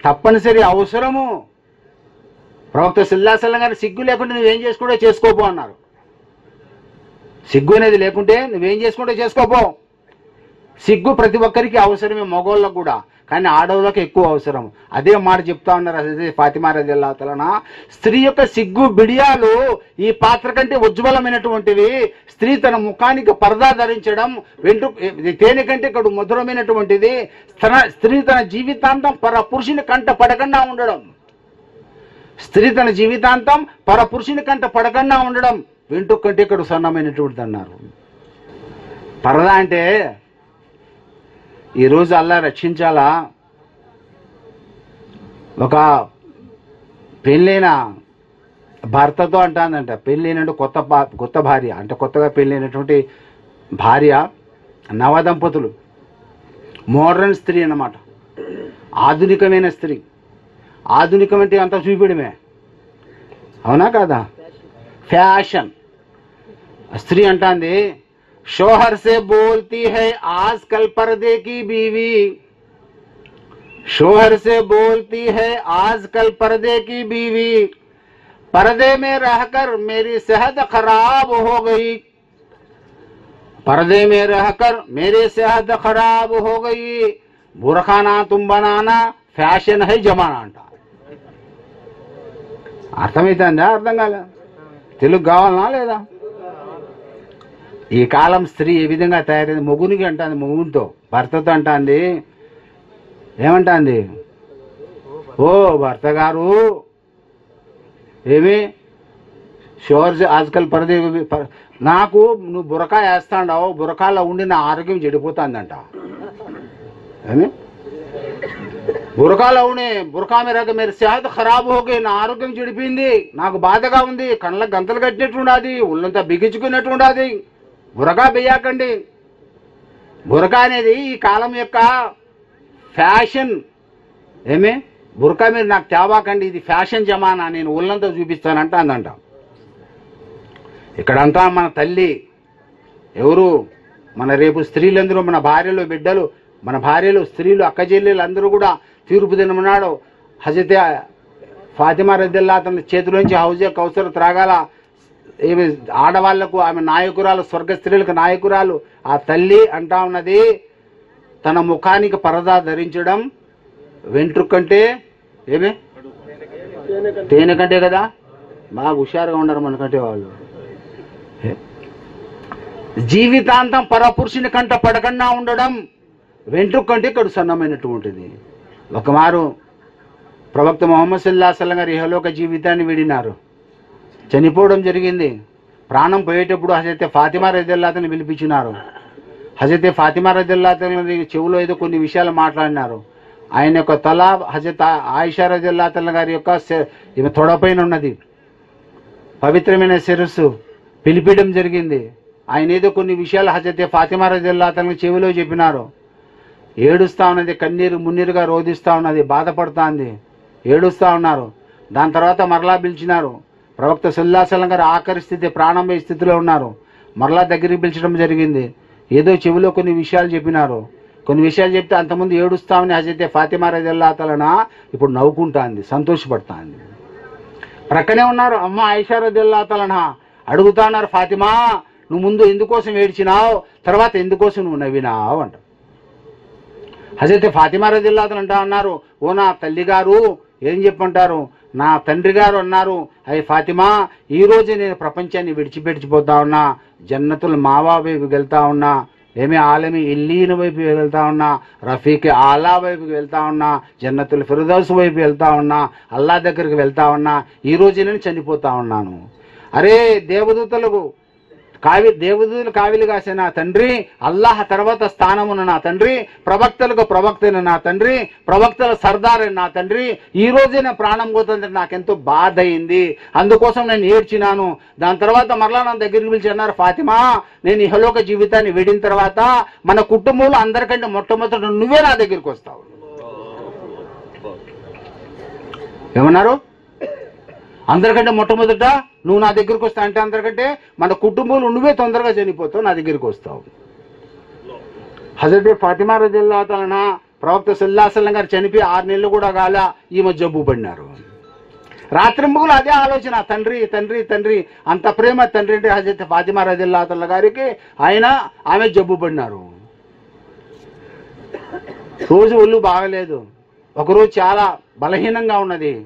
తప్పనిసరి, అవసరము. ప్రవక్త సల్లల్లాహు అలైహి వసల్లం గారు సిగ్గు లేకుంటే నువ్వేం చేసుకుంటే చేసుకోపో అన్నారు. సిగ్గు అనేది లేకుంటే నువ్వేం చేసుకుంటే చేసుకోపో. సిగ్గు ప్రతి ఒక్కరికి అవసరమే, మగవాళ్ళకు కూడా, కానీ ఆడవాళ్ళకి ఎక్కువ అవసరం. అదే మాట చెప్తా ఉన్నారు హజరత్ ఫాతిమా రదియల్లాహు తఆలా. స్త్రీ యొక్క సిగ్గు బిడియాలు ఈ పాత్ర కంటే ఉజ్వలమైనటువంటివి. స్త్రీ తన ముఖానికి పరదా ధరించడం తేనె కంటే కడు మధురమైనటువంటిది. స్త్రీ తన జీవితాంతం పర పురుషుని కంట పడకుండా ఉండడం. స్త్రీ తన జీవితాంతం పర పురుషుని కంట పడకుండా ఉండడం వెంట్రుక కంటే కడు సన్నమైనటువంటిది అన్నారు. పరదా అంటే ఈరోజు అల్లా రక్షించాలా, ఒక పెళ్ళైన భర్తతో అంటానంట, పెళ్ళైనట్టు కొత్త భార్య అంటే కొత్తగా పెళ్ళైనటువంటి భార్య, నవదంపతులు, మోడర్న్ స్త్రీ అన్నమాట, ఆధునికమైన స్త్రీ. ఆధునికం అంటే అంతా చూపించడమే, అవునా కాదా? ఫ్యాషన్. స్త్రీ అంటాంది, शोहर से बोलती है आजकल पर्दे की बीवी, शोहर से बोलती है आजकल पर्दे की बीवी, पर्दे में रहकर मेरी सेहत खराब हो गई, पर्दे में रहकर मेरी सेहत खराब हो गई, बुरखाना तुम बनाना ఫ్యాషన్ है జమానా అంట. అర్థమైతుందా? అర్థం కాలే? తెలుగు కావాలనా లేదా? ఈ కాలం స్త్రీ ఏ విధంగా తయారైంది? మొగునికి అంటుంది, మొగునితో భర్తతో అంటుంది, ఏమంటుంది? ఓ భర్త గారు, ఏమి షోర్ ఆజ్కల్ పరదే, నాకు నువ్వు బురకా వేస్తాండావు, బురకాలో ఉండి నా ఆరోగ్యం చెడిపోతుందంట. ఏమి? బురకాలో ఉండి బురకా మీద మీరు సేహత ఖరాబ్ హోగే, నా ఆరోగ్యం చెడిపోయింది, నాకు బాధగా ఉంది, కళ్ళకు గంతలు కట్టినట్టు ఉండాది, ఒళ్ళంతా బిగించుకున్నట్టు ఉండాది. బురకా వేయకండి. బురకా అనేది ఈ కాలం యొక్క ఫ్యాషన్. ఏమే? బురకా మీరు నాకు తేవాకండి, ఇది ఫ్యాషన్ జమానా, నేను ఒళ్ళంతా చూపిస్తానంట అందంట. ఇక్కడంతా మన తల్లి ఎవరు? మన రేపు స్త్రీలందరూ, మన భార్యలు, బిడ్డలు, మన భార్యలు, స్త్రీలు, అక్క చెల్లెలు అందరూ కూడా తీర్పు దినమన్నాడు హజరత్ ఫాతిమా రదియల్లాహు తన చేతిలోంచి హౌజే కౌసర్ త్రాగాల. ఏమి? ఆడవాళ్లకు ఆమె నాయకురాలు, స్వర్గ స్త్రీలకు నాయకురాలు. ఆ తల్లి అంటా ఉన్నది, తన ముఖానికి పరదా ధరించడం వెంట్రుక కంటే ఏమి? తేనె కంటే కదా. బాగా హుషారుగా ఉన్నారు మనకంటే వాళ్ళు. జీవితాంతం పరపురుషుని కంట పడకుండా ఉండడం వెంట్రుక కంటే కడు సన్నమైనటువంటిది. ఒకమారు ప్రవక్త ముహమ్మద్ సల్లల్లాహు అలైహి వసల్లం గారు ఇహలోక జీవితాన్ని వీడినారు, చనిపోవడం జరిగింది. ప్రాణం పోయేటప్పుడు హజరత్ ఫాతిమా రదియల్లాహు తఆలాని పిలిపించినారు. హజరత్ ఫాతిమా రదియల్లాహు తఆలా చెవులో ఏదో కొన్ని విషయాలు మాట్లాడినారు. ఆయన యొక్క తల హజరత్ ఆయిషా రదియల్లాహు తఆలా గారి యొక్క ఈమె తొడపైన ఉన్నది, పవిత్రమైన శిరస్సు పిలిపించడం జరిగింది. ఆయన ఏదో కొన్ని విషయాలు హజరత్ ఫాతిమా రదియల్లాహు తఆలా చెవిలో చెప్పినారు. ఏడుస్తా ఉన్నది, కన్నీరు మున్నీరుగా రోధిస్తా ఉన్నది, బాధపడుతోంది, ఏడుస్తా ఉన్నారు. దాని తర్వాత మరలా పిలిచినారు. ప్రవక్త సల్లల్లాహు అలైహి వసల్లం గారు ఆఖరి స్థితి, ప్రాణం పోయే స్థితిలో ఉన్నారు. మరలా దగ్గరికి పిలిచడం జరిగింది. ఏదో చెవిలో కొన్ని విషయాలు చెప్పినారు. కొన్ని విషయాలు చెప్తే అంతకుముందు ఏడుస్తామని హజరత్ ఫాతిమా రజల్లాహు తఆలా ఇప్పుడు నవ్వుకుంటాంది, సంతోషపడతాంది. ప్రక్కనే ఉన్నారు అమ్మ ఆయిషా రజల్లాహు తఆలా. అడుగుతా ఉన్నారు, ఫాతిమా నువ్వు ముందు ఎందుకోసం ఏడ్చినావు, తర్వాత ఎందుకోసం నువ్వు నవ్వినావు అంట. హజరత్ ఫాతిమా రజల్లాహు తఆలా అంటా ఉన్నారు, ఓ నా తల్లి గారు ఏం చెప్పంటారు, నా తండ్రి గారు అన్నారు, అయ్యి ఫాతిమా ఈ రోజు నేను ప్రపంచాన్ని విడిచిపెట్టిపోతా ఉన్నా, జన్నతుల్ మావా వైపుకి వెళ్తా ఉన్నా, ఏమి ఆలమి ఇల్లీన వైపు వెళ్తా ఉన్నా, రఫీక్ ఆలా వైపుకి వెళ్తా ఉన్నా, జన్నతుల్ ఫిర్దౌస్ వైపు వెళ్తా ఉన్నా, అల్లా దగ్గరికి వెళ్తా ఉన్నా, ఈ రోజు నేను చనిపోతా ఉన్నాను. అరే దేవదూతలకు దేవదూతలు కావిలి కాసే నా తండ్రి, అల్లాహ్ తర్వాత స్థానమున నా తండ్రి, ప్రవక్తలకు ప్రవక్తైన నా తండ్రి, ప్రవక్తల సర్దార్ నా తండ్రి, ఈ రోజే నా ప్రాణం పోతుంది, నాకెంతో బాధ అయింది, అందుకోసం నేను ఏడ్చినాను. దాని తర్వాత మరలా నా దగ్గరికి పిలిచి అన్నారు, ఫాతిమా నేను ఇహలోక జీవితాన్ని వీడిన తర్వాత మన కుటుంబంలో అందరికంటే మొట్టమొదట నువ్వే నా దగ్గరికి వస్తావు. ఏమన్నారు? అందరికంటే మొట్టమొదట నువ్వు నా దగ్గరికి వస్తా అంటే అందరికంటే మన కుటుంబంలో నువ్వే తొందరగా చనిపోతావు, నా దగ్గరికి వస్తావు. హజరత్ ఫాతిమా రజల్లాహు తఆలా ప్రవక్త సల్లల్లాహు అలైహి వసల్లం గారు చనిపోయి 6 నెలలు కూడా కాల ఈమె జబ్బు పడినారు. రాత్రింబులు అదే ఆలోచన, తండ్రి తండ్రి తండ్రి, అంత ప్రేమ తండ్రి అంటే హజరత్ ఫాతిమా రజల్లాహు తఆలా గారికి. ఆమె జబ్బు పడినారు. రోజు ఒళ్ళు బాగలేదు, ఒకరోజు చాలా బలహీనంగా ఉన్నది.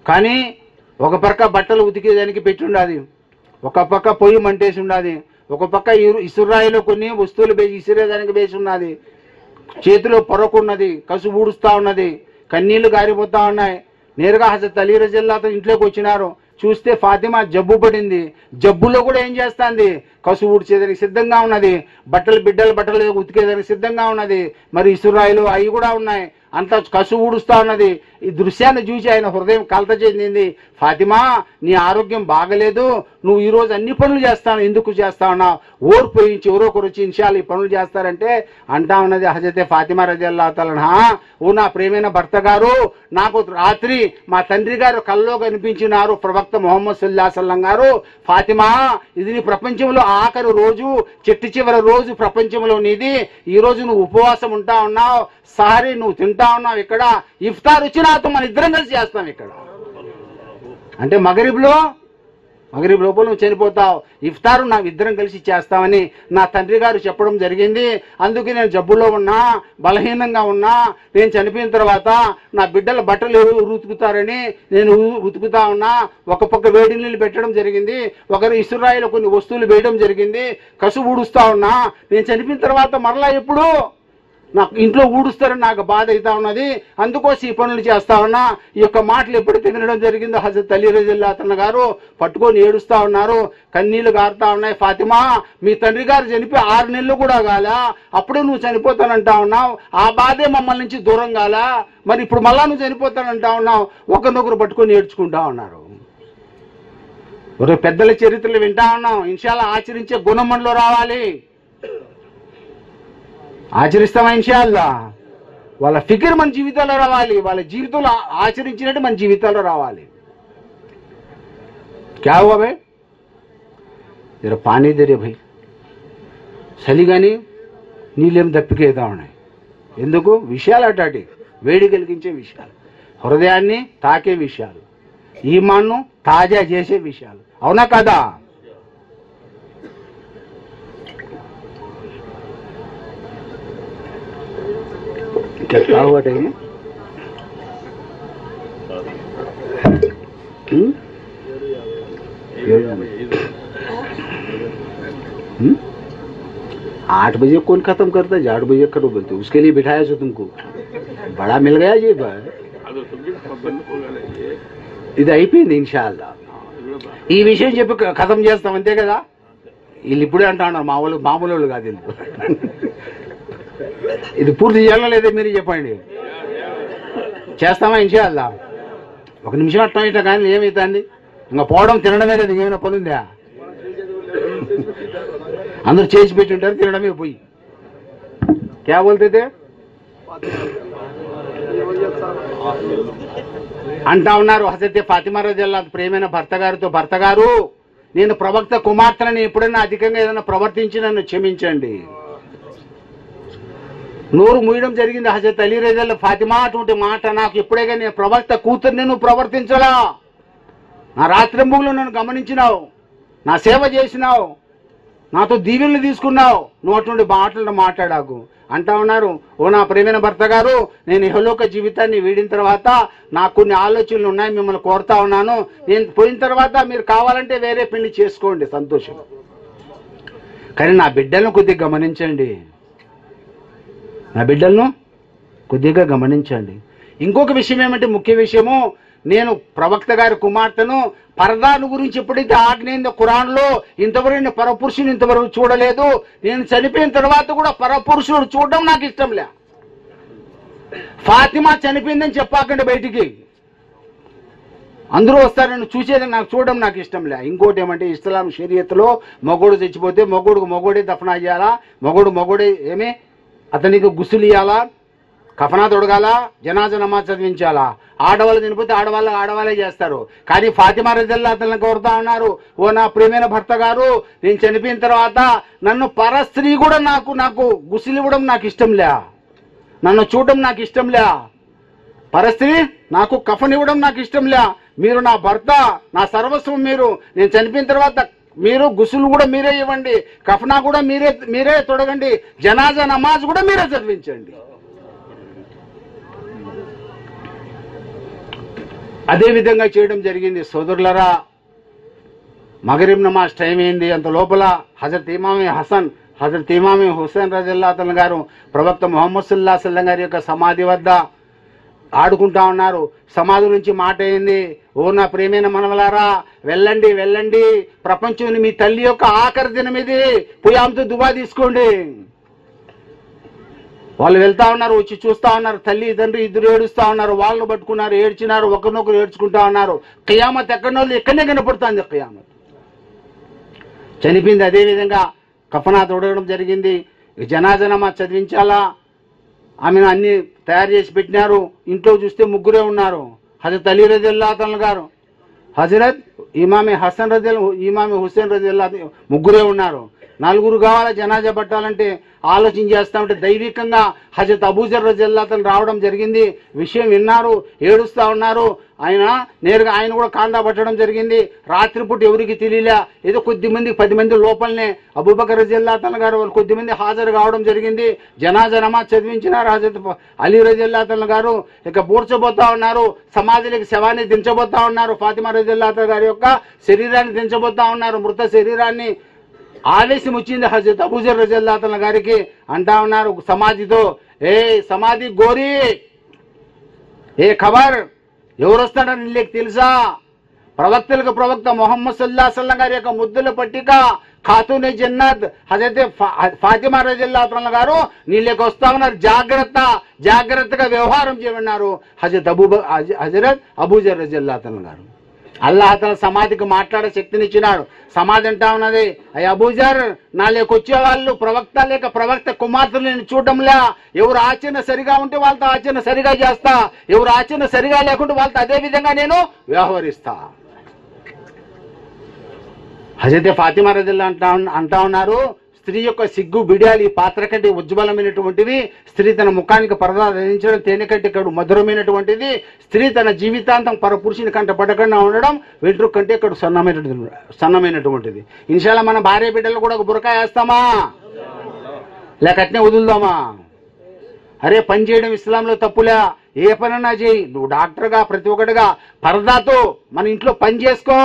కానీ ఒక పక్క బట్టలు ఉతికేదానికి పెట్టి ఉండాలి, ఒక పక్క పొయ్యి మంటేసి ఉండాలి, ఒక పక్క ఇసురాయిలో కొన్ని వస్తువులు ఇసిరేదానికి వేసి ఉన్నది, చేతిలో పొరకున్నది, కసు ఊడుస్తా ఉన్నది, కన్నీళ్లు గారిపోతా ఉన్నాయి. నేరుగా హజరత్ అలీ రజల్లాహు ఇంట్లోకి వచ్చినారు. చూస్తే ఫాతిమా జబ్బు పడింది. జబ్బులో కూడా ఏం చేస్తుంది, కసు ఊడ్చేదానికి సిద్ధంగా ఉన్నది, బిడ్డల బట్టలు ఉతికేదానికి సిద్ధంగా ఉన్నది, మరి ఇసురాయిలు అవి కూడా ఉన్నాయి, అంత కసు ఊడుస్తా ఉన్నది. ఈ దృశ్యాన్ని చూసి ఆయన హృదయం కలత చెందింది. ఫాతిమా నీ ఆరోగ్యం బాగలేదు, నువ్వు ఈరోజు అన్ని పనులు చేస్తావు, ఎందుకు చేస్తా ఉన్నావు, ఓర్పు పోయించి ఎవరో ఒకరు వచ్చి ఇన్షాల్లా ఈ పనులు చేస్తారంటే అంటా ఉన్నది హజరత్ ఫాతిమా రజల్లాహు తఆలా, ఓ నా ప్రేమైన భర్త గారు, నాకు రాత్రి మా తండ్రి గారు కల్లో కనిపించినారు, ప్రవక్త ముహమ్మద్ సల్లల్లాహు అలైహి వసల్లం గారు, ఫాతిమా ఇది నీ ప్రపంచంలో ఆఖరి రోజు, చెట్టు చివరి రోజు ప్రపంచంలో నీది, ఈ రోజు నువ్వు ఉపవాసం ఉంటా ఉన్నావు, సహరీ నువ్వు తింటా ఉన్నావు, ఇక్కడ ఇఫ్తార్ వచ్చి నాతో మన ఇద్దరం కలిసి చేస్తాం ఇక్కడ అంటే మగరిబ్ లోపల నువ్వు చనిపోతావు, ఇఫ్తారు నా ఇద్దరం కలిసి చేస్తామని నా తండ్రి గారు చెప్పడం జరిగింది. అందుకే నేను జబ్బులో ఉన్నా, బలహీనంగా ఉన్నా, నేను చనిపోయిన తర్వాత నా బిడ్డల బట్టలు ఉతుకుతారని నేను ఉతుకుతా ఉన్నా, ఒక పక్క వేడి నీళ్ళు పెట్టడం జరిగింది, ఒకరు ఇసురాయిలో కొన్ని వస్తువులు వేయడం జరిగింది, కసు ఊడుస్తా ఉన్నా. నేను చనిపోయిన తర్వాత మరలా ఎప్పుడు నాకు ఇంట్లో ఊడుస్తారని నాకు బాధ అవుతా ఉన్నది, అందుకోసం ఈ పనులు చేస్తా ఉన్నా. ఈ యొక్క మాటలు ఎప్పుడైతే వినడం జరిగిందో హజరత్ అలీ రజల్లాహు గారు పట్టుకొని ఏడుస్తా ఉన్నారు, కన్నీళ్లు గారుతా ఉన్నాయి. ఫాతిమా మీ తండ్రి గారు చనిపోయి 6 నెలలు కూడా కాలా, అప్పుడే నువ్వు చనిపోతానంటా ఉన్నావు, ఆ బాధే మమ్మల్ని నుంచి దూరం కాలా, మరి ఇప్పుడు మళ్ళా నువ్వు చనిపోతానంటా ఉన్నావు. ఒకరినొకరు పట్టుకొని ఏడ్చుకుంటా ఉన్నారు. పెద్దల చరిత్రలు వింటా ఉన్నాం, ఇన్షాల్లా ఆచరించే గుణం మనలో రావాలి. ఆచరిస్తామా ఇన్షాల్లా? వాళ్ళ ఫికిర్ మన జీవితాల్లో రావాలి, వాళ్ళ జీవితంలో ఆచరించినట్టు మన జీవితాల్లో రావాలి. క్యా హువా భాయ్, జరా పానీ దే రే భాయ్, చలి కానీ నీళ్ళేం దప్పికేదా ఉన్నాయి. ఎందుకు? విషయాలు అటాటి వేడి కలిగించే విషయాలు, హృదయాన్ని తాకే విషయాలు, ఈమాన్ను తాజా చేసే విషయాలు, అవునా కదా? क्या हुआ टाइम आठ बजे कौन खत्म करता है? 8 बजे करो बोलते, उसके लिए बिठाया जो तुमको, बड़ा मिल गया जी। ఇది అయిపోయింది ఇన్షాల్లా. ఈ విషయం చెప్పి ఖతం చేస్తాం అంతే కదా. వీళ్ళు ఇప్పుడే అంటా ఉన్నారు, మామూలు వాళ్ళు కాదు వీళ్ళు. ఇది పూర్తి చేయాలా లేదా మీరు చెప్పండి, చేస్తామా ఇన్షాల్లా? 1 నిమిషం అట్లా ఇట్లా కానీ ఏమవుతుంది, ఇంకా పోవడం తినడమే కదా, ఏమైనా పని ఉందా? అందరూ చేసి పెట్టి ఉంటారు, తినడమే పోయి. క్యా బోల్తే అంటా ఉన్నారు హజరత్ ఫాతిమా రజల్లాహు ప్రేమైన భర్త గారు నేను ప్రవక్త కుమార్తెని ఎప్పుడైనా అధికంగా ఏదైనా ప్రవర్తించి నన్ను క్షమించండి. నోరు మూయడం జరిగింది హజరత్ అలీ రజల్లాహు. ఫాతిమా అటువంటి మాట నాకు ఎప్పుడే కానీ నేను ప్రవక్త కూతుర్ని నువ్వు ప్రవర్తించలా, నా రాత్రింబులు నన్ను గమనించినావు, నా సేవ చేసినావు, నాతో దీవెనలు తీసుకున్నావు, నువ్వు అటువంటి మాటలను మాట్లాడాకు అంటా ఉన్నారు. ఓ నా ప్రేమైన భర్త గారు, నేను ఇహలోక జీవితాన్ని వీడిన తర్వాత నాకు కొన్ని ఆలోచనలు ఉన్నాయి, మిమ్మల్ని కోరుతా ఉన్నాను. నేను పోయిన తర్వాత మీరు కావాలంటే వేరే పెళ్లి చేసుకోండి, సంతోషం. కానీ నా బిడ్డలను కొద్దిగా గమనించండి, నా బిడ్డలను కొద్దిగా గమనించండి. ఇంకొక విషయం ఏమంటే ముఖ్య విషయము, నేను ప్రవక్త గారి కుమార్తెను పరదాను గురించి ఎప్పుడైతే ఆజ్ఞ ఖురాన్లో ఇంతవరకు నేను పరపురుషుని ఇంతవరకు చూడలేదు, నేను చనిపోయిన తర్వాత కూడా పరపురుషుడు చూడడం నాకు ఇష్టం లే. ఫాతిమా చనిపోయిందని చెప్పాకండి బయటికి, అందరూ వస్తారని చూసేది నాకు చూడడం నాకు ఇష్టం లే. ఇంకోటి ఏమంటే ఇస్లాం షరియత్లో మగోడు చచ్చిపోతే మగోడే దఫనా చేయాలా, మగోడే ఏమి అతనికి గుసులు ఇయ్యాలా, కఫనా తొడగాల, జనాజా నమాజ్ చదివించాలా. ఆడవాళ్ళు చనిపోతే ఆడవాళ్ళే చేస్తారు. కానీ ఫాతిమా రజల్లాహు అతన్ని కోరుతా ఉన్నారు, ఓ నా ప్రియమైన భర్త గారు, నేను చనిపోయిన తర్వాత నన్ను పరస్త్రీ కూడా నాకు గుసులు ఇవ్వడం నాకు ఇష్టం లే, నన్ను చూడడం నాకు ఇష్టం లే, పరస్త్రీ నాకు కఫన్ ఇవ్వడం నాకు ఇష్టం లే. మీరు నా భర్త, నా సర్వస్వం మీరు. నేను చనిపోయిన తర్వాత మీరు గుసులు కూడా మీరే ఇవ్వండి, కఫనా కూడా మీరే తొడగండి, జనాజా నమాజ్ కూడా మీరే చదివించండి. అదే విధంగా చేయడం జరిగింది. సోదరులరా, మగరిబ్ నమాజ్ టైం అయింది. అంత లోపల హజరత్ ఇమామి హుస్సేన్ రజల్లాహు గారు ప్రవక్త ముహమ్మద్ సల్లల్లాహు అలైహి వసల్లం గారి యొక్క సమాధి వద్ద ఆడుకుంటా ఉన్నారు. సమాధి నుంచి మాట అయింది, ఓ నా ప్రియమైన మనవలారా, వెళ్ళండి, ప్రపంచం మీ తల్లి యొక్క ఆఖరి దినం ఇది, పోయి ఆమెతో దువా తీసుకోండి. వాళ్ళు వెళ్తా ఉన్నారు, వచ్చి చూస్తా ఉన్నారు, తల్లి తండ్రి ఇద్దరు ఏడుస్తా ఉన్నారు, వాళ్ళను పట్టుకున్నారు, ఏడ్చినారు, ఒకరినొకరు ఏడ్చుకుంటా ఉన్నారు. ఖియామత్ ఎక్కడనోళ్ళు ఎక్కడనే కనపడుతుంది. ఖియామత్ చనిపోయింది. అదేవిధంగా కఫనా తొడగడం జరిగింది, జనాజా నమాజ్ చదివించాలా, ఆమెను అన్ని తయారు చేసి పెట్టినారు. ఇంట్లో చూస్తే ముగ్గురే ఉన్నారు, హజరత్ అలీ రజల్లాహు గారు, హజరత్ ఇమామి హుస్సేన్ రజల్లాహు, ముగ్గురే ఉన్నారు. నలుగురు కావాలా జనాజా పట్టాలంటే ఆలోచన చేస్తా ఉంటే దైవికంగా హజరత్ అబూజర్ రజల్లాహు రావడం జరిగింది. విషయం విన్నారు, ఏడుస్తా ఉన్నారు. నేరుగా ఆయన కూడా కాండా పట్టడం జరిగింది. రాత్రిపూట ఎవరికి తెలియలే, ఏదో కొద్దిమంది 10 మంది లోపలనే అబూబకర్ రజల్లాహు గారు వాళ్ళు కొద్దిమంది హాజరు కావడం జరిగింది. జనాజా నమాజ్ చదివించినారు. హజరత్ అలీ రజల్లాహు గారు ఇక పూడ్చబోతా ఉన్నారు, సమాధిలోకి శవాన్ని దించబోతా ఉన్నారు, ఫాతిమా రజల్లాహు గారి యొక్క శరీరాన్ని దించబోతా ఉన్నారు, మృత శరీరాన్ని. ఆవేశం వచ్చింది హజరత్ అబూజర్ రజల్లాహు గారికి. అంటా ఉన్నారు సమాధితో, ఏ సమాధి గోరి, ఏ ఖబర్, ఎవరు వస్తాడని నీకు తెలుసా? ప్రవక్తలకు ప్రవక్త ముహమ్మద్ సల్లల్లాహు అలైహి వసల్లం గారి యొక్క ముద్దుల పట్టిక ఖాతూనే జన్నత్ హజరత్ ఫాతిమా రజల్లాహు గారు నీళ్ళకి వస్తా ఉన్నారు, జాగ్రత్తగా వ్యవహారం చేయమన్నారు హజరత్ అబూజర్ రజల్లాహు గారు. అల్లాహ్ తన సమాధికి మాట్లాడే శక్తినిచ్చినాడు. సమాధి అంటా ఉన్నది, అయ్య అబూజర్, నా లేకొచ్చే వాళ్ళు ప్రవక్త కుమార్తెలు నేను చూడడంలే, ఎవరు ఆచరణ సరిగా ఉంటే వాళ్ళతో ఆచరణ సరిగా చేస్తా, ఎవరు ఆచరణ సరిగా లేకుంటే వాళ్ళతో అదే విధంగా నేను వ్యవహరిస్తా. హజరత్ ఫాతిమా రజల్లాహు అంటా ఉన్నారు, స్త్రీ యొక్క సిగ్గు బిడియాలు ఈ పాత్ర కంటే ఉజ్వలమైనటువంటివి, స్త్రీ తన ముఖానికి పరదా ధరించడం తేనె కంటే ఇక్కడ మధురమైనటువంటిది, స్త్రీ తన జీవితాంతం పరపురుషుని కంట పడకుండా ఉండడం వెంట్రుక కంటే ఇక్కడ సన్నమైనటువంటిది. ఇన్షాల్లా మన భార్య బిడ్డలు కూడా ఒక బురకా వేస్తామా, లేక అట్నే వదులుదామా? అరే పని చేయడం ఇస్లాంలో తప్పులే, ఏ పనన్నా చేయి, నువ్వు డాక్టర్గా ప్రతి ఒక్కటిగా పరదాతో మన ఇంట్లో పని చేసుకో.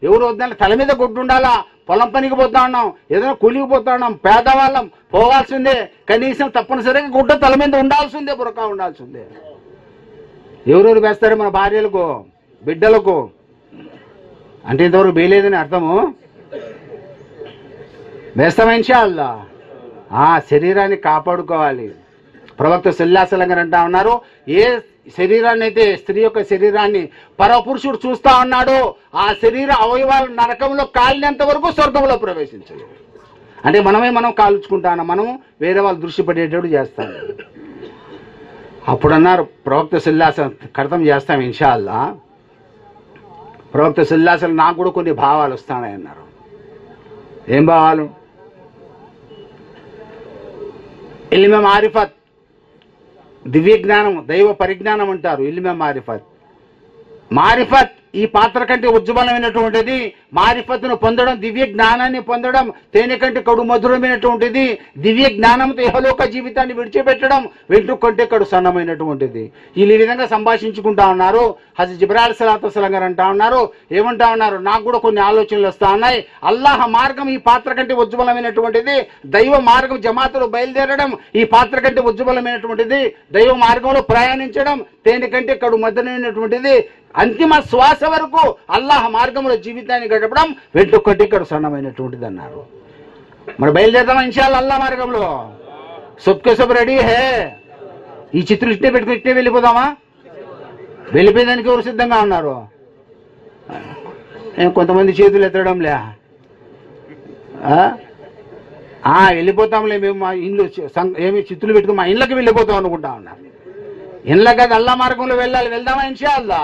ఎవరు వద్దని తల మీద గుడ్డు ఉండాలా, పొలం పనికి పోతా ఉన్నాం, ఏదైనా కూలికి పోతా ఉన్నాం, పేదవాళ్ళం పోవాల్సిందే, కనీసం తప్పనిసరిగా గుడ్డ తల మీద ఉండాల్సిందే, బురకా ఉండాల్సిందే. ఎవరెవరు వేస్తారు మన భార్యలకు బిడ్డలకు అంటే ఇంతవరకు వేయలేదని అర్థము. వేస్తామా ఇన్షాల్లా? శరీరాన్ని కాపాడుకోవాలి. ప్రవక్త సల్లల్లాహు అలైహి వసల్లం అంటా ఉన్నారు, ఏ శరీరాన్ని అయితే స్త్రీ యొక్క శరీరాన్ని పరపురుషుడు చూస్తా ఉన్నాడు, ఆ శరీర అవయవాలు నరకంలో కాలినంత వరకు స్వర్గంలో ప్రవేశించలేదు. అంటే మనం కాల్చుకుంటాను, మనం వేరే వాళ్ళు దృష్టి పడేటట్టు చేస్తాం. అప్పుడు అన్నారు ప్రవక్త సల్లాసం ఖతం చేస్తాం ఇన్షాల్లా. ప్రవక్త సల్లాసం నాకు కూడా కొన్ని భావాలు వస్తాయి అన్నారు. ఏం భావాలు? ఇల్మే మారిఫత్, దివ్య జ్ఞానం, దైవ పరిజ్ఞానం అంటారు. ఇల్మే మారిఫత్. మారిఫత్ ఈ పాత్ర కంటే ఉజ్వలమైనటువంటిది. మారిఫత్ను పొందడం, దివ్య జ్ఞానాన్ని పొందడం తేనె కంటే కడు మధురమైనటువంటిది. దివ్య జ్ఞానంతో ఇహలోక జీవితాన్ని విడిచిపెట్టడం వెంట్రుక కంటే కడు సన్నమైనటువంటిది. వీళ్ళు ఈ విధంగా సంభాషించుకుంటా ఉన్నారు. హజరత్ జిబ్రాయిల్ సలాతు వసలాం గారు అంటా ఉన్నారు, ఏమంటా ఉన్నారు, నాకు కూడా కొన్ని ఆలోచనలు వస్తా ఉన్నాయి. అల్లాహ్ మార్గం ఈ పాత్ర కంటే ఉజ్వలమైనటువంటిది. దైవ మార్గం జమాతులు బయలుదేరడం ఈ పాత్ర కంటే ఉజ్వలమైనటువంటిది. దైవ మార్గంలో ప్రయాణించడం తేనె కంటే కడు మధురమైనటువంటిది. అంతిమ శ్వాస వరకు అల్లాహ్ మార్గంలో జీవితాన్ని గడపడం వెంట్రుక ఇక్కడ సన్నమైనటువంటిది అన్నారు. మరి బయలుదేరదామా ఇన్షాల్లా అల్లాహ్ మార్గంలో? సబ్కే సబ్ రెడీ హే? ఈ చిత్రం ఇట్టే పెట్టుకుని ఇట్టే వెళ్ళిపోదామా? వెళ్ళిపోయేదానికి ఎవరు సిద్ధంగా ఉన్నారు? కొంతమంది చేతులు ఎత్తడంలే, వెళ్ళిపోతాంలే మేము, మా ఇల్లు ఏమి చిత్తులు పెట్టుకుని మా ఇళ్ళకి వెళ్ళిపోతాం అనుకుంటా ఉన్నారు. ఇళ్ళకి కాదు, అల్లా మార్గంలో వెళ్ళాలి. వెళ్దామా ఇన్షాల్లా?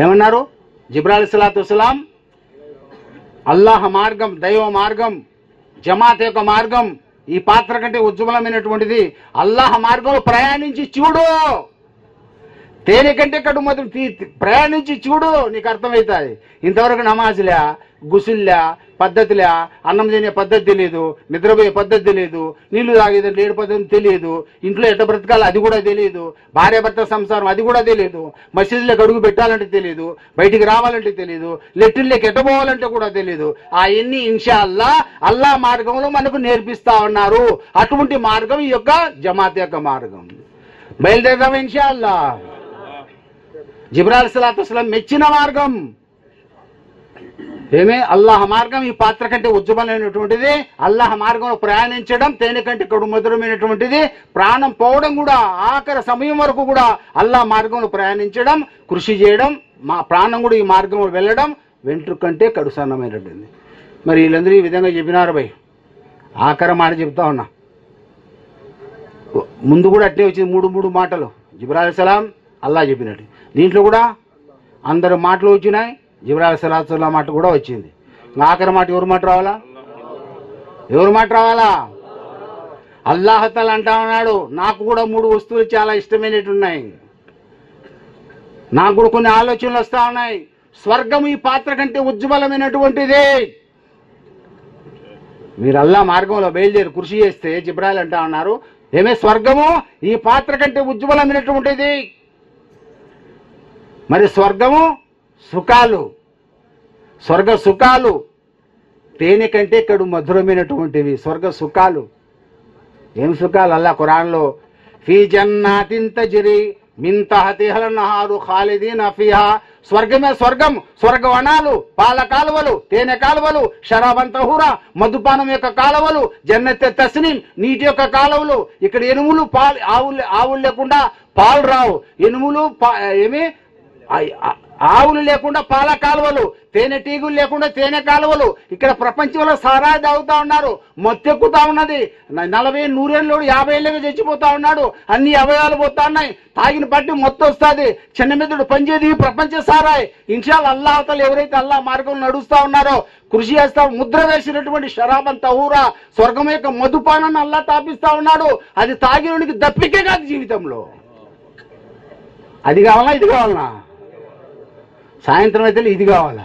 ఏమన్నారు జిబ్రాయిల్ సలాతు వసలాం? అల్లాహ్ మార్గం, దైవ మార్గం, జమాత్ యొక్క మార్గం ఈ పాత్ర కంటే ఉజ్వలమైనటువంటిది. అల్లాహ్ మార్గంలో ప్రయాణించి చూడు, తేనె కంటే కడు మొదలు ప్రయాణించి చూడు, నీకు అర్థమవుతుంది. ఇంతవరకు నమాజ్లే, గుసుల్లా, పద్ధతిలే, అన్నం తినే పద్ధతి తెలియదు, నిద్రపోయే పద్ధతి తెలియదు, నీళ్లు తాగేదంటే ఏడు పద్ధతి తెలియదు, ఇంట్లో ఎట్ట బ్రతకాలి అది కూడా తెలియదు, భార్యాభర్త సంసారం అది కూడా తెలియదు, మసీదులకు అడుగు పెట్టాలంటే తెలియదు, బయటికి రావాలంటే తెలియదు, లెట్రిన్లోకి ఎట్టబోవాలంటే కూడా తెలియదు. అవన్నీ ఇన్షాల్లా అల్లా మార్గంలో మనకు నేర్పిస్తా ఉన్నారు. అటువంటి మార్గం ఈ యొక్క జమాత్ యొక్క మార్గం. బయలుదేరదాం ఇన్షాల్లా. జిబ్రాయిల్ సలాతు వసలాం మెచ్చిన మార్గం ఏమే? అల్లాహ్ మార్గం ఈ పాత్ర కంటే ఉజ్వలమైనటువంటిది. అల్లాహ్ మార్గంలో ప్రయాణించడం తేనె కంటే కడు మధురమైనటువంటిది. ప్రాణం పోవడం కూడా ఆఖరి సమయం వరకు కూడా అల్లాహ్ మార్గంలో ప్రయాణించడం, కృషి చేయడం, మా ప్రాణం కూడా ఈ మార్గంలో వెళ్ళడం వెంట్రుక కంటే కడు సన్నమైనటువంటిది. మరి వీళ్ళందరూ ఈ విధంగా చెప్పినారు భయ్. ఆఖరి మాట చెప్తా ఉన్నా, ముందు కూడా అట్లే వచ్చింది మూడు మాటలు. జిబ్రాయిల్ సలాం అల్లాహ్ చెప్పినట్టు దీంట్లో కూడా అందరు మాటలు వచ్చినాయి. జిబ్రాయిల్ సలాతు వసలాం మాట కూడా వచ్చింది. ఆఖరి మాట ఎవరి మాట రావాలా? ఎవరి మాట రావాలా? అల్లాహ్ తఆలా అంటా ఉన్నాడు, నాకు కూడా 3 వస్తువులు చాలా ఇష్టమైనవి ఉన్నాయి, నాకు కూడా కొన్ని ఆలోచనలు వస్తా ఉన్నాయి. స్వర్గం ఈ పాత్ర కంటే ఉజ్వలమైనటువంటిది. మీరు అల్లాహ్ మార్గంలో బయలుదేరి కృషి చేస్తే జిబ్రాయిల్ అంటా ఉన్నారు, ఏమే స్వర్గము ఈ పాత్ర కంటే ఉజ్వలమైనటువంటిది. మరి స్వర్గము సుఖాలు, స్వర్గ సుఖాలు తేనె కంటే కడు మధురమైనటువంటివి. స్వర్గ సుఖాలు ఏం సుఖాలు? అల్లా ఖురాన్లో ఫీ జన్నాతిన్ తజ్రీ మిన్ తహతిహల్ నహారు ఖాలిదీన ఫీహా, స్వర్గమే స్వర్గం, స్వర్గవనాలు, పాల కాలువలు, తేనె కాలువలు, షరాబన్ తహూరా, మధుపానం యొక్క కాలువలు, జన్నత్ తస్నీం నీటి యొక్క కాలువలు. ఇక్కడ ఎనుములు పాలు ఆవులు లేకుండా పాలు రావు, ఎనుములు ఏమి ఆవులు లేకుండా పాల కాలువలు, తేనెటీగులు లేకుండా తేనె కాలువలు. ఇక్కడ ప్రపంచంలో సారాయి తాగుతా ఉన్నారు, మొత్తెక్కుతా ఉన్నది. 40 100 ఏళ్ళు 50 ఏళ్ళగా చచ్చిపోతా ఉన్నాడు, అన్ని అవయవాలు పోతా ఉన్నాయి, తాగిన పట్టి మొత్తం వస్తుంది, చిన్న మెదడు పనిచేది ప్రపంచ సారాయి. ఇన్షాల్లా అల్లాహ్ తఆలా ఎవరైతే అల్లాహ్ మార్గంలో నడుస్తా ఉన్నారో, కృషి చేస్తా, ముద్ర వేసినటువంటి షరాబన్ తహూరా స్వర్గం యొక్క మధుపానాన్ని అల్లాహ్ తాపిస్తా ఉన్నాడు. అది తాగినోడికి దప్పికే కాదు జీవితంలో. అది కావాలా ఇది కావాలనా? సాయంత్రం అయితే ఇది కావాలా?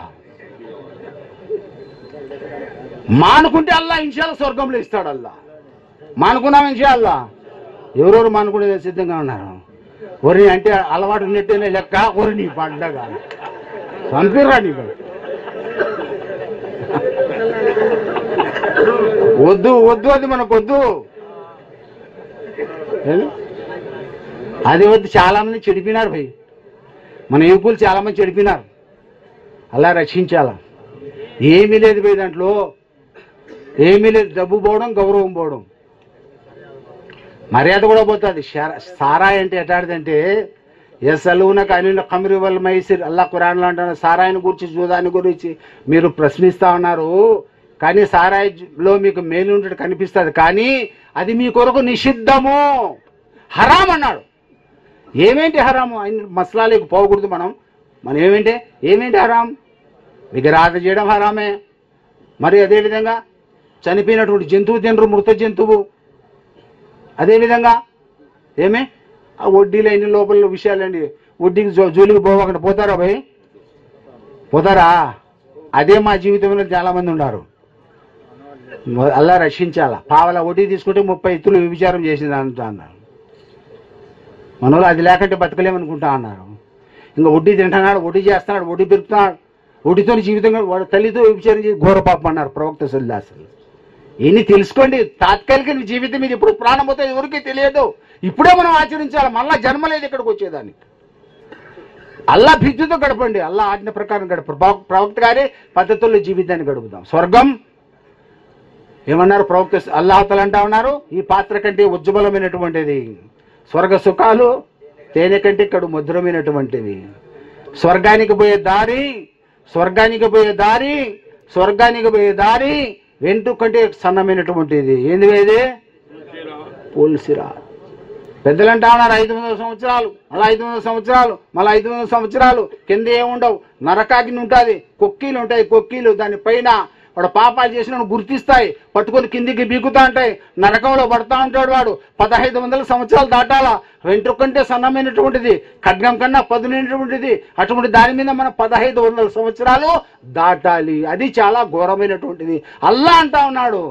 మానుకుంటే అల్లా ఇన్షాల్లా స్వర్గంలో ఇస్తాడు. అల్లా మానుకున్నాం ఇన్షాల్లా. ఎవరెవరు మానుకునే సిద్ధంగా ఉన్నారు? ఒరి అంటే అలవాటు ఉన్నట్టేనే లెక్క. ఒరి నీ పండగ పంపిర్రా నీ వద్దు వద్దు, అది మనకు వద్దు, అది వద్దు. చాలా మంది చెడిపినారు భయ్, మన యువకులు చాలా మంది చెడిపినారు. అలా రక్షించాల. ఏమీ లేదు భయ్, దాంట్లో ఏమీ లేదు. డబ్బు పోవడం, గౌరవం పోవడం, మర్యాద కూడా పోతుంది. సారాయి అంటే ఎట్లాంటిదంటే ఎస్అలూనక అనిల్ ఖమ్రి వల్ మైసిర్, అల్లాహ్ ఖురాన్లో అంటున్నారు. సారాయిని గురించి, జూదాన్ని గురించి మీరు ప్రశ్నిస్తా ఉన్నారు. కానీ సారాయిలో మీకు మేలు ఉండేది కనిపిస్తుంది, కానీ అది మీ కొరకు నిషిద్ధము, హరాం అన్నాడు. ఏమేంటి హరాము? మసలాలకు పోకూడదు మనం ఏమేంటి హరాం? విగ్రహార్థ చేయడం హరామే. మరి అదేవిధంగా చనిపోయినటువంటి జంతువు తినరు, మృత జంతువు. అదేవిధంగా ఆ వడ్డీలు అయిన లోపల విషయాలండి. వడ్డీకి జోలికి పోవకుండా పోతారా భయ్? పోతారా? అదే మా జీవితంలో చాలామంది ఉన్నారు. అల్లా రక్షించాలా. పావలా వడ్డీ తీసుకుంటే 30 ఇత్తులు విచారం చేసింది అన్నారు. మనలో అది లేకుంటే బతకలేమనుకుంటా అన్నారు. ఇంకా వడ్డీ తింటున్నాడు, వడ్డీ చేస్తున్నాడు, వడ్డీ పెరుగుతున్నాడు, వడ్డీతో జీవితంగా వాడు తల్లితో విచారం చేసి ఘోర పాపం అన్నారు ప్రవక్త సల్లాహు. ఇన్ని తెలుసుకోండి. తాత్కాలిక జీవితం మీద ఎప్పుడు ప్రాణం పోతే ఎవరికీ తెలియదు. ఇప్పుడే మనం ఆచరించాలి. మళ్ళా జన్మ లేదు ఇక్కడికి వచ్చేదానికి. అల్లా భీతితో గడపండి, అల్లా ఆజ్ఞ ప్రకారం గడపండి. ప్రవక్త గారి పద్ధతుల్లో జీవితాన్ని గడుపుదాం. స్వర్గం ఏమన్నారు ప్రవక్త అల్లాహతల అంటా ఉన్నారు, ఈ పాత్ర కంటే ఉజ్వలమైనటువంటిది. స్వర్గ సుఖాలు తేనె కంటే కడు మధురమైనటువంటివి. స్వర్గానికి పోయే దారి వెంట్రుక కంటే సన్నమైనటువంటిది. ఏంది ఇది? పోల్సిరా. పెద్దలు అంటా ఉన్నారు 500 సంవత్సరాలు, మళ్ళీ 500 సంవత్సరాలు, మళ్ళీ 500 సంవత్సరాలు. కింద ఏముండవు, నరకాగ్ని ఉంటుంది, కొక్కీలు ఉంటాయి. కొక్కీలు దానిపైన వాడు పాపాలు చేసిన గుర్తిస్తాయి, పట్టుకొని కిందికి బీకుతా ఉంటాయి, నరకంలో పడతా ఉంటాడు వాడు. 1500 సంవత్సరాలు దాటాలా. వెంట్రుక కంటే సన్నమైనటువంటిది, ఖడ్గం కన్నా పదునైనటువంటిది. అటువంటి దాని మీద మనం 1500 సంవత్సరాలు దాటాలి. అది చాలా ఘోరమైనటువంటిది. అల్లా అంటా ఉన్నాడు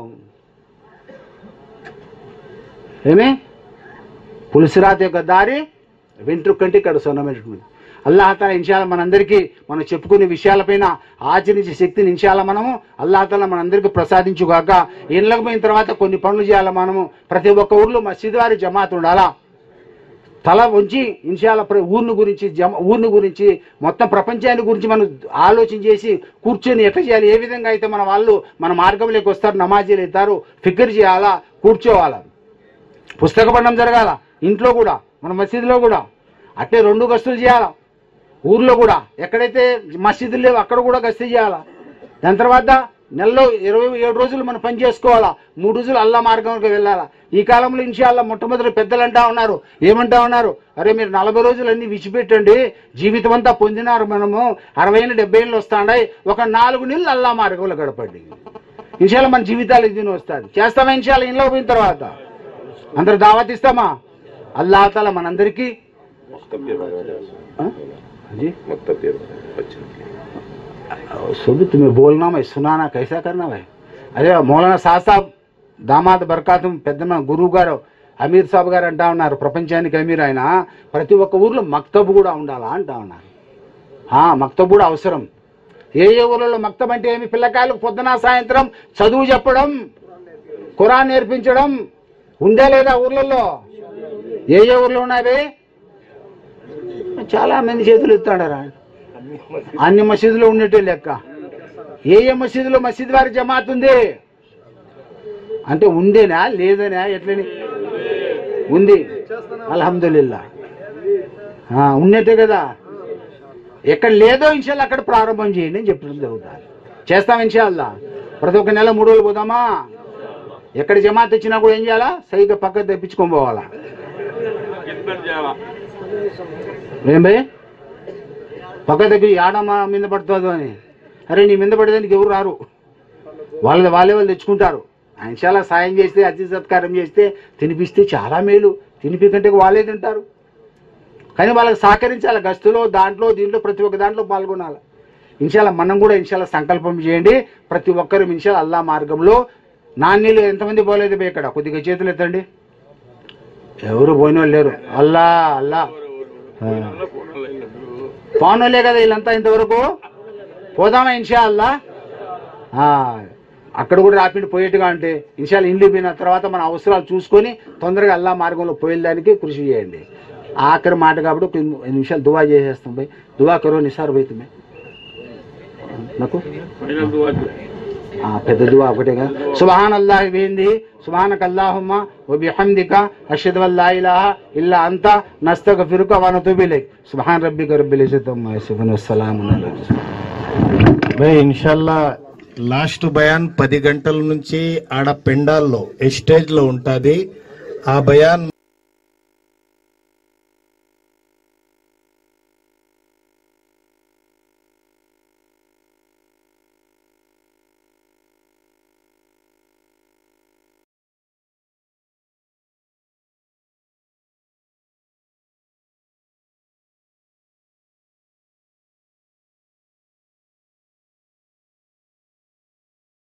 పులిసిరాత్ యొక్క దారి వెంట్రుక కంటే ఇక్కడ సన్నమైనటువంటిది. అల్లాహతాలా ఇన్షాల్లా మనందరికీ మనం చెప్పుకునే విషయాలపైన ఆచరించే శక్తిని ఇన్షాల్లా మనము అల్లాహతాలా మనందరికీ ప్రసాదించుగాక. ఇళ్ళకు పోయిన తర్వాత కొన్ని పనులు చేయాలా. మనము ప్రతి ఒక్క ఊర్లో మసీదు వారి జమాత్ ఉండాలా. తల ఉంచి ఇన్షాల్లా ఊరిని గురించి మొత్తం ప్రపంచాన్ని గురించి మనం ఆలోచన చేసి కూర్చొని ఎట్లా చేయాలి, ఏ విధంగా అయితే మన వాళ్ళు మన మార్గంలోకి వస్తారు, నమాజీలు అవుతారు, ఫికర్ చేయాలా, కూర్చోవాలా, పుస్తక పఠనం జరగాల. ఇంట్లో కూడా మన మసీదులో కూడా అట్లే 2 గస్తులు చేయాలా. ఊర్లో కూడా ఎక్కడైతే మసీదులు లేవు అక్కడ కూడా గస్తీ చేయాలా. దాని తర్వాత నెలలో 27 రోజులు మనం పని చేసుకోవాలా. 3 రోజులు అల్లా మార్గంలోకి వెళ్ళాలా. ఈ కాలంలో ఇన్షాల్లా మొట్టమొదటి పెద్దలు అంటా ఉన్నారు, ఏమంటా ఉన్నారు, అరే మీరు 40 రోజులు అన్ని విడిచిపెట్టండి, జీవితం అంతా పొందినారు, మనము 60 ఏళ్ళు 70 ఏళ్ళు వస్తాండాయి, ఒక 4 నెలలు అల్లా మార్గంలో గడపండి. ఇన్షాల్లా మన జీవితాలు ఇది వస్తుంది. చేస్తామా ఇన్షాల్లా? ఇంట్లో పోయిన తర్వాత అందరు దావత్ ఇస్తామా? అల్లాహ్ తాలా మనందరికీ तुम्हें बोलना मैं सुनाना कैसा करना भाई. అదే మౌలానా సాహెబ్ దామాద్ బర్కాతుం పెద్దమ్మ గురువు గారు అమీర్ సాబ్ గారు అంటా ఉన్నారు, ప్రపంచానికి అమీర్ ఆయన. ప్రతి ఒక్క ఊర్లో మక్తబ్ కూడా ఉండాలా అంటా ఉన్నారు. మక్తబ్ కూడా అవసరం. ఏ ఊర్లలో మక్తబ్ అంటే ఏమి? పిల్లకాయలకు పొద్దున సాయంత్రం చదువు చెప్పడం, ఖురాన్ నేర్పించడం ఉందా లేదా ఊర్లలో? ఏ ఊర్లో ఉన్నాయి? చాలా మంది చేతులు ఎత్తాడారా? అన్ని మసీదులో ఉండేటే లెక్క. ఏ మసీదులో మసీద్ వారి జమాత్ ఉంది అంటే ఉందేనా లేదనా? ఎట్లని ఉంది? అల్హమ్దులిల్లా ఉన్నట్టే కదా. ఎక్కడ లేదో ఇన్షాల్లా అక్కడ ప్రారంభం చేయండి అని చెప్పడం జరుగుతుంది. చేస్తాం ఇన్షాల్లా. ప్రతి ఒక్క నెల 3 రోజులు పోదామా? ఎక్కడ జమాత్ ఇచ్చినా కూడా ఏం చేయాలా? సరిగ్గా పక్కకు తెప్పించుకొని పోవాలా. ఏం భయ్ పక్క దగ్గర ఆడమా మీద పడుతుంది అని, అరే నీ మీద పడేదానికి ఎవరు రారు, వాళ్ళే తెచ్చుకుంటారు. ఇన్షాల్లా సాయం చేస్తే, అతిథి సత్కారం చేస్తే, తినిపిస్తే చాలా మేలు. తినిపికంటే వాళ్ళే తింటారు. కానీ వాళ్ళకి సహకరించాలి. గస్తులో దీంట్లో ప్రతి ఒక్క దాంట్లో పాల్గొనాలి. ఇన్షాల్లా మనం కూడా ఇన్షాల్లా సంకల్పం చేయండి. ప్రతి ఒక్కరు ఇన్షాల్లా అల్లా మార్గంలో. నాన్నీళ్ళు ఎంతమంది పోలేదు పోయి ఇక్కడ? కొద్దిగా చేతులు ఎత్తండి. ఎవరు పోయిన వాళ్ళు లేరు. అల్లా పోనోలే కదా వీళ్ళంతా. ఇంతవరకు పోదామా ఇన్షాల్లా? అక్కడ కూడా రాపిండి పోయేట్టుగా అంటే ఇన్షాల్లా ఇండ్లు పోయిన తర్వాత మన అవసరాలు చూసుకొని తొందరగా అల్లా మార్గంలో పోయేదానికి కృషి చేయండి. ఆఖరి మాట కాబట్టి 2 నిమిషాలు దువా చేసేస్తాం భయ్. దువా కరో నిసార్ భయ్ తుమ్మే నాకు పెద్ద దువా ఒకటే కదా. సుబ్హాన్ అల్లాహి బిహమ్దిహి సుబ్హానక అల్లాహుమ్మా వ బిహమ్దిక అష్హదు అన్ లా ఇలాహా ఇల్లా అంత నస్తగ్ఫిరుక వ నతూబు ఇలైక్. సుబ్హాన్ రబ్బిక రబ్బిల్ ఇజ్జతి అమ్మా యసిఫూన్ వ సలామున్ అలల్ ముర్సలీన్. भाई इंशाल्लाह లాస్ట్ బయాన్ 10 గంటల నుంచి ఆడ పెండాల్లో ఎస్టేజ్ లో ఉంటుంది. ఆ బయాన్